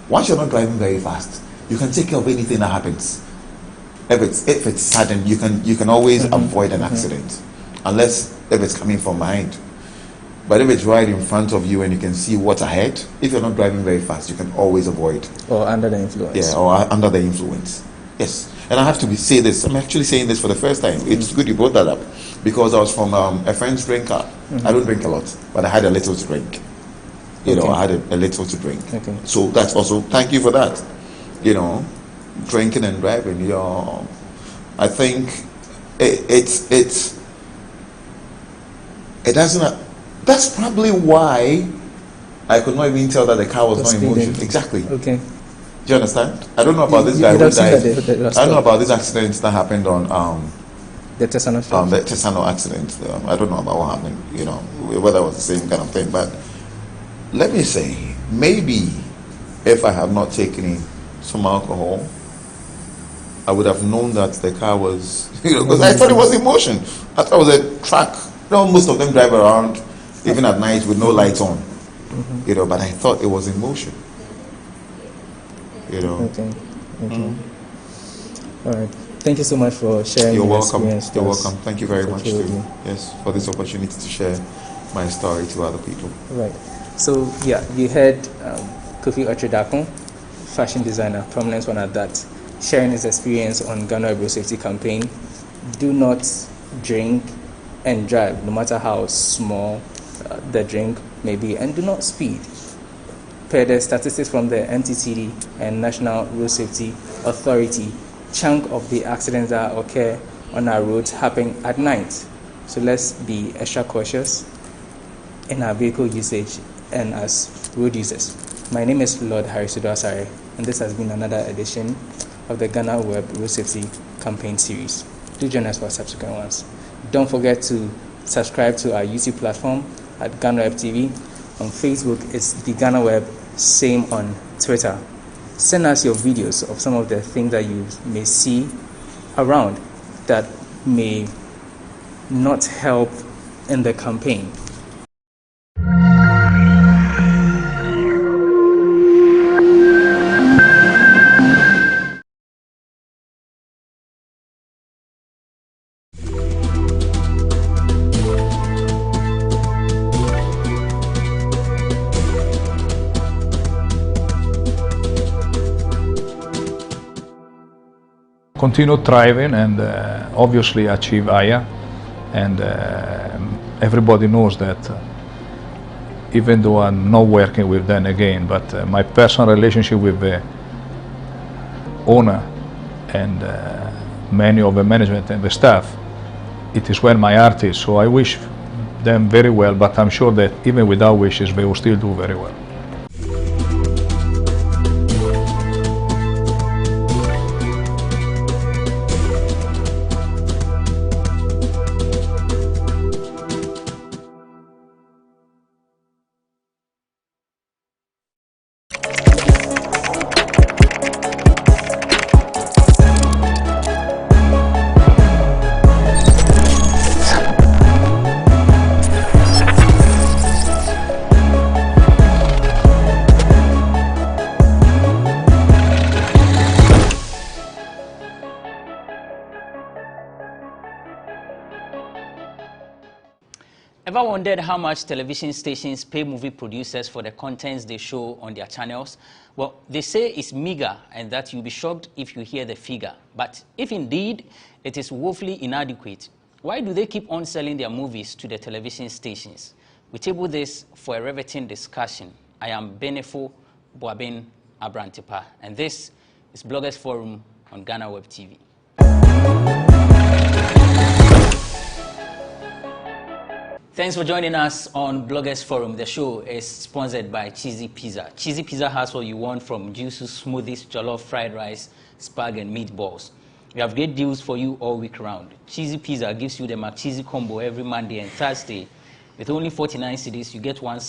once you're not driving very fast, you can take care of anything that happens. If it's sudden, you can always avoid an accident, unless if it's coming from behind. But if it's right in front of you and you can see what's ahead, if you're not driving very fast, you can always avoid. Or under the influence. Yeah, or under the influence. Yes. And I have to say this. I'm actually saying this for the first time. It's good you brought that up, because I was from a friend's drinker. I don't drink a lot, but I had a little to drink. You know, I had a little to drink. Okay. So that's also, thank you for that. You know, drinking and driving. You know, I think it doesn't. That's probably why I could not even tell that the car was not in motion. Exactly. Okay. Do you understand? I don't know about this guy who died. I don't know about this accident that happened on the Tesano. The Tesano accident. I don't know about what happened. You know, whether it was the same kind of thing. But let me say, maybe if I had not taken some alcohol, I would have known that the car was, because I thought it was in motion. I thought it was a truck. You know, most of them drive around even at night with no lights on. You know, but I thought it was in motion. You know. Okay. All right. Thank you so much for sharing. You're your welcome. experience. You're welcome. Thank you very much too. Yes, for this opportunity to share my story to other people. Right. So yeah, you heard Kofi Ochedakun, fashion designer, prominent one at that, sharing his experience on GhanaWeb Road Safety Campaign. Do not drink and drive, no matter how small the drink may be, and do not speed. Per the statistics from the NTTD and National Road Safety Authority, chunk of the accidents that occur on our roads happen at night. So let's be extra cautious in our vehicle usage and as road users. My name is Lord Harisudo Asare, and this has been another edition of the GhanaWeb Road Safety Campaign Series. Do join us for subsequent ones. Don't forget to subscribe to our YouTube platform at GhanaWeb TV. On Facebook, it's the GhanaWeb, same on Twitter. Send us your videos of some of the things that you may see around that may not help in the campaign. Continue thriving and obviously achieve higher, and everybody knows that even though I'm not working with them again, but my personal relationship with the owner and many of the management and the staff, it is where my heart is. So I wish them very well, but I'm sure that even without wishes they will still do very well. Ever wondered how much television stations pay movie producers for the contents they show on their channels? Well, they say it's meager and that you'll be shocked if you hear the figure. But if indeed it is woefully inadequate, why do they keep on selling their movies to the television stations? We table this for a riveting discussion. I am Benefo Boabin Abrantipa, and this is Bloggers Forum on GhanaWeb TV. Thanks for joining us on Bloggers Forum. The show is sponsored by Cheesy Pizza. Cheesy Pizza has what you want from juices, smoothies, jollof, fried rice, spag, and meatballs. We have great deals for you all week round. Cheesy Pizza gives you the McCheesy combo every Monday and Thursday. With only 49 cedis, you get one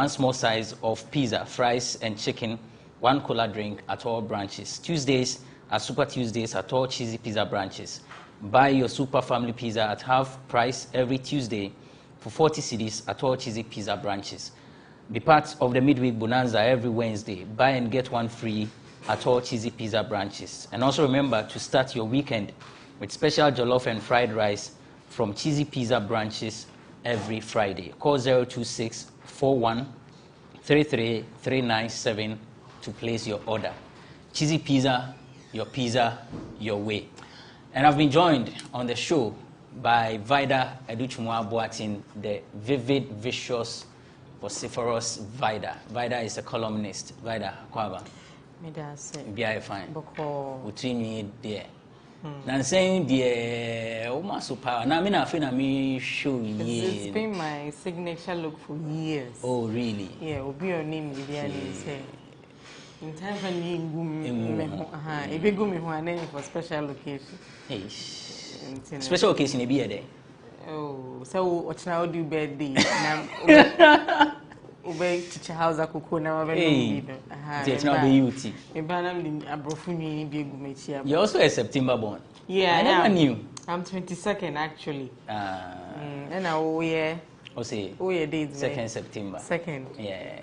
small size of pizza, fries, and chicken, one cola drink at all branches. Tuesdays are Super Tuesdays at all Cheesy Pizza branches. Buy your Super Family Pizza at half price every Tuesday for 40 cedis at all Cheesy Pizza branches. Be part of the midweek bonanza every Wednesday. Buy and get one free at all Cheesy Pizza branches. And also remember to start your weekend with special jollof and fried rice from Cheesy Pizza branches every Friday. Call 026-41-33397 to place your order. Cheesy Pizza, your way. And I've been joined on the show by Vida Educhumwa Boatin, the vivid, vicious, vociferous Vida. Vida is a columnist. Vida, Kwaba. Be fine. Between me, dear. Now saying dear, almost so power. Now I feel me show you. It's been my signature look for years. Oh, really? Yeah, will be your name, say. In time for me, a big gumi one for special occasion. Special occasion, a beer day. Oh, so what now do birthday? Obey teacher house a cocoa now. It's not the UT. You're also a September born. Yeah, I never knew. I'm 22nd actually. And I date 2nd September. 2nd. Yeah.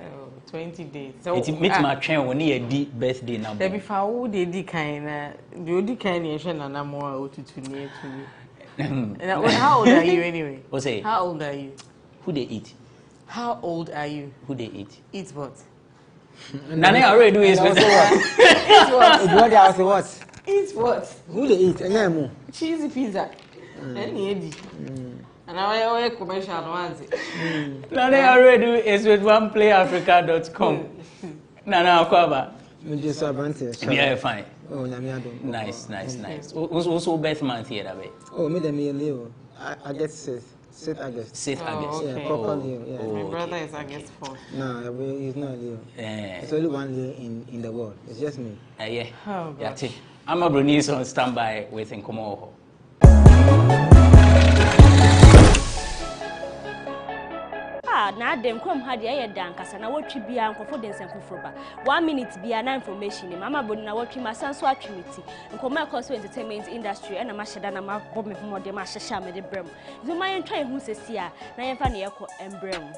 20 days. So it meets my train when you deep birthday now. There before they kind and I'm more to near to you. How old are you anyway? How old are you? Who they eat? How old are you? Who they eat? Eat what? Nane already do is what? Eat what? Eat what? Who they eat? Cheesy pizza. And I commercial ones. Nane already do is with oneplayafrica.com. Nana Akwaba. Yeah, fine. Oh, nice. Also birth month here, that way. Oh, me the Leo. I get 6th August. August. Yeah, proper Leo. Yeah. My brother is August 4th. No, he's not Leo. It's only one Leo in the world. It's just me. Yeah. Oh, yeah. I'm a Brunese on standby with Nkomo. Na dem kom ha de ye dan kasa na watwi bia nkofo den senkofroba 1 minute bia na information ni mama bodi na watwi masanso atwimiti nkomo ekoso entertainment industry na ma hyeda na ma bɔ me homode ma hyehya me de brem zuma yen twan hu sesi a na yen fa ne yekɔ embrem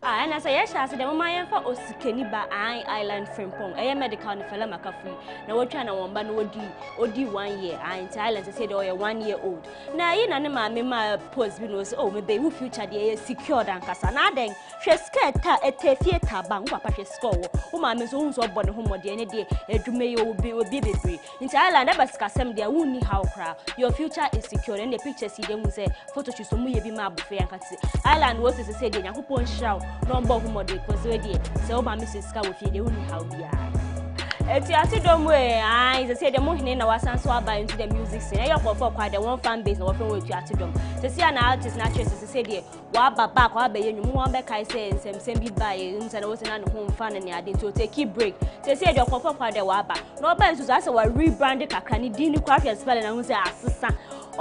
and as I say, the mama for Osikeni ba island frimpong. I am medical ni fella makafui. Na watcha na wamba no odi 1 year. In Thailand they say they are 1 year old. Na ye na ne ma post bi no say oh me be who future dey secure dan kasa. Na den hwe skirt ta etefie taba nko papa hwe score wo. Wo ma me so hu so bɔ ne homode ne dey adwuma ye obi bebre. In Thailand aba sikasem dey wunni how kra. Your future is secure and the pictures see dem say photo shoot so mu ye bi ma abufe yankati. Island wo say dey yakopon shraw. Number who mode because we so my Mrs. Ska with you only how we are. Eti ati dom we I say the mohine na wasan so aba into the music scene. Eyo for quite the one fan base na we from we ati dom. Say an artist na actress say dey wa ba back wa be yenyu mo be kai say nsem bi ba ye nsa na wo na no home fan na ade to take break. Say the for quite the wa ba. No ba nso say we rebrand kakra ni din ni kwa spell na hu say asesa.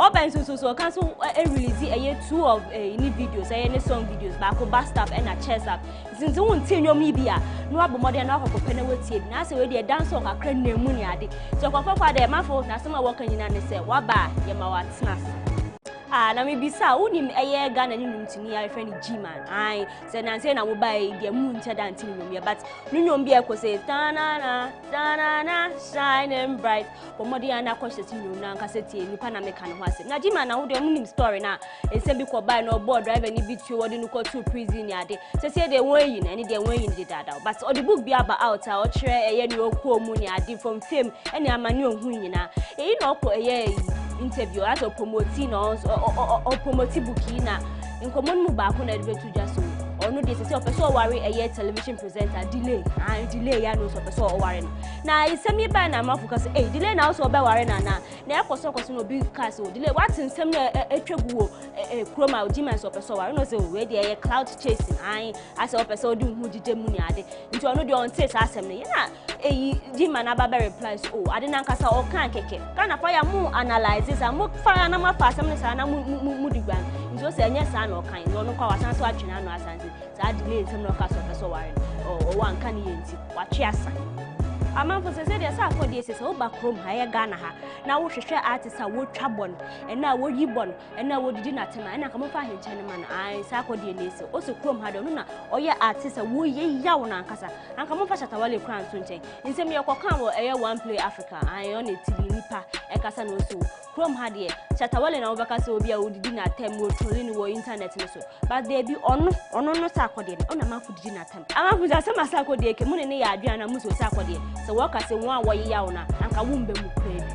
Open so cancel release a 2 of any videos, any song videos, back back up and a chest up. Since you won't tell your media, no about more than a penalty. Now, say, we dance on a crane name money. So, for the mouth, now some working in and say, Waba, Yamawa, snuff. Na me bisa unim eye Ghana ni numtini ya friend G-man ai say na say na wo buy the moon tada antini no but nunyom bia ko say tanana shining bright pomodi ana kwhye tinyo na nkaseti nipa na meka no ho ase na G-man na wo de munim story na e say bi ko buy no board driver ni bitu wo de no ko to prison ya de say de won yi na ni de won yi de dada but all the book bi aba out a o kire eye ni okwo mu ni ade from fame ene amani ohun nyina e no ko eye interview as a promoting or promoting booking na in common mu ba ko na de betu jaso or no this is your person worry a year television presenter delay and delay ya no so person worry na isemi ba na mafuka say delay na so be worry na na ekoso no be cast delay what nsem na etwegu chroma odiman so person worry no say we dey cloud chasing and as a person do hu dide mu ni ade nti ono de on take asem na na Jima na baba replies ade na nkasa o kan keke kana fa ya mu analyze this am fa na ma fa asem na na mu digwan nti o say enya sa na o kan no no kwa wasan so atwena no asanse sa delay nsem na ka so person worry o wan kan yenti wa twe asa amanfo se dey say akodi ese so ba krom ha ya Ghana ha na wo hwehwe artist a wo twabon na wo yibon na wo didi na tema na ka mo fa henche ne man ai sa akodi ne ese o se krom ha do no na oye artist a wo ye yawo na nkasa anka mo fa Shatawale kran so nchen nsem ye kokan wo eye one play Africa ai on etili nipa e kasa no so krom ha de Shatawale na wo baka se obi a wo didi na tem wo trolling wo internet ne so but there be ono no sa akodi ne ona manfo didi na tem amanfo ja se masa akodi ke mu ne ya adua na mu so sa akodi so waka se won awoye yawo na anka wumbe mu kredi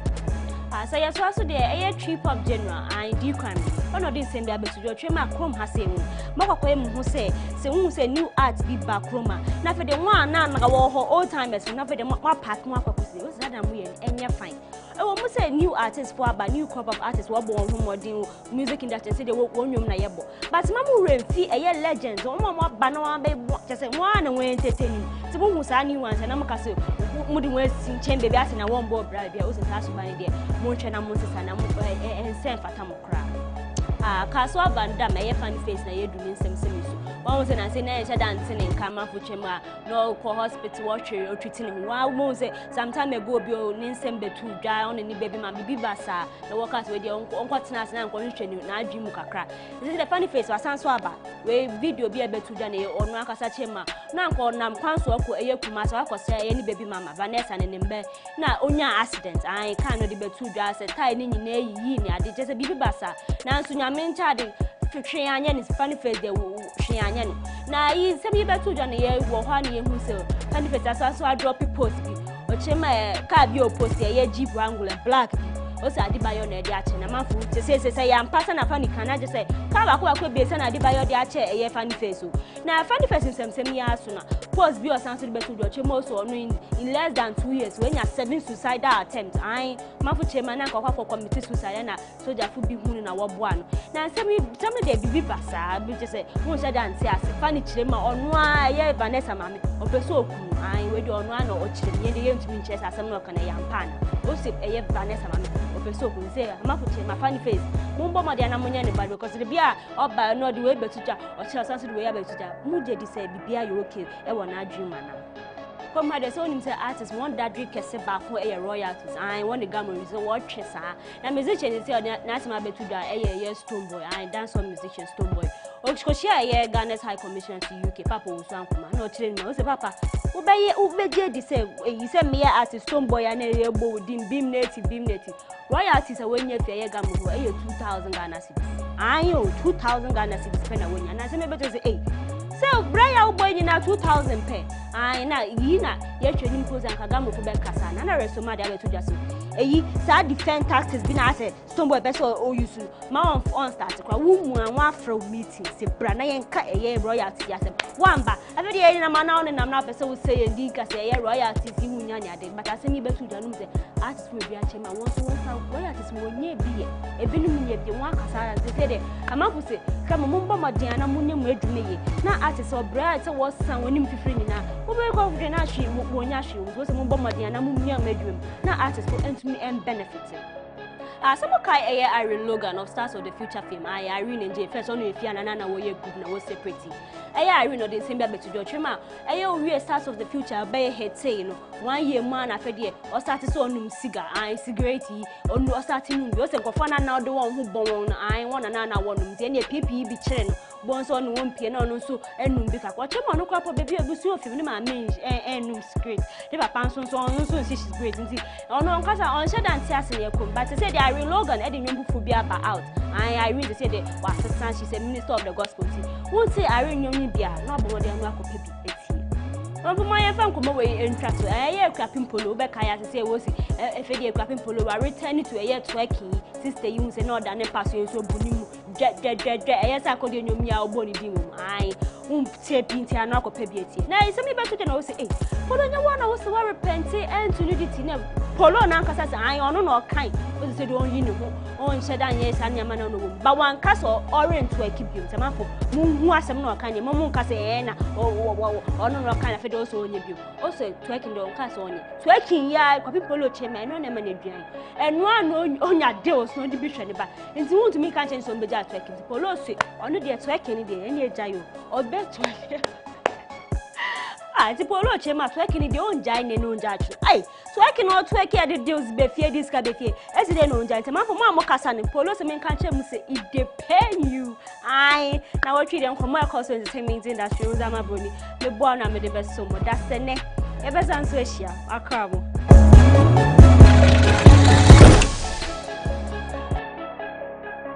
so yes also there a trip of general and D crime ono din send abetujo twema krom ha se mu makokoye mu ho se new art bi ba kroma na fe de won na wo ho old timers na fe de ma park mu akwakosi o sada mu ye enye fine ewo mu say new artists for aba new crop of artists wo bo ho modern music industry say de wo nwom na yebo but mamu remfi eye legends o mo ba na wan be say wan na wen entertaining ti bu hu sa new ones na mo ka say mu di wen sin chen baby ase na one boy bride bia o se ta so ban de mo ntwe na mo sesa na mo ensen fata mo kra kaswa banda ma ye fan face na ye du nsem so one say na say na ye dance ne nka ma fu twema no ko hospital wo twe o twiti ne wa mo say sometime ago bi o nsem betu dwa on ni baby ma bibi basa na workers we dey onko tena na nko hwehwe ni na adwi mu kakra this the funny face wasan so aba we video bi e betu dwa na ye onu akasa chema na nko nam kwanso ko eye kuma so akose ye ni baby mama Vanessa ne nembe na onya accident an kan no de betu dwa say tai ni nyina yi ni ade je say bibi basa na nso nyamencha de twetwe anya ni funny face de hwe anya no na yi se bi betu dwa na ye wo ho na ye hu se funny face aso drop post bi o chema ka bi o post ye Jeep Wrangler black o se Adibayo na de ache na mafu te se ya mpasa na funny kana je say ka ba ko be se na Adibayo de ache ye funny face o na funny face nsem ya aso na post bi o sanso de betu dwa chema so no in less than 2 years when ya 7 suicidal attempts ai mafu chema na kwa for committee suicide na soldier fu bi hunu na wo boa no na nsem de bibi basa bi je say mo se dance ase funny chema onu a ye Vanessa mame o pe so okunu ai we de onu a na o chire ye de ye ntumi nche asem na kana ya mpa na o se ye Vanessa mame o pe so okunu say mafu chema funny face mo mbo mo de na munya ne bad because the bia oba no de we betuja o chira sanso de we ya betuja mu je di say bibia you okay e wo na adwuma na come had so him say artists want that drink kese ba for a royalties and want the gamma so what chesa na musician say na asema betuda ye Stone Boy and dance musician Stone Boy o share ye Ghana's High Commission to UK papa wo so ankoma na o chire me o say papa wo be di say you say me artist Stone Boy na ye bo dim beam native royalties a when ye fe ye gamma ho ye 2000 Ghana cedis ayo 2000 Ghana cedis pe na wonya na say me beto say so Brian boy na 2000 pe ai na yi na ye twani mpoza nkagamo ko be kasa na resoma de abeto jaso eyi sa defend taxes bi na ase Stone Boy be so o use ma on start kwa wu mu anwa afro meeting se bra na ye nka eye royalty yasem wamba abedi ye na ma na on nam na pese wo say ye ndi ka say ye royalties yi hunya nya de but ase ni betu janum se artist we bi ache ma won so royalties mo nye bi ye ebinum nye bi won akasa se de amafu se kama mumba madia na munye mu edumeye na artist o bra se wo san wonim fifiri ni na wo be ko fwe na hwe wo nya hwe wo se mumba madia na munye medum na artist ko entumi benefiting some kai Irene Logan of Stars of the Future fame Irene and first on if na wo ye group na wo separate Irene no dey same be to do chema we Stars of the Future be head say no 1 year man afede o start so onum cigar cigarette onu o start num bi o se nkofo na do won hu bon won na wonum de na PPE bi kire no bon so no won pie na no so enum bi ka ko chema no kwapo baby abusu ofim ni ma men enum cigarette de papa so si cigarette nti ono nkasa on sheda nti ase ne kom but say they Irene Logan edi nyombu bi aba out Irene say the assistant she's a minister of the gospel team won say Irene nyombu bia na obomode anu akopebi eti obo my fan komo we entract ekwapim polo be kaya say wo si efedi ekwapim polo wa return to twerking sister you say no da ne pass so bunimu je say akodi nyombu ya obo ni bi mu Pinti and Nako Pebiati. Now, it's something better than I say, Polo, no one was so repentant and to nudity. Polo, Nanka says, I honor no kind, but they don't you know, on Shadan, yes, and Yamano, but one castle orange to keep you. Tamapo, Moon was some no kind, Moon Casena, or no kind of also on you. Also, twerking the castle on you. Twerking, yeah, Polo Chairman, no name and one on your deals, no division about. And you want to make a chance on the jar twerking. Polo say, on the twerking, any jail, or bet twerking. The Polo Chema twerking the own giant no judge. Aye, so I cannot twerk at the deals before this cabefie. As they know, giant, man for Mamma Cassan and Polo, some can't say it depend you. Aye, now what treat them for my cost entertainment industry, Zama Bruni, the born I'm the best so much. That's the neck. Ever since Russia, I crabble.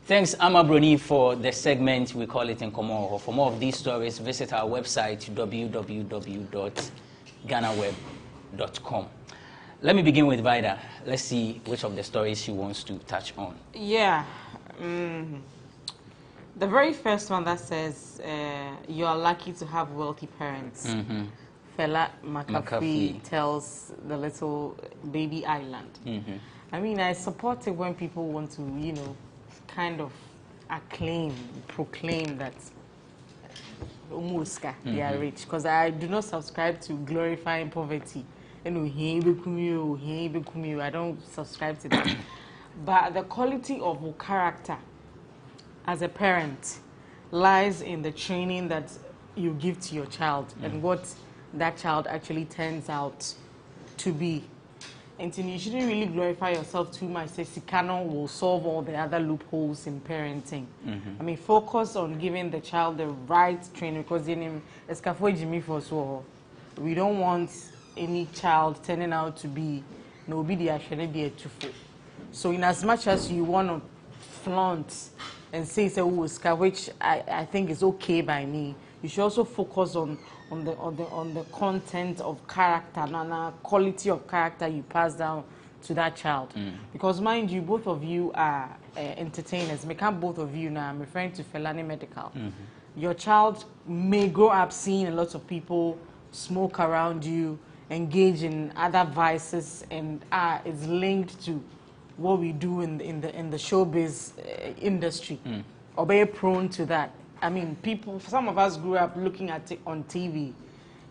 Thanks, Ama Bruni, for the segment. We call it in Komo. For more of these stories, visit our website, www.GhanaWeb.com. Let me begin with Vida. Let's see which of the stories she wants to touch on. Yeah. The very first one that says, you are lucky to have wealthy parents. Fela McAfee tells the little baby island. I mean, I support it when people want to, you know, kind of proclaim that they are rich, because I do not subscribe to glorifying poverty. I don't subscribe to that. But the quality of character as a parent lies in the training that you give to your child and what that child actually turns out to be. And you shouldn't really glorify yourself too much. Say Sikano will solve all the other loopholes in parenting. I mean, focus on giving the child the right training, because we don't want any child turning out to be no be the too. So in as much as you want to flaunt and say which I think is okay by me, you should also focus on the content of character and quality of character you pass down to that child. Because mind you, both of you are entertainers. Both of you now, I'm referring to Felani Medical. Your child may grow up seeing a lot of people smoke around you, engage in other vices, and it's linked to what we do in the showbiz industry, or very prone to that. I mean, people, some of us grew up looking at it on TV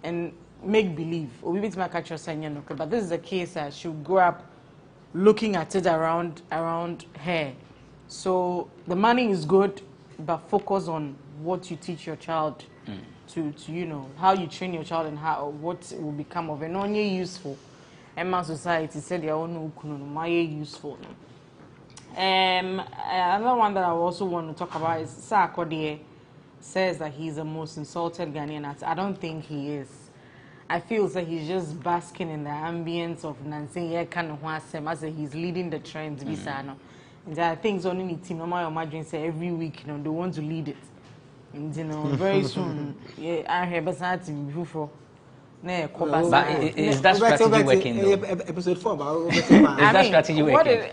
and make believe. But this is the case that she grew up looking at it around her. So the money is good, but focus on what you teach your child to you know, how you train your child and what will become of it. No, useful. And my society said they are not useful. Another one that I also want to talk about is Sarkodie says that he's the most insulted Ghanaian. I don't think he is. I feel that he's just basking in the ambience of Nancy as he's leading the trends. And I think it's only the team. Normal imagine say every week, you know, they want to lead it. And you know, very soon, I hear Basati before. But is that strategy working though? Episode 4 is that strategy working?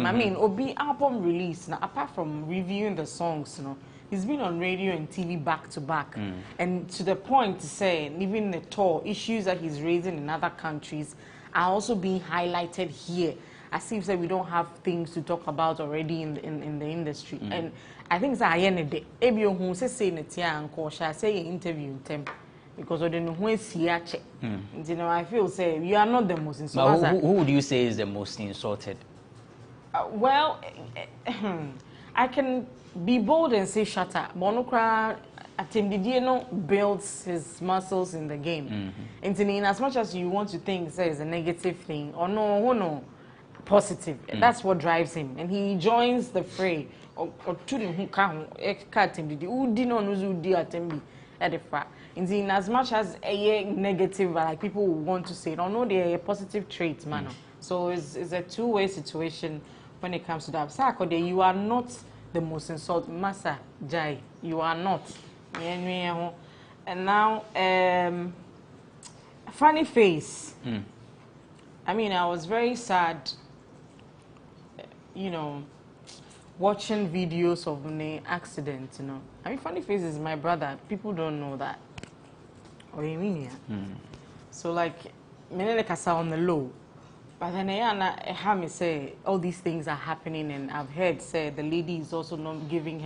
I mean, Obi album release now, apart from reviewing the songs, you know, he's been on radio and TV back to back, and to the point to say even the tour issues that he's raising in other countries are also being highlighted here. As if we don't have things to talk about already in the industry. And I think it's a Ebio who say in it and Kosha say interview them. Because of the you know, I feel say you are not the most insulted. But who would you say is the most insulted? Well, I can be bold and say Shatta. Monokra Atimdidieno builds his muscles in the game. And in as much as you want to think say it's a negative thing or no positive, that's what drives him, and he joins the fray. Or to the who can't who did not know at the front. In as much as a negative, like people want to say, no, they're a positive trait, man. So it's a two-way situation when it comes to that. Sarkodie, you are not the most insulting. Massa Jai, you are not. And now, funny face. I mean, I was very sad, you know, watching videos of an accident, you know. I mean, Funny Face is my brother. People don't know that. Or you mean yeah. So like, me kasa on the low. But then I have me say all these things are happening, and I've heard say the lady is also not giving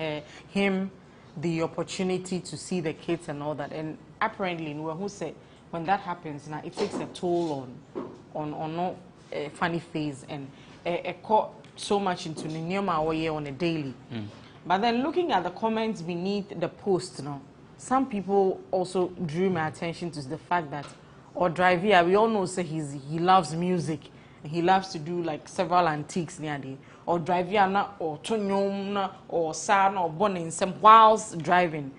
him the opportunity to see the kids and all that. And apparently, who said when that happens now, it takes a toll on Funny Face, and it caught so much into the Nyoma on a daily. But then looking at the comments beneath the post, you know, some people also drew my attention to the fact that or Drivia, we all know say he loves music. He loves to do like several antiques near the or Drivia or Tonyom or San or Bonnie some whilst driving.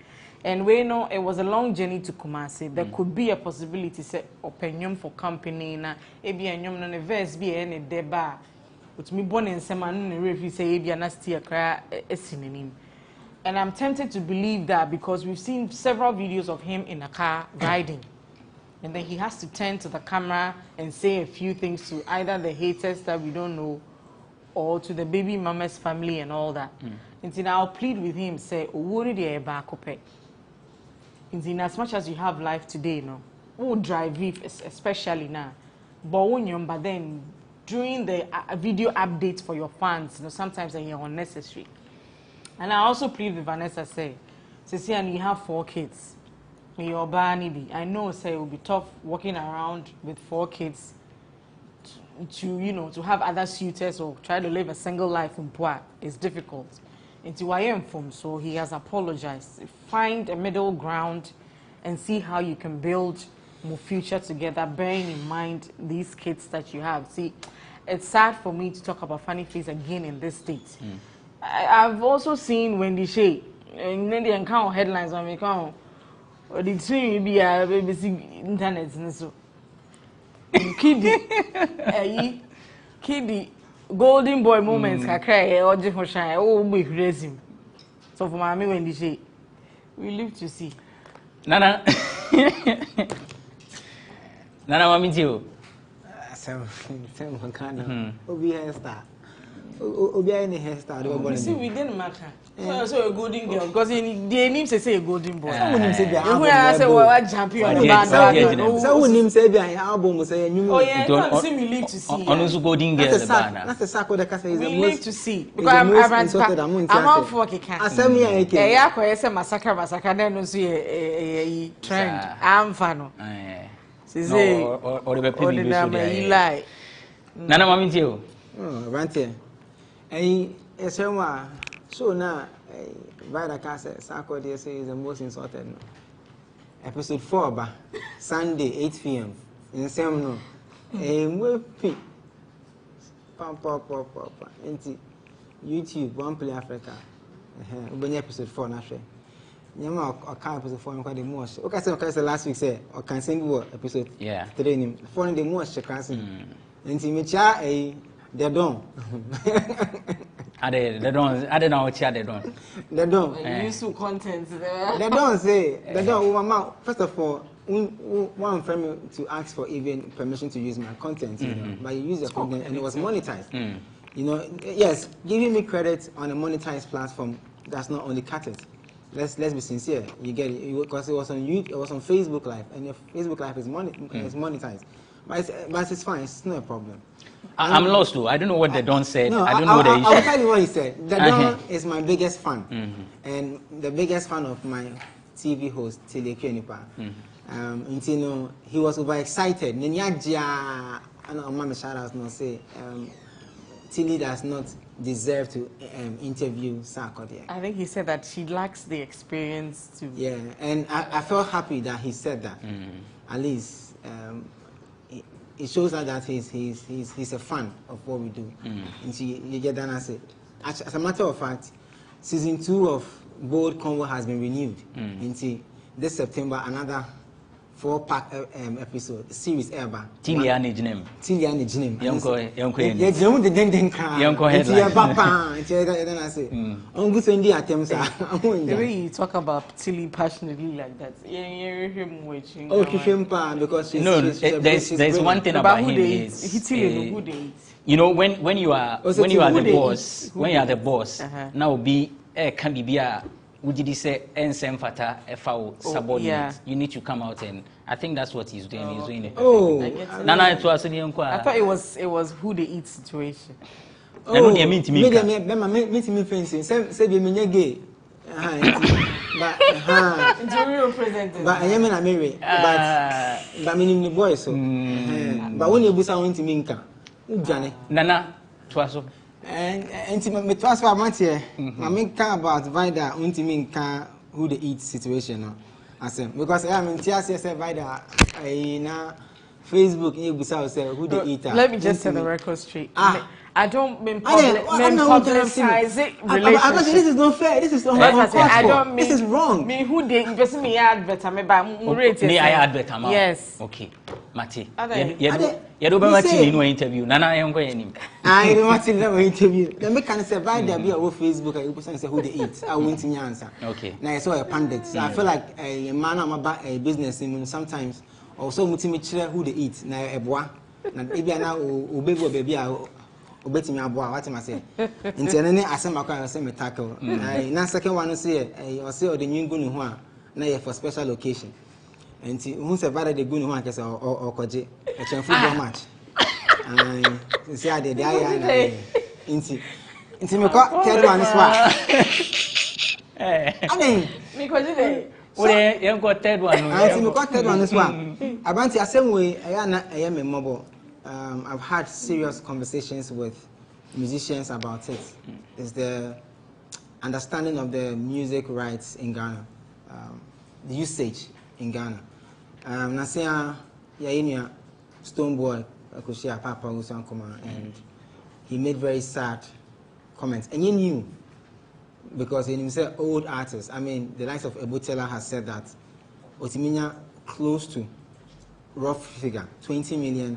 And we know it was a long journey to Kumasi. There could be a possibility say opinion for company na ebi enyom na verse be any deba. Which me born in some and refi say ebi anastia kra esininim. And I'm tempted to believe that because we've seen several videos of him in a car riding. And then he has to turn to the camera and say a few things to either the haters that we don't know or to the baby mama's family and all that. And then I'll plead with him, say, worry the back up. And as much as you have life today, no, who drive it, especially now. But then during the video updates for your fans, you know, sometimes they're unnecessary. And I also plead with Vanessa, say, and you have 4 kids. I know say it will be tough walking around with 4 kids to you know to have other suitors or try to live a single life in Pua. It's difficult. Into I am from, so he has apologized. Find a middle ground and see how you can build more future together, bearing in mind these kids that you have. See, it's sad for me to talk about Funny Face again in this state. I've also seen Wendy Shea and then they encounter headlines on me count. Or the tree be a BBC internet and so. Kiddie, golden boy moments can cry or just shine. Oh, we raise him. So for mommy when she we live to see. Nana, mommy too. Some kind of Obi hairstyle. Obi any hairstyle. You see, we didn't matter. So a golden girl because they name say a golden boy. Some name say the album. I say what champion band. Some name say the album say new. Oh yeah, no, see we live to see. On also golden girl the banner. That's the sack of the case is the most. We live to see because I'm out for kika. Asemi ya eke. Ya kwa say massacre then no see a trend. I'm fan. Say or the people be so there. Lie. Nana mami tio. Oh, Rante. Esema so now Vida Kase Sako they say is the most insulted no. Episode 4 ba Sunday 8 p.m. in same no. Mwepi pam enti YouTube One Play Africa. Ubenya episode 4 na hwe. Nyama oka episode 4 nkwa the most. Okay say last week say o can sing episode 3 nim. 4 the most chekase. Enti mecha they don't. I don't know what they don't. They don't. Useful content there. They don't say. They don't. Mama, first of all, one friend me to ask for even permission to use my content, you know, but you use the content and it was monetized. You know, yes, giving me credit on a monetized platform does not only cut it. Let's be sincere. You get it because it was on YouTube, it was on Facebook Live, and your Facebook Live is monetized. But it's fine. It's not a problem. I'm lost too. I don't know what the Don said. No, I don't know the issue. I'll tell you what he said. The Don is my biggest fan, and the biggest fan of my TV host Tilly Kenipa. And you know, he was overexcited. Nenyaja, and Mama shout out no say Tilly does not deserve to interview Sarkodie. I think he said that she lacks the experience to. Yeah, and I felt happy that he said that. At least. It shows that he's a fan of what we do. And you get that and say, as a matter of fact, season 2 of Bold Convo has been renewed. Into this September, another 4-part episode series ever. Tiliani Jinem. Tiliani Jinem. The way you talk about Tilly passionately like that, oh, because there's one thing about him is he Tilly no good. You know, when you are the boss, now be can be a would you say ensemfata subordinate? You need to come out, and I think that's what he's doing. He's doing it. I thought it was who they eat situation. Oh, I mean to me. But I am in America. But meaning the boys. So, but when you boost out into Minka, Nana, twas and me transfer Mattia. I make about Vida unto Minka who they eat situation. I said, because I am in TSS Vida, na Facebook, you boost out who they eat. Let me just set the record straight. I don't mean publicize it. This is not fair. This is not fair. I don't mean this is wrong. Me who they invest me advert me by me I advert am. Yes. Okay. Mate. You don't Martin no interview. Nana I am going. I don't Martin no interview. The me can survive there be on Facebook and you person say who they eat. I won't answer. Okay. Now I saw a pundit. So I feel like a man am about a business sometimes also multi who they eat. Now a boy. Na ebi na obebo baby obeti me aboa what am I say nti ene ne asem akwa say me tackle na second one say o say o de nyingu ne ho a na ye for special occasion nti who say vada de gu ne ho akese o koje e chen football match say ade de aya na nti me ko third one so ade me ko de we you got third one nti me ko third one so abanti asem we aya na aya me mobo. I've had serious conversations with musicians about it. It's the understanding of the music rights in Ghana, the usage in Ghana. Nasia Yainia Stoneboy Akushia Papa Usankoma, and he made very sad comments. And you knew, because he said old artists. I mean, the likes of Ebutela has said that Otiminya close to rough figure 20 million.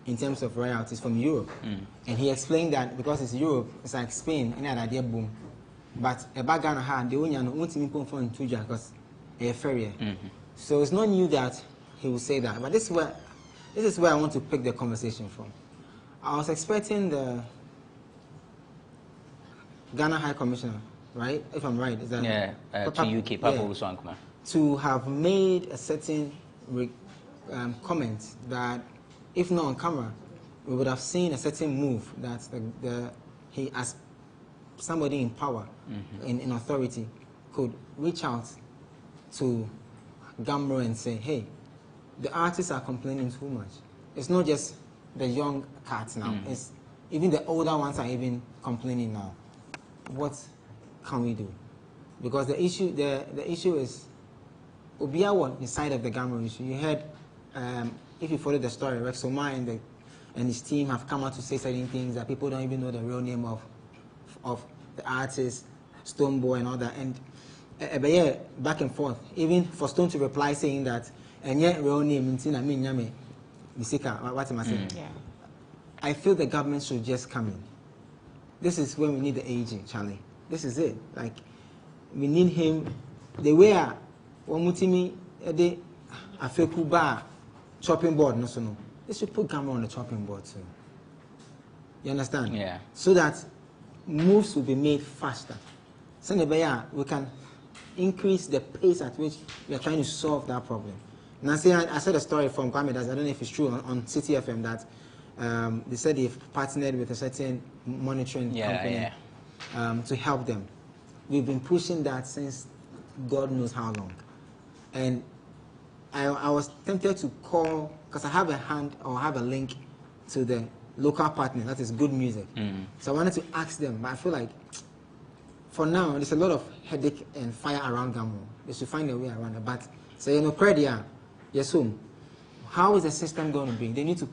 In terms of royalties from Europe. And he explained that because it's Europe, it's like Spain, and that idea boom. But a Ghana had the only one from Tuja because a ferry. So it's not new that he will say that. But this is where I want to pick the conversation from. I was expecting the Ghana High Commissioner, right? If I'm right, is that to UK, Papa Usankoma, to have made a certain comment that. If not on camera, we would have seen a certain move that he, as somebody in power, in authority, could reach out to Gamro and say, hey, the artists are complaining too much. It's not just the young cats now. It's even the older ones are even complaining now. What can we do? Because the issue is Obiawa inside of the Gamro issue. You heard. If you follow the story, Rex Omar and his team have come out to say certain things that people don't even know the real name of the artist, Stoneboy and all that. And but yeah, back and forth. Even for Stone to reply saying that, and yet real name, what am I saying? I feel the government should just come in. This is when we need the aging, Charlie. This is it. Like, we need him. The way I feel Kuba. Chopping board, no. They should put camera on the chopping board too. You understand? Yeah. So that moves will be made faster. So we can increase the pace at which we are trying to solve that problem. And I said a story from Kwame Daz, I don't know if it's true, on City FM that they said they've partnered with a certain monitoring company to help them. We've been pushing that since God knows how long. And I was tempted to call, because I have a link to the local partner, that is Good Music. So I wanted to ask them, but I feel like, for now, there's a lot of headache and fire around Gamo. They should find a way around it. But, so, credit, yes, how is the system going to be? They need to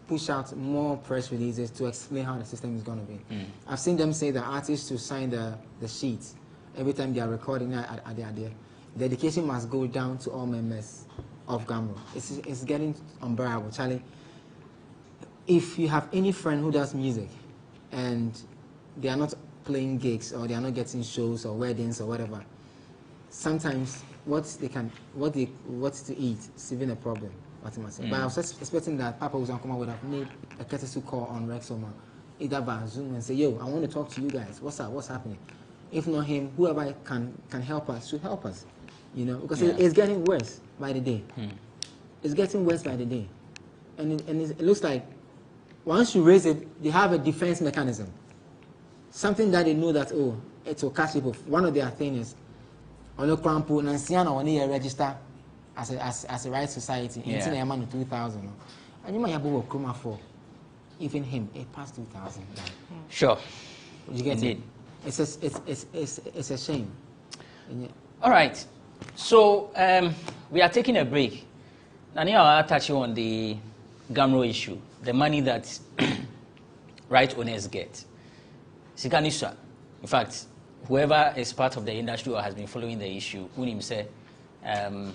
push out more press releases to explain how the system is going to be. I've seen them say that artists to sign the sheets every time they are recording at the idea. The education must go down to all members of Gamro. It's getting unbearable, Charlie. If you have any friend who does music and they are not playing gigs or they are not getting shows or weddings or whatever, sometimes what to eat is even a problem. But I was expecting that Papa Uzankoma would have made a courtesy call on Rex Omar either by Zoom and say, yo, I want to talk to you guys. What's up? What's happening? If not him, whoever can help us should help us. You know, because it's getting worse by the day. It's getting worse by the day. And it looks like once you raise it, they have a defense mechanism. Something that they know that, oh, it will catch people. One of their things is, on the crampo, Nansiana, when they register as a right society, in 2000. And you might have a chroma for even him, it passed 2000. Sure. You get Indeed. it? It's a shame. All right. So we are taking a break. Now I'll touch on the Gamro issue, the money that right owners get. Sikanisha. In fact, whoever is part of the industry or has been following the issue, unim say, and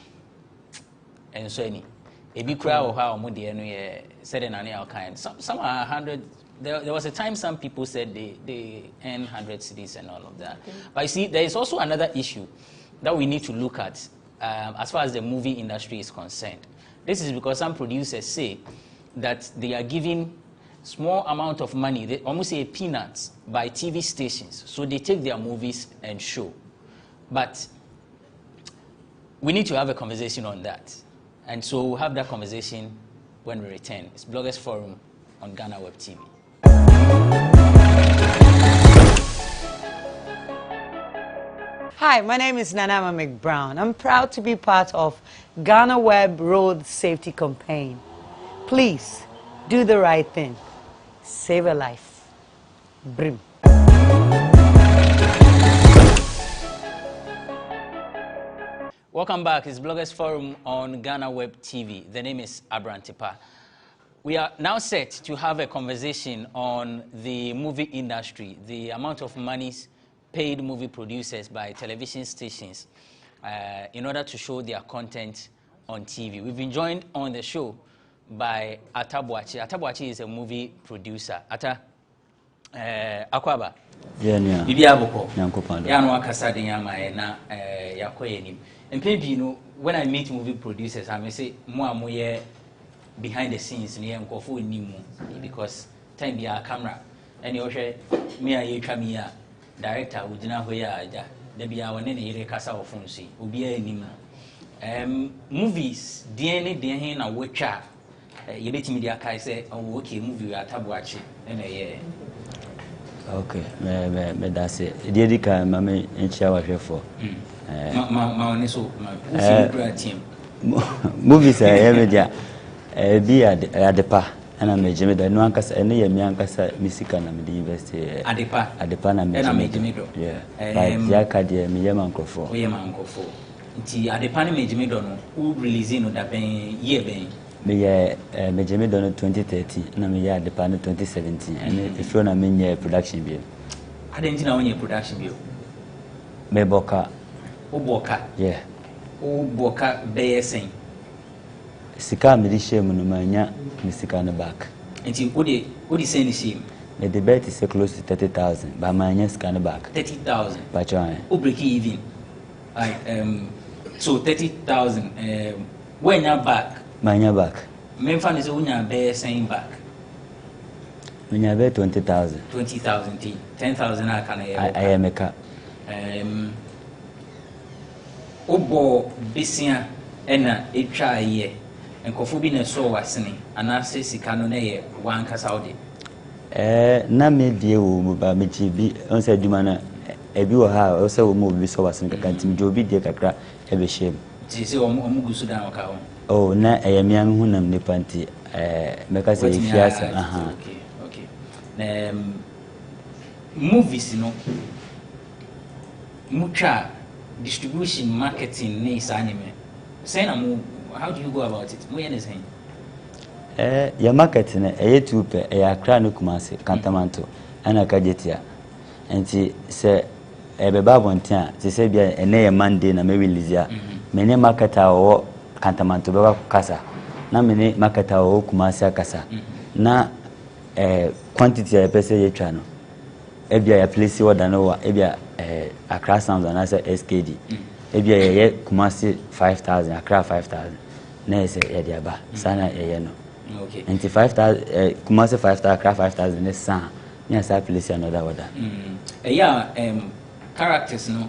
so any. Ebi kura or how mudi said in any kind. Some are 100. There was a time some people said they earn 100 cedis and all of that. But you see, there is also another issue that we need to look at as far as the movie industry is concerned. This is because some producers say that they are giving small amount of money, they almost say peanuts, by TV stations. So they take their movies and show. But we need to have a conversation on that. And so we'll have that conversation when we return. It's Bloggers Forum on GhanaWeb TV. Hi, my name is Nanama McBrown. I'm proud to be part of GhanaWeb Road Safety Campaign. Please, do the right thing. Save a life. Brim. Welcome back. It's Bloggers Forum on GhanaWeb TV. The name is Abrantipa. We are now set to have a conversation on the movie industry, the amount of monies paid movie producers by television stations in order to show their content on TV. We've been joined on the show by Atta Boakye. Atta Boakye is a movie producer. Atta, Akwaba. Yeah. Bibi aboko. Nyankopando. Ya no akasa de nyama na yakoye nim. When I meet movie producers, I may say mo behind the scenes near nkofo nimu because time be our camera. And you share me a camera director ujina hoya aja. There be our nene yere kasa ofunsi. Obi a nimu. Movies DNA na wecha. You bet me the akai say oh okay movie we are tabuachi okay me that's it dedika mama enchia wa hwefo movies media be adepa ana mejeme do no ankasa ene ye me ankasa misika na me invest adepa na mejeme do but ya ka de me ye mankofo nti adepa na mejeme do no who release no da ben year ben me mejeme do no 2013 na me ya adepa no 2017 and if you na me production bio adentina won production bio me boka yeah o boka besen sika me di shame no manya me sika no back nti odi say ni shame the debate is close to 30,000 but manya sika no back 30,000 but you o break even like so 30,000 when you back manya back me fan is unya besen back unya be 20,000 10,000 akana I am a obo besia ena etwa ye enkofo bi na so wasene anase sika no na ye wanka saudi na me die wo mu ba me chi bi on say duma na ebi wo ha o say wo mu bi so wasene kaka ntim jo bi die kakra e be shem ti se omu gusu dan waka ho oh na eyamia me hunam ne panti me ka say fiasa okay movies no mucha distribution marketing ne isanyeme say na mo how do you go about it mo yen is ya marketing tupe akra no kumase kantamanto ana kajetia enti se beba bontia se se bia ene ye Monday na me release ya mene marketer wo kantamanto beba kasa na mene marketer wo kumase akasa na quantity ya pese ye twa no ebia ya place order no wa ebia Accra Sounds and as SKD ebia ye kumase 5,000 Accra 5,000 na ese ye diaba sana ye no okay and 5,000 kumase 5,000 Accra 5,000 ne sa Yes, I place another order. Characters no,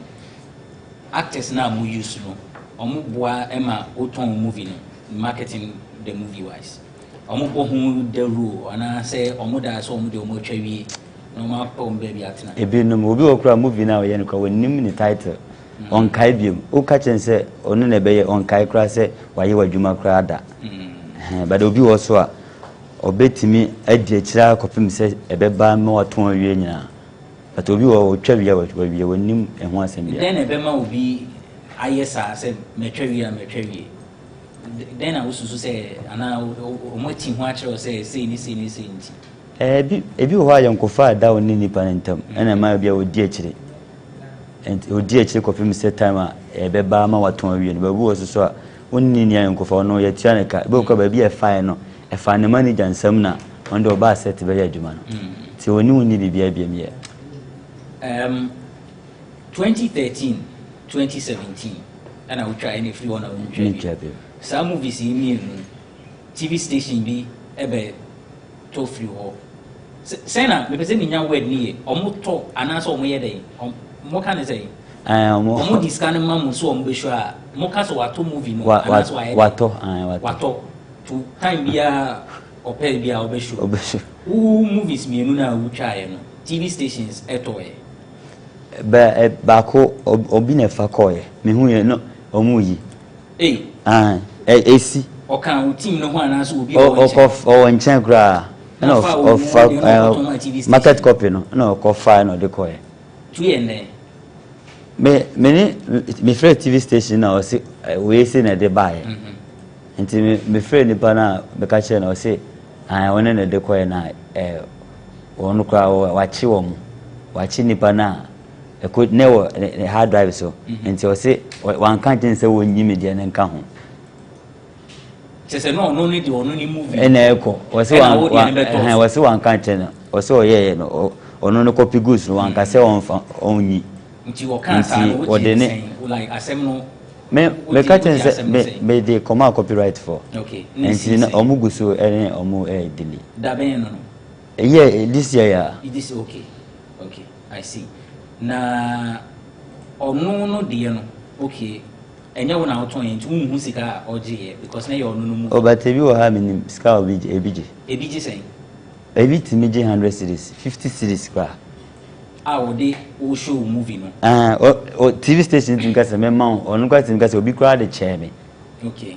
actors now mu use no. Omu boa Emma Oton movie no, marketing the movie wise. Omu bo hu the rule, and I say omu da so omu de omu chewi. No ma pom baby atina. Ebi no obi okura movie na we no when nim ni title on kai biem o ka chen say onu na be on kai kra say waye wadwuma kra da but obi wo so a obetimi adi akira kopim say ebeba ma waton awie nyina but obi wo twa wie wa nim eho asem bia then ebe ma obi ayesa say metwa wie then I also say ana omoti ho akira say ni nti ebi ho ayankofa da oni nipa ntam ena ma bia odi akire and odi akire kopim say time a ebeba ma waton awie no babu wo so a onni ni ayankofa no yetua ne ka be ko ba bia fine no e fa ne manager nsam na on do ba set be ya adwuma no ti oni woni bibia bia me 2013 2017 and I will try any free one on some movies in TV station be ebe to free ho sena me pese nya word ni omo to anaso omo ye dey mo kan say omo discan mamu so omo be sure mo ka so wato movie no anaso wato to time bia opel bia obesho movies me nu na utwaye no TV stations etoye ba ko obi na fa koye me hu ye no omo yi esi o kan team no ho anaso obi o nchen kra no of market copy no ko file no de koye me free TV station na o se we say na de buy nti me free ni pa na be ka che na o se wona na de koye na wonu kra wachi ni pa na e ko ne wo hard drive so nti o se wan kan tin se wonyi media ne nka ho se no ni de onu ni movie eko wase wan kan chen wase oye no onu no copy goods no wan ka se onyi nti wo kan sa no wo de like asem no me ka chen se me de come copyright for okay nti na omuguso ene omu dili da ben no this year ya this okay I see na onu no de no okay enya wona auto yen tu hu sika oje because na you no mu but ebi wo ha minim sika ebiji sen ebi timi je 100 series 50 series kwa wo de wo show movie no TV station tin ka se me ma onu kwa tin ka se obi kra de che me okay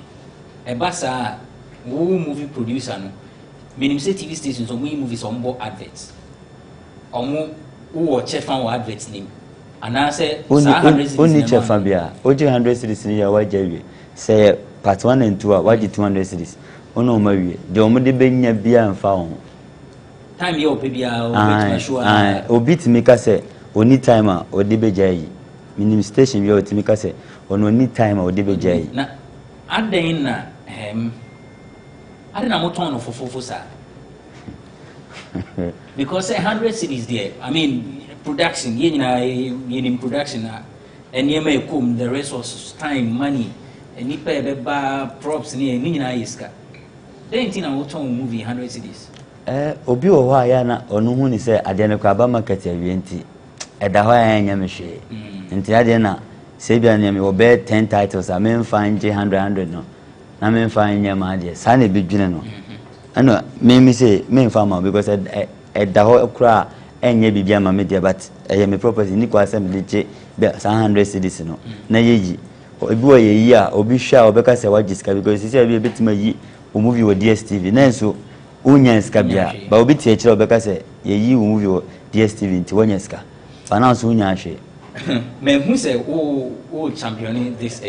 e basa wo movie producer no minim say TV stations so movies on bo adverts omo wo che fan wo adverts nim ana say only chefa bia oje 100 series ni ya wajawie say part 1 and 2 waji 200 series ono ma wie de omo de benya bia mfa ho time ye ope bia obetuma sure obit mi ka say oni time a odi bejayi minim station bia otimi ka say ono oni time a odi bejayi na aden na aden na mo ton no fofofo sa because 100 series there I mean production in production and you may come the resources time money and you pay props ni nyina iska then tin na woton movie 100 cities obi wo ha ya na onu hu ni say ade ne kwa ba market awienti eda ho ya nya me hwe nti ade na say bia ne me wo be 10 titles I mean find 100 no na me find nya ma ade sa na bi dwene no ano me say me fa ma because eda ho kra enye bibia ma media but me property ni kwa asem de che 100 cedis no na yeyi obi wo yeyi a obi hwa obeka se wajiska because sisi abi betima yi o movie wo DSTV na so unya ska bia ba obi tie kire obeka se yeyi o movie wo DSTV nti wonya ska ba na so unya hwe me hu se o champion this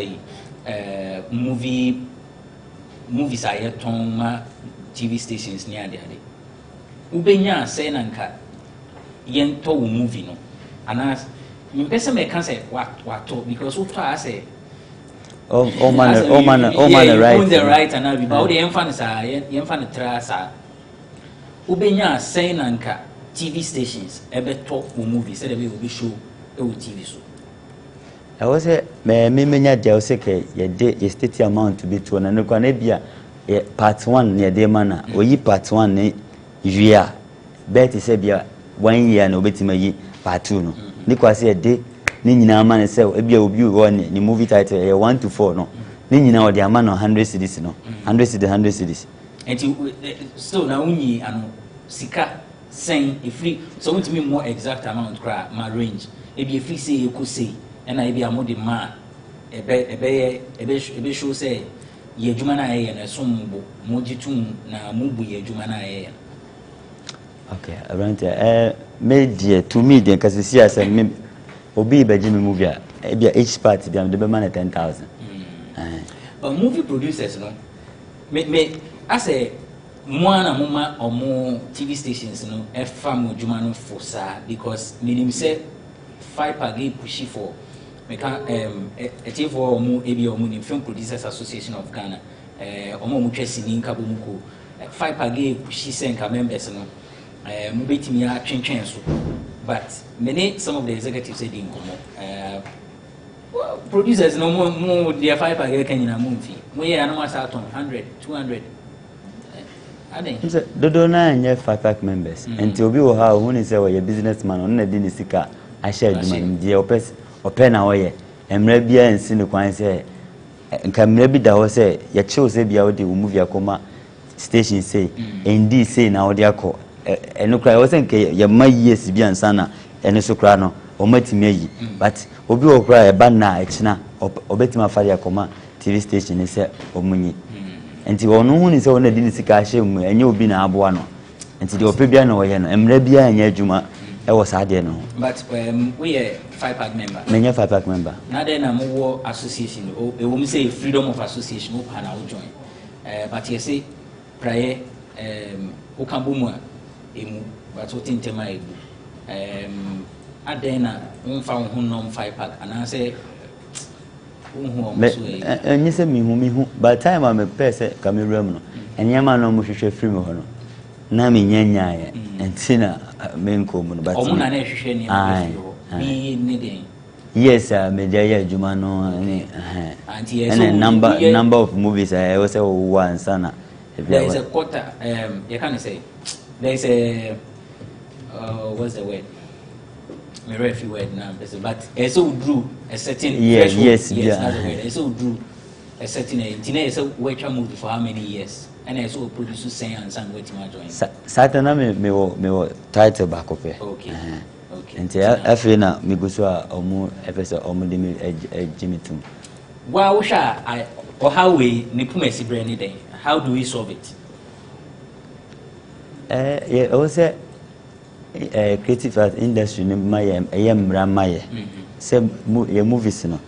movies ayeton ma TV stations ni ade ubenya say nanka yento wo movie no ana me pese me kan say wato because what I say man right on the right and be about the emfa tra sa ubenya say nanka TV stations ebeto wo movie say we will be show e wo TV so I was say me menya dia say ke ye state amount to be to na kwa na bia part 1 ne de mana oyi part 1 ne wia bet say bia 1 year na obetima yi part 2 no ni kwase de ni nyina ama ne se ebia obi wo ni movie title 1 to 4 no ni nyina o de ama no 100 cedis no 100 cedis and still na unyi ano sika sen free so want me more exact amount cra my range ebia free say you could say and I be a mode ma ebe show say ye adwuma na ye na sombo mojitum na mubu ye adwuma na ye. Okay, around media to me the kasisi as me obi be jimi movie ebia each part be am the be man 10,000. But movie producers no me as a mwana mama omo TV stations no efa mo adwuma no for sa because menim say 5 pagi pushi for me can etif for omo ebi omo ni Film Producers Association of Ghana omo mo twesi ni nka bomuko 5 pagi pushi senka members no mo betimi a twentwen so but many some of the executives said inkomo producers no mo their 5 pagi kan nyina mo mfi mo ye anu asa ton 100 200 dodo na nye 5 pack members enti obi wo ha hu ni say we businessman on na di ni sika a share adwuma nim die opɛ na wo ye emra bia nsi ne kwan say nka mra bi da ho say ye chew say bia wo de wo movie akoma station say ndi say na wo de akɔ eno kra wo say nke ye ma yes bia nsa na eno so kra no o matimi ayi but obi wo kra e ba na ekina obetima fa de akoma TV station say omunyi enti wono hu ni se wona di ni sika hye mu enye obi na aboa no enti de opebia na wo ye no emra bia anya adwuma e wo sa de no but we are 5 pack member menya 5 pack member na de na mo association e wo mi say freedom of association wo pa na wo join but you say prayer wo kan bo mu a emu but wo tintema ebu aden na mfa wo hu no 5 pack ana say enye se mi hu by time am pese camera mu no enyama no mo hwehwe free me ho no na me nyanya ye entina me nko mu no but omo na na hwehwe ni mi ni den yes media ye adwuma no ni and number of movies I was say one sana there is a quarter you can say there is a what's the word me refi word now but so drew a certain yes that's the word so drew a certain intina so watch a movie for how many years and so produce say and sang with my join satana me wo title back up okay nti afi na me guso a omo efese omo de me ejimitum wa wo sha or how we ni pumesi bre ni den how do we solve it yeah I say creative art industry ni maye mra maye say ye movies no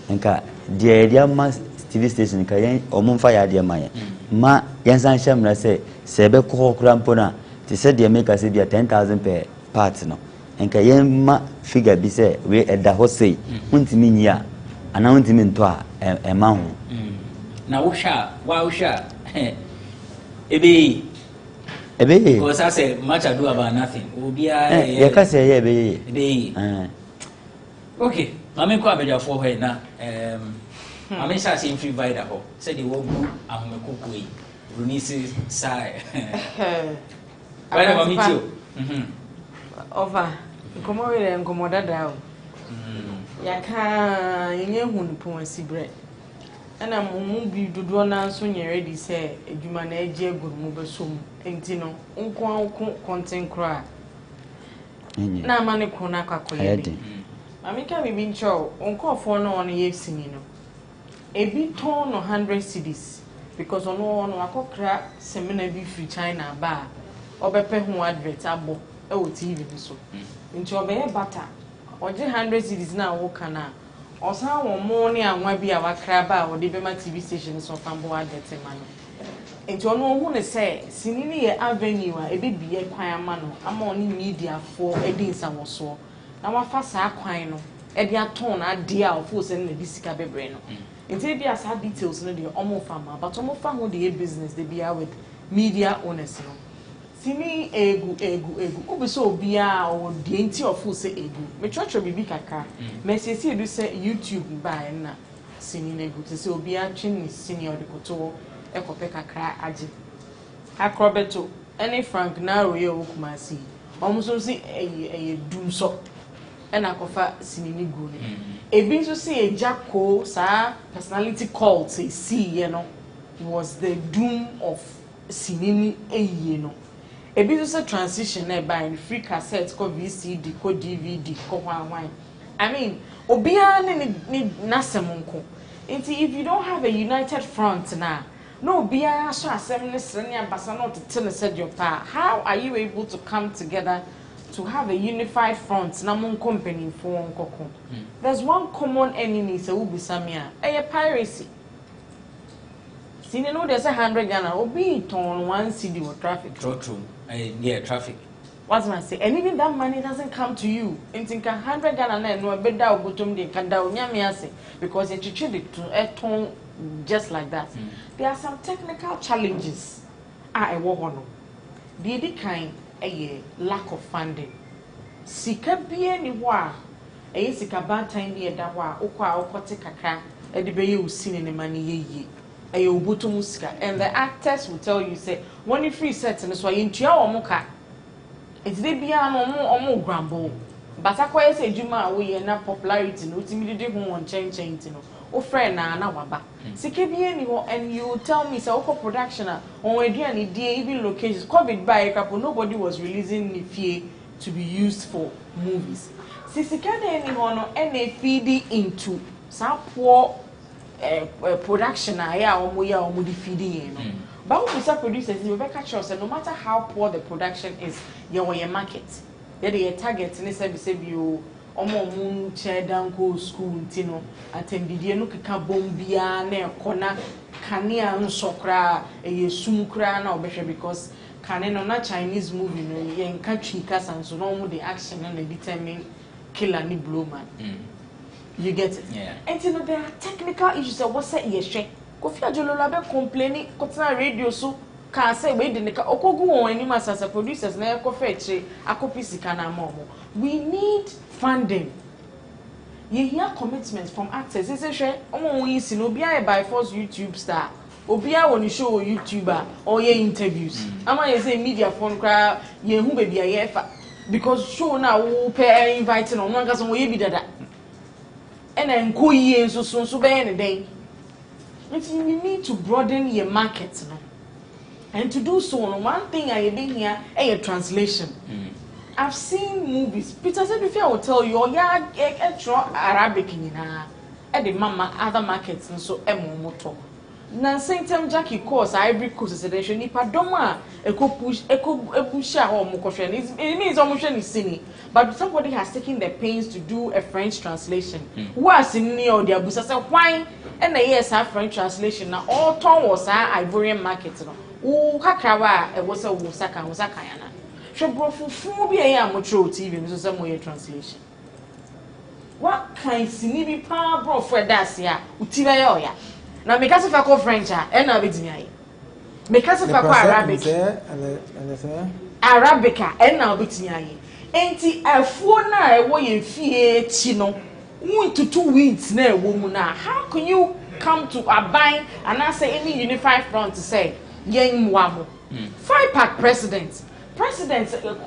nka the area mass TV station ka yen omumfa ya de maye ma yen san shamra say sebe ko krampo na ti say de make say bia 10,000 per part no nka yen ma figure bi say we eda ho say untimi nyia ana untimi nto a ema ho na wo sha ebe because I say much ado about nothing obia ye ka say ye ebe okay mama ko abeja for her na mama sha say free vider ho say the wo gu ahomekoko yi runisi sai wala mama tio over nkomo we nkomo dada o yaka yenye hunu pon sibre ana mu bi dodo na so nye ready say adwuma na eje aguru mu besom enti no nko content kra na mane ko na kwakoye mami ka bibi ncho nko ofo no on ye sini no ebi ton no 100 cedis because ono akokra seminar bi free China ba obepe ho advert abo e wo TV so nti obeye bata oje 100 cedis na wo kana osan wo mo ni anwa bi a wakra ba wo de be ma TV station so fambo advert ma no enti ono hu ne say sini ni ye avenue a ebe biye kwan ama no ama oni media for edinsa wo so na wafa saa kwan no e de aton na de a ofo se na disika bebre no enti bi asa details no de omo fama but omo fa ho de business de bia with media owners no sini egu obiso obia o de enti ofo se egu me chocho bibi kaka me sesi edu se YouTube ba na sini na egu se obia twin sini o de koto ekope kakra age akrobeto any frank na roye okumasi almost see a doom so and I cover sinini good. A bin to see a Jacko, sir, personality cult, say, see, you know, was the doom of sinini, you know. A bin to say transition by free cassettes, co VCD, co DVD, co wine. I mean, Obian need Nasamonko. If you don't have a united front now, no Bia so assembly senior Basano to tell said your power. How are you able to come together to have a unified front? Namon company for Nkoko. There's one common enemy, so will be Samia. Piracy. See, you know there's 100 Ghana or be torn one city or traffic. True. Yeah, traffic. What's my say? And even that money doesn't come to you. In think 100 Ghana no better or bottom de can down yamiase because it treated it to a tone just like that. There are some technical challenges. I want the kind a lack of funding. Sika be ni wa a sika bad time near that wa okote kakra e de be you seen in the money ye. A ubutu musika and the actors will tell you say when you free set and so you ntua omuka. It's the beyond or grumble. But I quite say Juma away and not popularity, no timidity won't change, you know. Oh, friend, now, waba. Sikabi and you tell me, so production or any day, even locations, COVID by a couple, nobody was releasing the fee to be used for movies. Sisikade anyone or any feeding into some poor production, or moody feeding. But when producers, you will catch us, and no matter how poor the production is, your market. You're target, and it's a you moon chair down go school, Tino, attend the Nuka Bombia, near corner, Kania and Sokra, a Sumkra, or better because Canon not Chinese movie, in country cast and so on with the action and the determined killer ni blue man. You get it? Yeah. And you know, there are technical issues that was said yesterday. Kofi Ajololabe complaining kotna radio so can say we dey nika okogu won anima as a producers na ekofeche akopisika na momo. We need funding. You hear commitments from actors. They say omo yin si no bia by force YouTube star. Obia woni show YouTuber or ye interviews. Ama ye say media phone kra ye hu baby ye fa because show na wo pay inviting on one person we be dada. And then go ye so be any day. You need to broaden your market, no? And to do so, one thing I have been here is a translation. I've seen movies. Peter said before I will tell you, yeah, Arabic in the mama other markets and so emoto. Na same time Jackie course Ivory Coast selection ni padoma pusha or mokoshen. It means almost any sini. But somebody has taken the pains to do a French translation. Who has in near the abusa say why and the yes have French translation now all ton was our Ivorian market no. Who kakrawa it was a wusaka yana. Should be a mutual TV so some way translation. What kind sini be power bro for that ya utira ya. Now because if I call French and I be because if I call Arabica and now be enti afo na e wo ye fie chi no 1 to 2 weeks na e wo mu na how can you come to abind and I say any unified front to say yen mwamo 5-pack president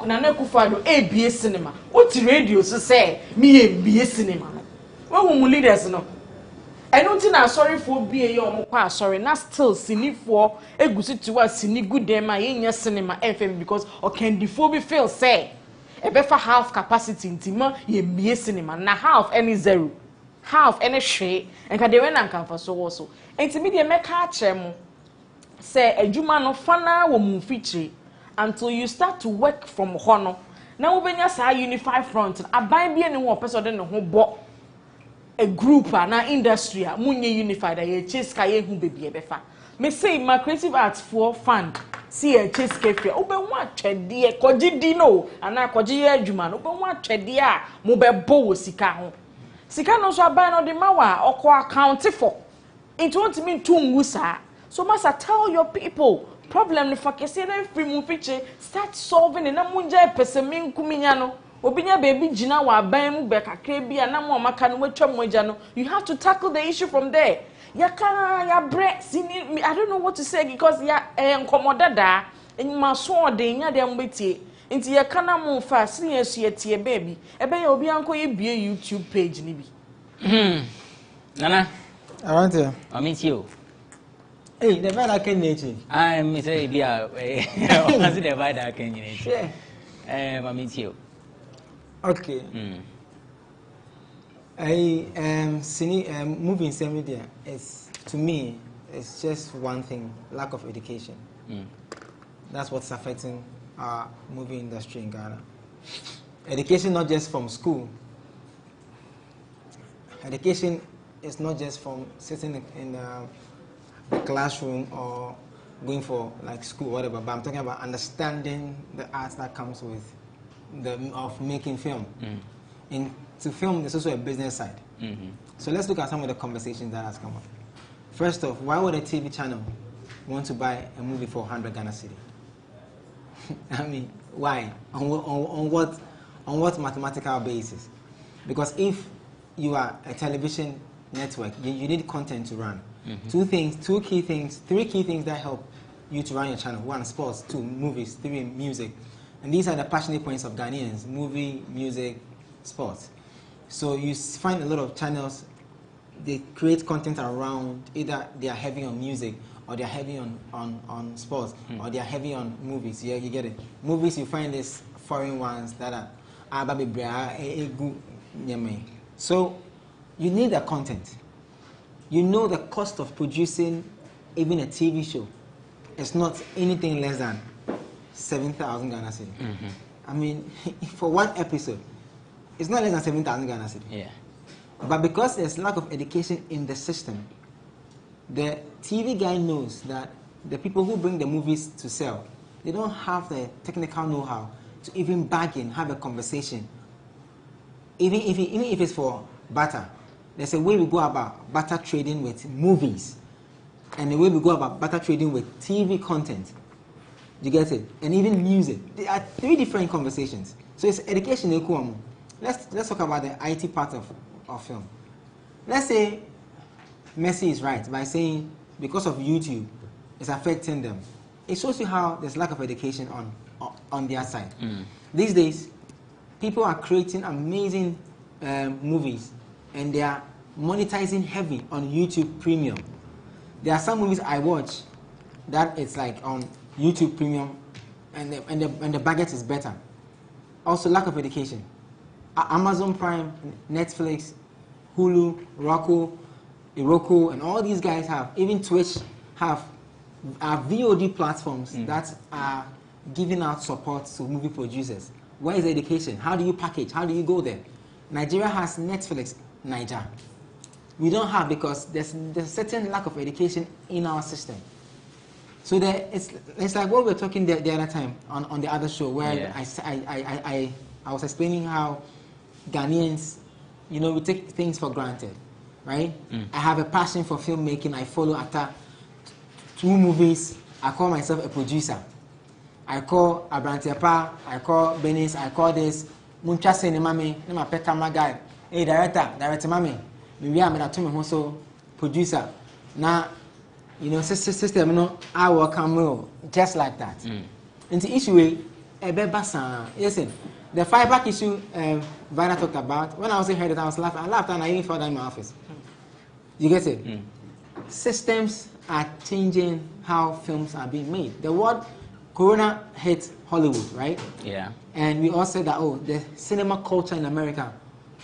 Nana Akufo-Addo ABA cinema what radio so say me ABA cinema no wo mu leaders no eno ti na sorry for be ye omukwa sorry na still sinifo egusi tiwa sini good dem a yenya cinema FM because okandifo be feel say ebefa half capacity ntima ye mie cinema na half any zero half any hwe enka de we na nkamfa so wo so enti me de meka a kire mo say adwuma no fana wo mu feature until you start to work from hono na wo benya sa unified front aban bia ne wo person de ne ho bo a group na industry munye unified ye chase ka ye hu bebie befa me say my creative arts for fund see a chase cafe obenhu atwede e koji di no ana koji ye adwuma no obenhu atwede a mo bebo wo sika ho sika no so aban no de mawa okọ account for it won't mean too ngusa so must tell your people problem no fakese na free mu fiche start solving na munja pesemi nkuminya no obinya baby jina wa aban mu be kakra bia na mo maka no watwa moja no you have to tackle the issue from there ya bre I don't know what to say because ya enkomodada enyuma so ode nya de mbetie Inti ye kana mo fa senior ye tie baby. Ebe ye obi anko ye bie YouTube page ni bi. Nana. I want to. I meet you. Hey, the vibe I can nature. I'm say be a I see the vibe I can nature. I meet you. Okay. Moving same media is, to me, it's just one thing: lack of education. That's what's affecting our movie industry in Ghana. Education, not just from school. Education is not just from sitting in the classroom or going for like school, whatever. But I'm talking about understanding the arts that comes with of making film. To film, there's also a business side. So let's look at some of the conversations that has come up. First off, why would a TV channel want to buy a movie for 100 Ghana cedi? I mean, why? On what mathematical basis? Because if you are a television network, you need content to run. Three key things that help you to run your channel. 1, sports. 2, movies. 3, music. And these are the passionate points of Ghanaians: movie, music, sports. So you find a lot of channels, they create content around, either they are heavy on music, or they are heavy on sports, or they are heavy on movies. Yeah, you get it. Movies, you find these foreign ones that are so you need the content. You know the cost of producing even a TV show. It's not anything less than 7,000 Ghana cedi. I mean, for one episode, it's not less than 7,000 Ghana cedi. Yeah. But because there's lack of education in the system, the TV guy knows that the people who bring the movies to sell, they don't have the technical know-how to even bargain, have a conversation. Even if it's for barter, there's a way we go about barter trading with movies, and the way we go about barter trading with TV content. You get it? And even music. There are 3 different conversations. So it's education. Let's talk about the IT part of film. Let's say Messi is right by saying because of YouTube, it's affecting them. It shows you how there's lack of education on their side. These days, people are creating amazing movies, and they are monetizing heavy on YouTube Premium. There are some movies I watch that it's like on YouTube Premium, and the budget is better. Also, lack of education. Amazon Prime, Netflix, Hulu, Roku, and all these guys have, even Twitch have VOD platforms that are giving out support to movie producers. Where is education? How do you package? How do you go there? Nigeria has Netflix, Niger. We don't have, because there's a certain lack of education in our system. So it's like what we were talking the other time on the other show, where I was explaining how Ghanaians, we take things for granted, right? I have a passion for filmmaking. I follow after 2 movies. I call myself a producer. I call Abrantepa, I call Benis, I call this Muncha Senemame, I'm a pet camera guy. Hey, director mami. Maybe I'm a to also producer. Now, system, I work on just like that. And the issue is, listen, the 5-pack issue Vina talked about, when I was heard it, I was laughing. I laughed and I even found that in my office. You get it? Systems are changing how films are being made. The word Corona hit Hollywood, right? Yeah. And we all said that, the cinema culture in America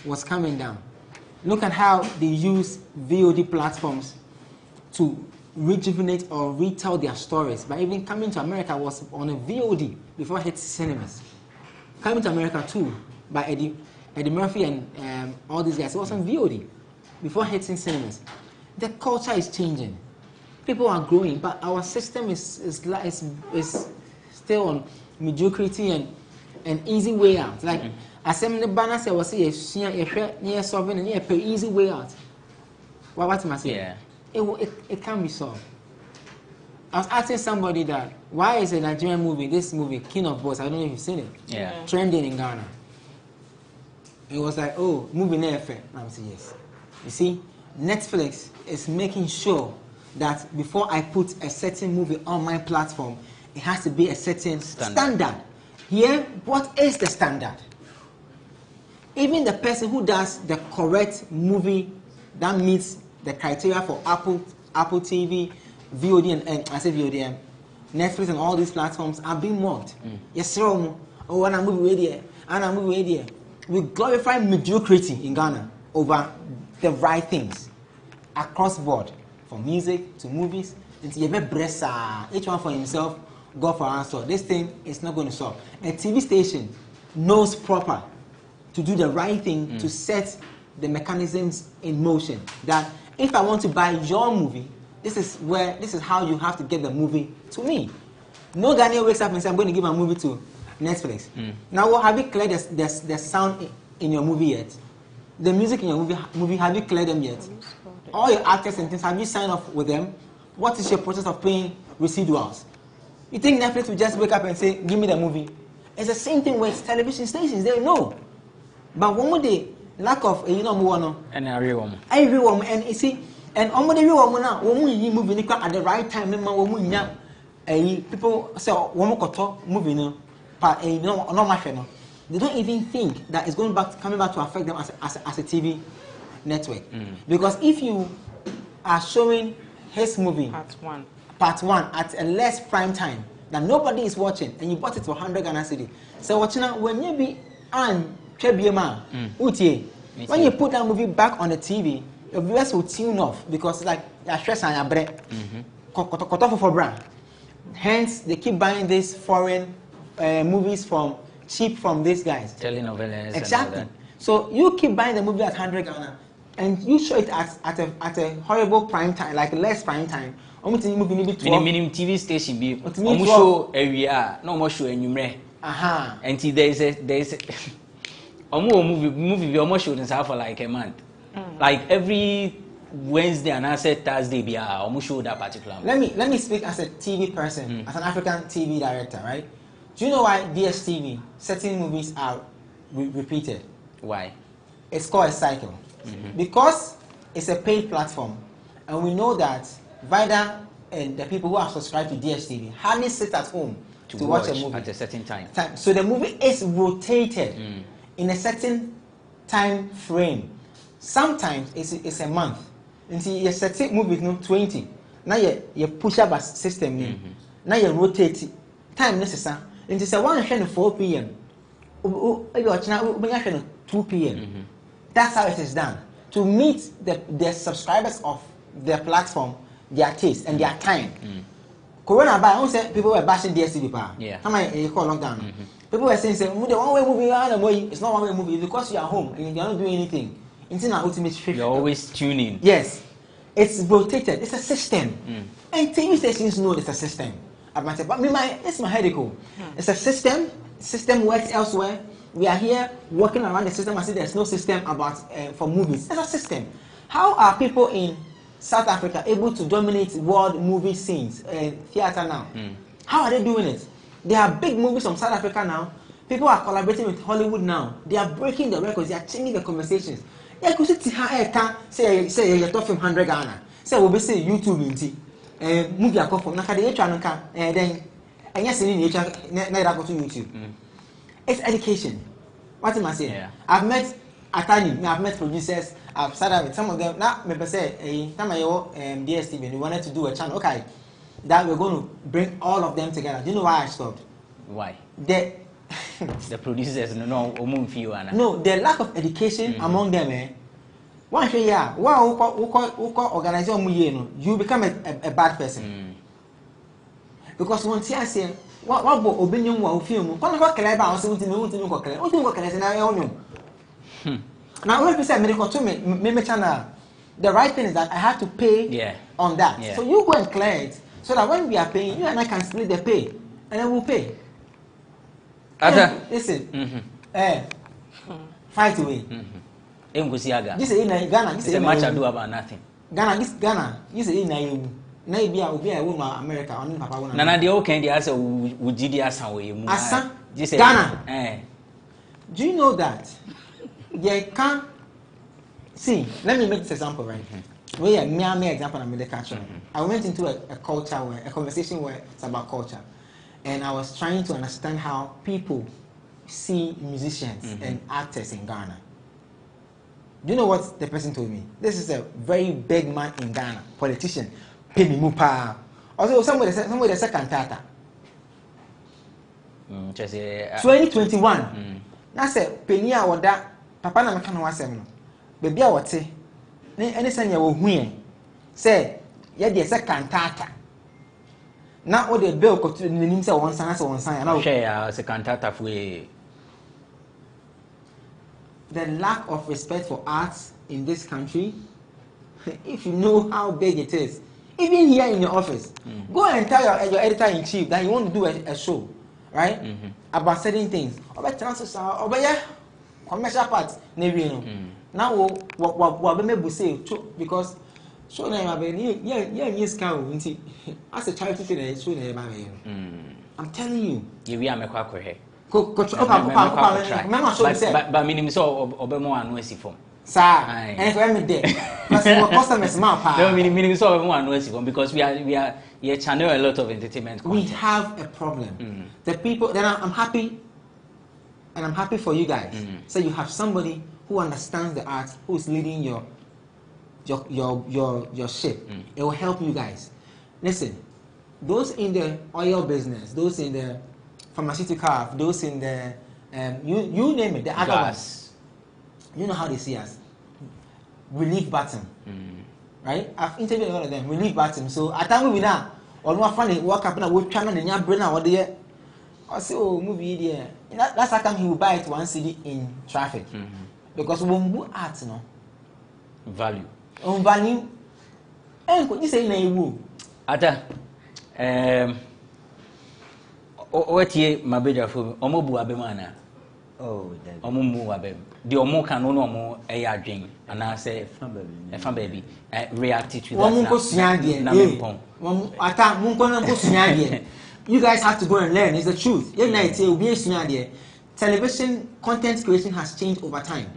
was coming down. Look at how they use VOD platforms to rejuvenate or retell their stories. But even coming to America was on a VOD before it hit cinemas. Coming to America too, by Eddie Murphy and all these guys, it was on VOD before hitting cinemas. The culture is changing. People are growing, but our system is still on mediocrity and easy way out. Like assembly banner say was near solving and near easy way out. What am I saying? Yeah. It can be solved. I was asking somebody that why is a Nigerian movie, this movie, King of Boys, I don't know if you've seen it, trending in Ghana. It was like, movie never fair. I said yes. You see, Netflix is making sure that before I put a certain movie on my platform, it has to be a certain standard. Here, what is the standard? Even the person who does the correct movie that meets the criteria for Apple TV, VOD, and I say VOD, Netflix, and all these platforms are being mocked. Yes, sir. Oh, and I'm moving here, and I'm moving here. We glorify mediocrity in Ghana over the right things across board, from music to movies. Each one for himself, God for answer. This thing is not going to solve. A TV station knows proper to do the right thing to set the mechanisms in motion. That if I want to buy your movie, this is how you have to get the movie to me. No Ghanaian wakes up and says, I'm going to give my movie to Netflix. Now, have you cleared the sound in your movie yet? The music in your movie, have you cleared them yet? All your actors and things, have you signed off with them? What is your process of paying residuals? You think Netflix will just wake up and say, give me the movie? It's the same thing with television stations. They know. But one more day, lack of, and every woman. And you see, and almost every woman now, movie at the right time, people say, movie, no they don't even think that it's coming back to affect them as a TV network. Because if you are showing his movie part one at a less prime time that nobody is watching, and you bought it for 100 Ghana cedi, so watching when you be when you put that movie back on the TV, your viewers will tune off because it's like your stress and your bread. Hence they keep buying these foreign movies cheap from these guys. Telenovelas. Exactly. So you keep buying the movie at 100 Ghana, and you show it at a horrible prime time, like less prime time. Minimum TV station be almost show area, no more show anymore. And there's a movie almost showing for like a month. Like every Wednesday and I said Thursday be almost show that particular. Let me speak as a TV person, as an African TV director, right? Do you know why DSTV certain movies are repeated? Why? It's called a cycle. Because it's a paid platform, and we know that Vida and the people who are subscribed to DSTV hardly sit at home to watch a movie at a certain time. So the movie is rotated in a certain time frame. Sometimes it's a month. And see, you set movie 20. Now you push up a system. Now you rotate time necessary. And it's a 4 p.m. 2 p.m. That's how it is done. To meet the subscribers of their platform, their taste and their time. Corona by I say people were bashing DSTV power. How many call lockdown? People were saying, the one-way movie, it's not one-way movie because you are home and you're not doing anything. It's not ultimate shift. You're always tuning. Yes. It's rotated. It's a system. And TV stations know it's a system. But it's my headache. It's a system. System works elsewhere. We are here working around the system. I see there's no system for movies. It's a system. How are people in South Africa able to dominate world movie scenes theater now? How are they doing it? There are big movies from South Africa now. People are collaborating with Hollywood now. They are breaking the records. They are changing the conversations. Yeah, because say you're talking 100 Ghana. Say we'll be say YouTube movie I come from then and yes, to YouTube. It's education. What am I saying? Yeah. I've met attorneys, I've met producers, I've started with some of them. Now, maybe say, time I DSTV, and we wanted to do a channel. Okay, that we're going to bring all of them together. Do you know why I stopped? Why? The producers no the lack of education among them. One say yeah, organization you become a bad person. Because once I say what opinion wa film ko na kele ba o se unti ko kele na e now when people say medical to me channel, the right thing is that I have to pay on that. So you go and clear it so that when we are paying, you and I can split the pay and then we'll pay. Listen, fight away. This is in Ghana. This is much ado about nothing. Ghana. This is in na ibi a wo na America on papa wo na de o kan dey asa wo gidi asa wo yemu asa Ghana. Do you know that they can see? Let me make this example right here. Where me example I'm the culture. I went into a culture where a conversation where it's about culture, and I was trying to understand how people see musicians and actors in Ghana. Do you know what the person told me? This is a very big man in Ghana, politician. Pay me mupa. Also, somebody said cantata. 2021. Na say penny a woda papa na meka no wasem no. Baby a wote. Ne ene sanya wo hu yen. Say ye de say cantata. Na o de bill ko to nim say won san say won san na share say cantata for the lack of respect for arts in this country. If you know how big it is, even here in your office, go and tell your editor-in-chief that you want to do a show, right? About certain things. About chances are, commercial parts, maybe, now, what we say, because so now, as a child, I'm telling you. We are making but minimum so obemo anu esifom sir and for me there because our customers no minimum so obemo anu esifom because we are channel a lot of entertainment content. We have a problem. The people then I'm happy and I'm happy for you guys. So you have somebody who understands the art, who is leading your ship. It will help you guys. Listen, those in the oil business, those in the pharmaceutical, those in the you name it, the other ones. You know how they see us. Relief button. Right? I've interviewed a lot of them. Relief button. So at time we now, or no funny walk up and I will try and then bring out there. I say, oh, movie there. That's how come he will buy it 1 cedi in traffic. Because when we art, no value. On value. And could you say no? Ata what ye mabeja for omobu abemana. Oh, omomu abem. The omo can no more a adwin and I say fan baby reacted to that. You guys have to go and learn. It's the truth. Television content creation has changed over time.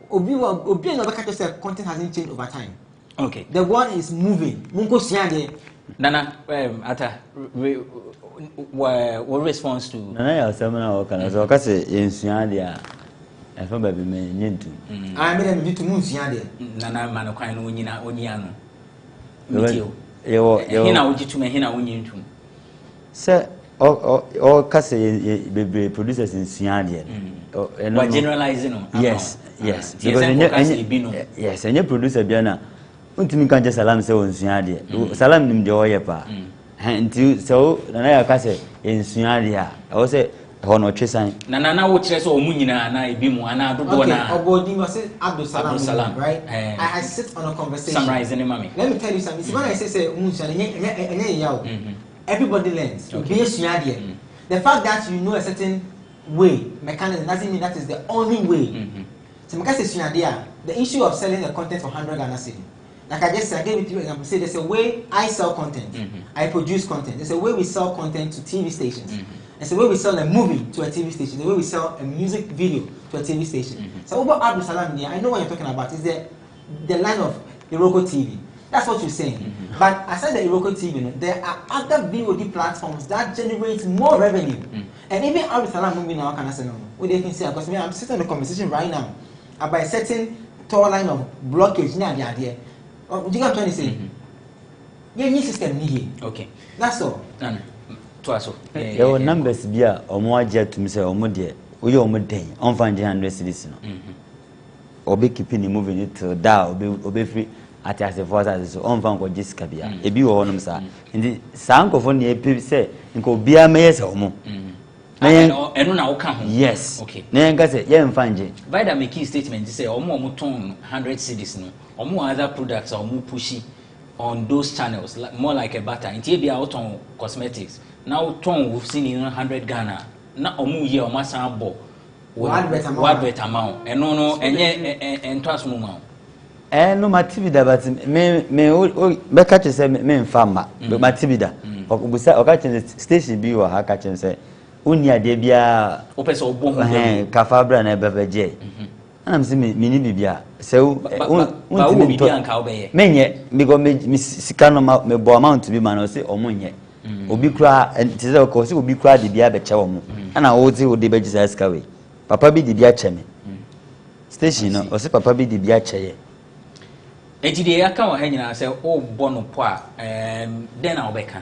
Content hasn't changed over time. Okay. The one is moving. Nana, Ata, what response to? Nana, seminar can also say in Siadia. I found baby me I made him to move Siadia. Nana Manokai Unina Oniano. Hina would you to me, Hina Union. Sir, all Cassie producers in Siadia. But generalizing, yes, yes, and your producer Biana. Untimi kan just salam say onsuade salam nim de oyepa nti so na ka say ensuade a o say ho no twesan na wo kire so omu nyina na ebi mu ana dodo na obodi ma say Abdul Salam, right? I sit on a conversation summarizing mami. Let me tell you something. When I say onsuade enye yawo, everybody learns. Be ensuade. The fact that you know a certain way mechanism doesn't mean that is the only way. So because ensuade, the issue of selling the content for 100 Ghana cedi. Like I just said, I gave it to you an example. Say there's a way I sell content. I produce content. There's a way we sell content to TV stations. There's a way we sell a movie to a TV station. The way we sell a music video to a TV station. So over Abdul Salam here, I know what you're talking about. Is the line of Iroko TV. That's what you're saying. But aside the Iroko TV, there are other VOD platforms that generate more revenue. And even Abdul Salam movie now can say no. What they can say because I'm sitting in the conversation right now about a certain tall line of blockage near the idea. What you got to say? Your system here. Okay. That's all. Twaso. Your numbers be a more jet to say or more dear. We are more day on 500 cities. Or be keeping moving it to down, be free at as a force as on found for this cabia. A be on them, sir. In the sound of only a say, and go be a mayor's home. Yes. Okay. Nenga say, yeah, find it. By the key statement, say, or more ton 100 cities, no, or more other products or more pushy on those channels, more like a butter. In TB out on cosmetics. Now, ton we've seen in 100 Ghana. Not a more year or master ball. What better amount? And no, and transform amount. No, my TV, but me catch say me farmer, but my TV, or catching the station be or her catching say. Unia debia opes obon kafabra na bebeje ana mse mini bibia so bibia nka obeye menye because me sika no me bo amount bi ma no say omonye obi kura enti se ko se obi kura de bia be che wo mo ana wo ti wo de be jisa ska we papa bi de bia che me station no o se papa bi de bia che ye enti de aka wo ha nyina se o bo no po a den na obeka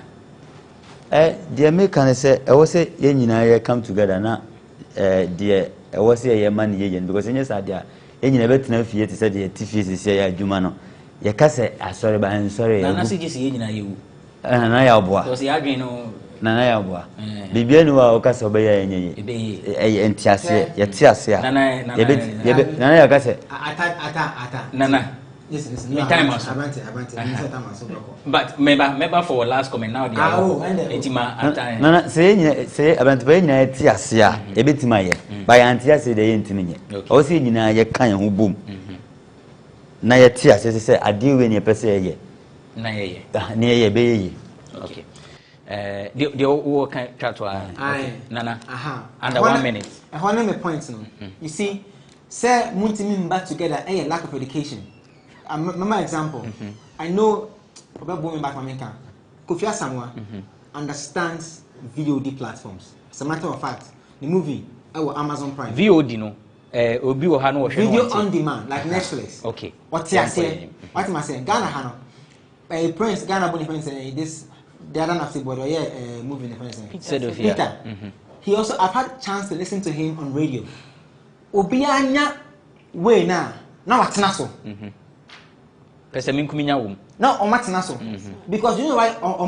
de me kan se e wo se ye nyina ye come together na de e wo se ye man ye yen because nyesa de a ye nyina betina fie te se de ti fie se ye adwuma no ye ka se asori ba nsori na se gisi ye nyina ye wu na ya obua because ya adwen no na ya obua bibia ni wa o ka se obeya yenye ye entiase ye tiase a ye na ya ka se ata nana yes me time us but member for last comment now the intima ata nana se abante ba nyina tiase a ye betima ye ba ya entiase de ye ntini nye o se nyina ye kan ho bom na ye tiase se ade we ne pese ye na ye na ye be ye okay the wo kan chatwa nana under 1 minute I want to make points no you see say muntimi mba together and lack of education my example I know about going back America Kofi Asamoah understands VOD platforms as a matter of fact the movie our Amazon Prime VOD no obi wo ha no wo hwe video on demand like Netflix okay what you say what am I saying Ghana ha no Prince Ghana Boni Prince this the other night boy movie in the Prince Peter he also I've had chance to listen to him on radio obi anya way na watena so pese min kuminya wom na o matena so because you know why o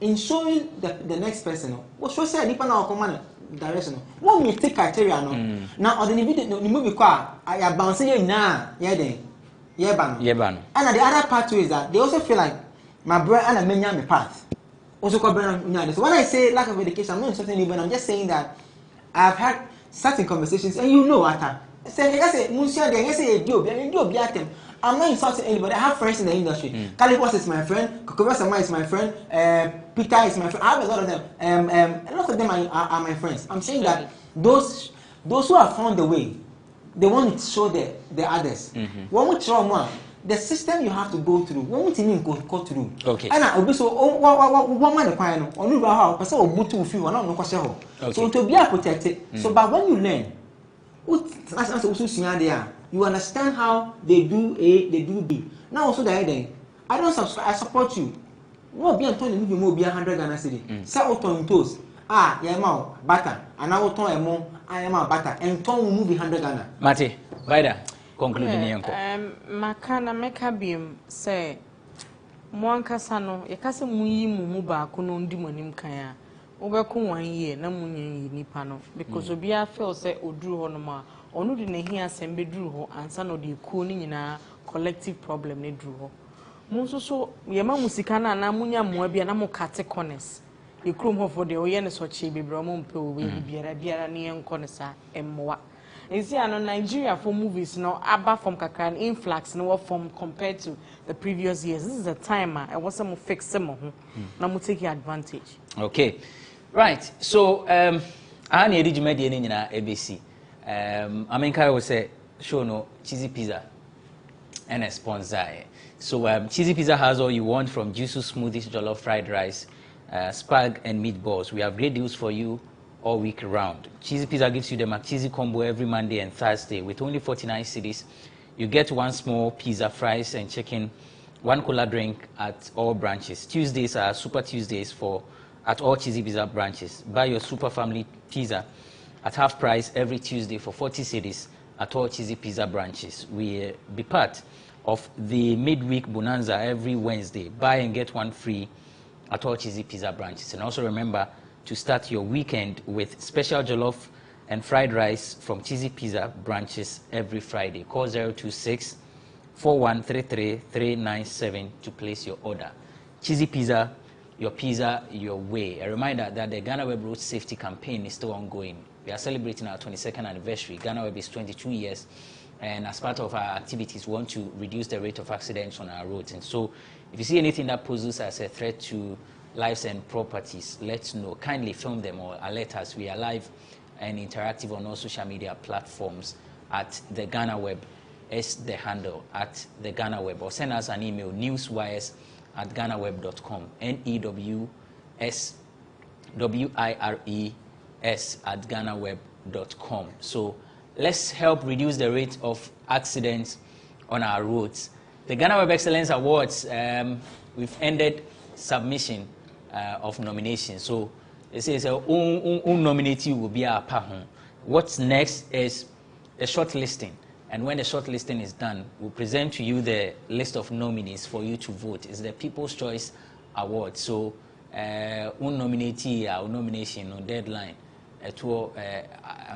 in showing the next person what show say nipa na o come direction what me take criteria no na the video the movie kwa I bounce you na ye ban and the other part too is that they also feel like my brother and I menya me path also called brother so when I say lack of education I'm not insulting anyone I'm just saying that I've had certain conversations and you know what say Monsieur they say do atem I'm not insulting anybody. I have friends in the industry. Calibos is my friend. Kokoba Sama is my friend. Peter is my friend. I have a lot of them. A lot of them are my friends. I'm saying that those who have found the way, they want to show the others. One more trauma, the system you have to go through. One more thing go through. Okay. And I will so one man the client. Only how person will boot to feel. No question. So to be protected. So but when you learn, you understand how they do A, they do B. Now also the heading, I don't subscribe, I support you. No be Antonio movie more be 100 Ghana cedi. Say auto toes. Yeah ma butter. And now auto emo, I am a butter. And ton movie 100 Ghana. Mate, Vida, conclude ni yanko. Makana meka biem say mwankasa no yakase muyi mu ba ko no ndi monim kan a wobeko 1 year na munyi nipa no because obi a feel say oduru ho no ma onu de ne hia sembe duru ho ansa no de ku ni nyina collective problem ne duru ho mu so yema musika na munya moa bia na mo kate corners e krom ho for de oye ne so che bebra mo mpe o we biara ne enko ne sa emmoa esi ano Nigeria for movies no aba from kakran influx no from compared to the previous years. This is a time I want some fix some ho na mo take advantage. Okay, right, so I need to make the nyina ABC. I mean, I will say, show no cheesy pizza and a sponsor. So, cheesy pizza has all you want from juicy smoothies, jollof fried rice, spag and meatballs. We have great deals for you all week round. Cheesy pizza gives you the McCheesy combo every Monday and Thursday with only 49 cedis. You get 1 small pizza, fries and chicken, 1 cola drink at all branches. Tuesdays are Super Tuesdays at all cheesy pizza branches. Buy your super family pizza at half price every Tuesday for 40 cedis at all cheesy pizza branches. We be part of the midweek bonanza every Wednesday. Buy and get 1 free at all cheesy pizza branches. And also remember to start your weekend with special jollof and fried rice from cheesy pizza branches every Friday. Call 026 4133 397 to place your order. Cheesy pizza, your way. A reminder that the GhanaWeb Road Safety Campaign is still ongoing. We are celebrating our 22nd anniversary. GhanaWeb is 22 years, and as part of our activities, we want to reduce the rate of accidents on our roads. And so, if you see anything that poses as a threat to lives and properties, let's know. Kindly film them or alert us. We are live and interactive on all social media platforms at the GhanaWeb. Is the handle at the GhanaWeb, or send us an email, newswires@ghanaweb.com, newswires GhanaWeb.com. So let's help reduce the rate of accidents on our roads. The GhanaWeb Excellence Awards, we've ended submission of nominations. So it says nominatee will be our partner. What's next is the shortlisting. And when the shortlisting is done, we'll present to you the list of nominees for you to vote. It's the People's Choice Award. So, nominatee, nomination, deadline. I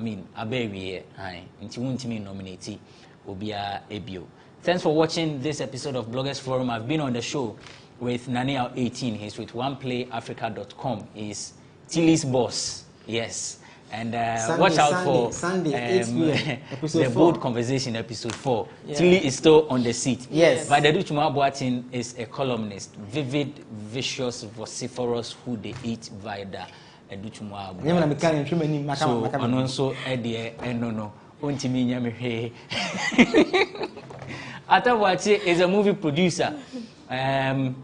mean, a baby, nominatee will be a bio. Thanks for watching this episode of Bloggers Forum. I've been on the show with Naniel 18. He's with OnePlayAfrica.com. He's Tilly's boss. Yes. And watch out for the Bold Conversation episode 4. Yeah. Tilly is still on the seat. Yes. But the Duchuma Boatin is a columnist, vivid, vicious, vociferous, who they eat via Duchuma. So, and also Eddie and no, Untimi Yamihe. Atawachi is a movie producer of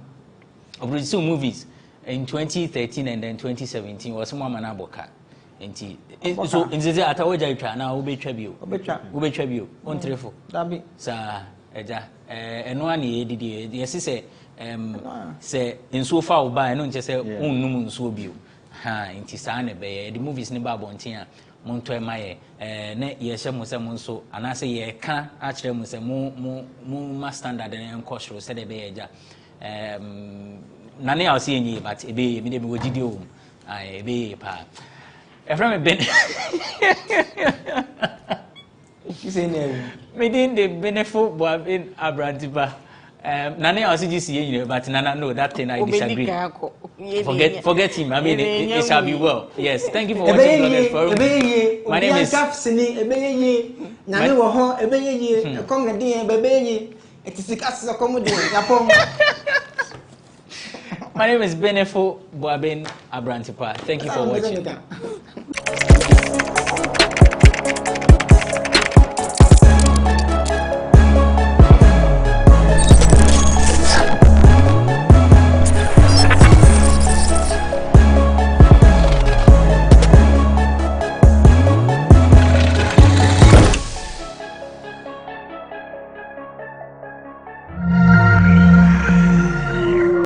producing movies in 2013 and then 2017. Was Mama Boka. So in the Atawaja now will be tribute. Will be tribute on Trefo. Dabi. Sir, and one year did yes, say in so far by no just say numun so bu. Ha in Tisane Bay, the movies never bontia, Montoy Maye, ne yesha so, and I say ye can actually muse more standard and cautious said a beja. None I'll see ye, but a bay, maybe would you I be pa. Efrem Ben. You say no. Medin the benefit boy in Abrantiba. Nane also just you know, but Nana no that thing I disagree. Forget him. I mean it shall be well. Yes, thank you for watching Bloggers Forum. My name is My name is Benefo Boabin Abrantipa. Thank you for watching.